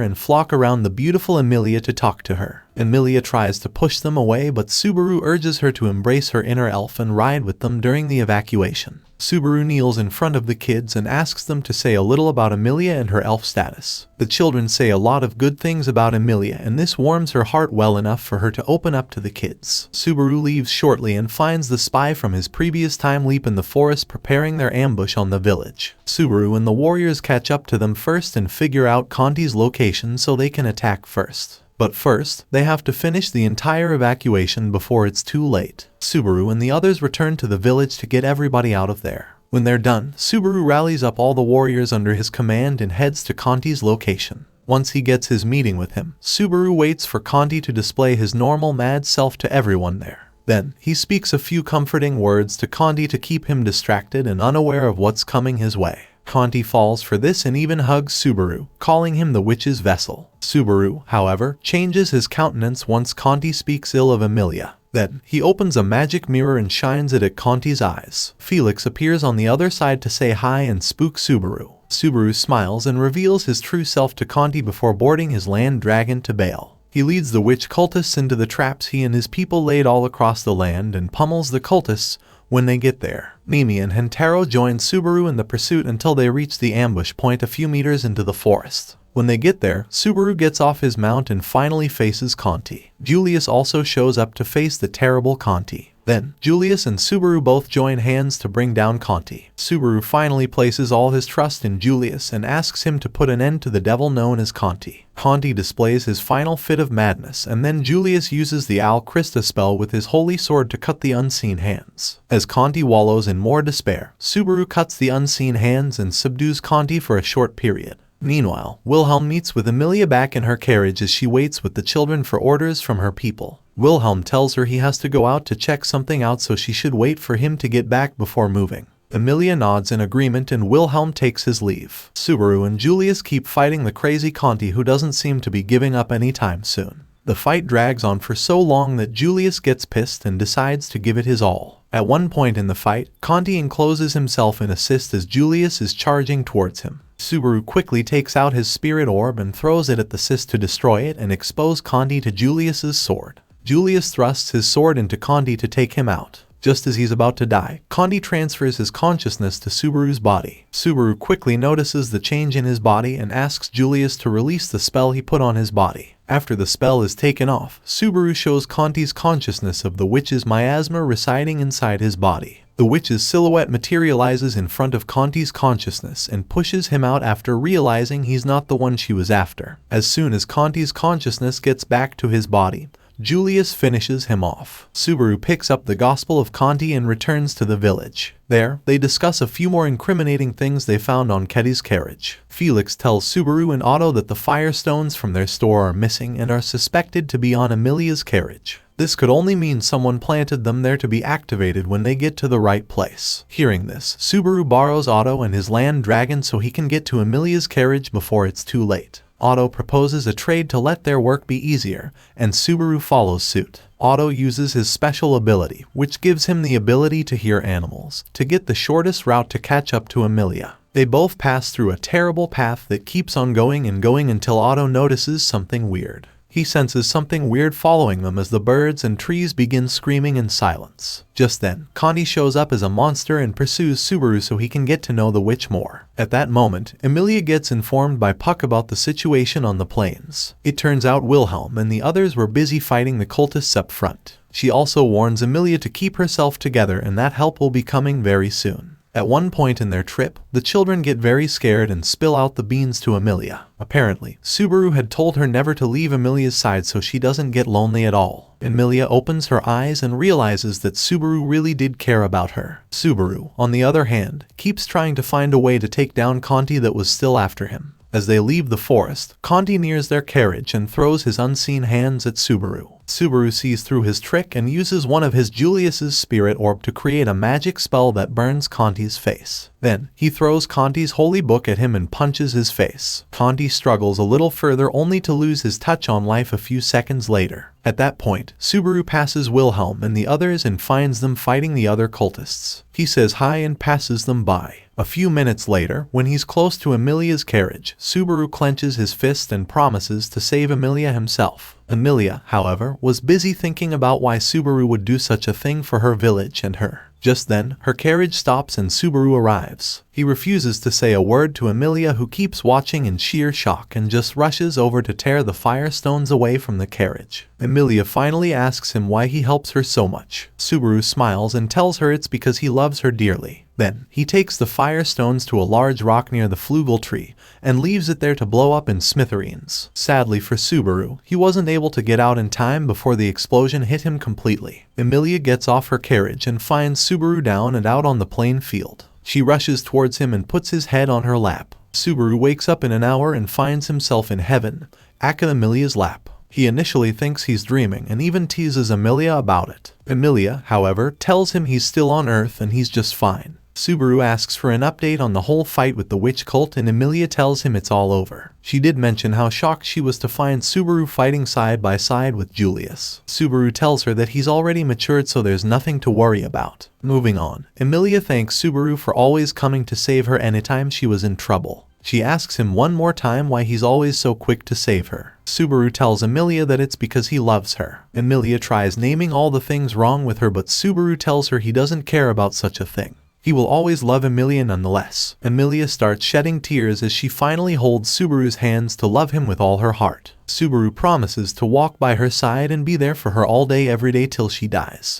and flock around the beautiful Emilia to talk to her. Emilia tries to push them away, but Subaru urges her to embrace her inner elf and ride with them during the evacuation. Subaru kneels in front of the kids and asks them to say a little about Emilia and her elf status. The children say a lot of good things about Emilia, and this warms her heart well enough for her to open up to the kids. Subaru leaves shortly and finds the spy from his previous time leap in the forest preparing their ambush on the village. Subaru and the warriors catch up to them first and figure out Conti's location so they can attack first. But first, they have to finish the entire evacuation before it's too late. Subaru and the others return to the village to get everybody out of there. When they're done, Subaru rallies up all the warriors under his command and heads to Conti's location. Once he gets his meeting with him, Subaru waits for Conti to display his normal mad self to everyone there. Then, he speaks a few comforting words to Conti to keep him distracted and unaware of what's coming his way. Conti falls for this and even hugs Subaru, calling him the witch's vessel. Subaru, however, changes his countenance once Conti speaks ill of Emilia. Then, he opens a magic mirror and shines it at Conti's eyes. Felix appears on the other side to say hi and spook Subaru. Subaru smiles and reveals his true self to Conti before boarding his land dragon to bail. He leads the witch cultists into the traps he and his people laid all across the land and pummels the cultists when they get there. Mimi and Hentaro join Subaru in the pursuit until they reach the ambush point a few meters into the forest. When they get there, Subaru gets off his mount and finally faces Conti. Julius also shows up to face the terrible Conti. Then, Julius and Subaru both join hands to bring down Conti. Subaru finally places all his trust in Julius and asks him to put an end to the devil known as Conti. Conti displays his final fit of madness, and then Julius uses the Al Christa spell with his holy sword to cut the unseen hands. As Conti wallows in more despair, Subaru cuts the unseen hands and subdues Conti for a short period. Meanwhile, Wilhelm meets with Emilia back in her carriage as she waits with the children for orders from her people. Wilhelm tells her he has to go out to check something out, so she should wait for him to get back before moving. Emilia nods in agreement and Wilhelm takes his leave. Subaru and Julius keep fighting the crazy Conti, who doesn't seem to be giving up anytime soon. The fight drags on for so long that Julius gets pissed and decides to give it his all. At one point in the fight, Conti encloses himself in a cyst as Julius is charging towards him. Subaru quickly takes out his spirit orb and throws it at the cyst to destroy it and expose Conti to Julius's sword. Julius thrusts his sword into Conti to take him out. Just as he's about to die, Conti transfers his consciousness to Subaru's body. Subaru quickly notices the change in his body and asks Julius to release the spell he put on his body. After the spell is taken off, Subaru shows Conti's consciousness of the witch's miasma residing inside his body. The witch's silhouette materializes in front of Conti's consciousness and pushes him out after realizing he's not the one she was after. As soon as Conti's consciousness gets back to his body, Julius finishes him off. Subaru picks up the Gospel of Conti and returns to the village. There, they discuss a few more incriminating things they found on Ketty's carriage. Felix tells Subaru and Otto that the firestones from their store are missing and are suspected to be on Emilia's carriage. This could only mean someone planted them there to be activated when they get to the right place. Hearing this, Subaru borrows Otto and his land dragon so he can get to Emilia's carriage before it's too late. Otto proposes a trade to let their work be easier, and Subaru follows suit. Otto uses his special ability, which gives him the ability to hear animals, to get the shortest route to catch up to Emilia. They both pass through a terrible path that keeps on going and going until Otto notices something weird. He senses something weird following them as the birds and trees begin screaming in silence. Just then, Conti shows up as a monster and pursues Subaru so he can get to know the witch more. At that moment, Emilia gets informed by Puck about the situation on the plains. It turns out Wilhelm and the others were busy fighting the cultists up front. She also warns Emilia to keep herself together and that help will be coming very soon. At one point in their trip, the children get very scared and spill out the beans to Emilia. Apparently, Subaru had told her never to leave Emilia's side so she doesn't get lonely at all. Emilia opens her eyes and realizes that Subaru really did care about her. Subaru, on the other hand, keeps trying to find a way to take down Conti that was still after him. As they leave the forest, Conti nears their carriage and throws his unseen hands at Subaru. Subaru sees through his trick and uses one of his Julius's spirit orb to create a magic spell that burns Conti's face. Then, he throws Conti's holy book at him and punches his face. Conti struggles a little further only to lose his touch on life a few seconds later. At that point, Subaru passes Wilhelm and the others and finds them fighting the other cultists. He says hi and passes them by. A few minutes later, when he's close to Emilia's carriage, Subaru clenches his fist and promises to save Emilia himself. Emilia, however, was busy thinking about why Subaru would do such a thing for her village and her. Just then, her carriage stops and Subaru arrives. He refuses to say a word to Emilia, who keeps watching in sheer shock and just rushes over to tear the firestones away from the carriage. Emilia finally asks him why he helps her so much. Subaru smiles and tells her it's because he loves her dearly. Then, he takes the firestones to a large rock near the flugel tree and leaves it there to blow up in smithereens. Sadly for Subaru, he wasn't able to get out in time before the explosion hit him completely. Emilia gets off her carriage and finds Subaru down and out on the plain field. She rushes towards him and puts his head on her lap. Subaru wakes up in an hour and finds himself in heaven, at Emilia's lap. He initially thinks he's dreaming and even teases Emilia about it. Emilia, however, tells him he's still on Earth and he's just fine. Subaru asks for an update on the whole fight with the witch cult and Emilia tells him it's all over. She did mention how shocked she was to find Subaru fighting side by side with Julius. Subaru tells her that he's already matured so there's nothing to worry about. Moving on, Emilia thanks Subaru for always coming to save her anytime she was in trouble. She asks him one more time why he's always so quick to save her. Subaru tells Emilia that it's because he loves her. Emilia tries naming all the things wrong with her, but Subaru tells her he doesn't care about such a thing. He will always love Emilia nonetheless. Emilia starts shedding tears as she finally holds Subaru's hands to love him with all her heart. Subaru promises to walk by her side and be there for her all day every day till she dies.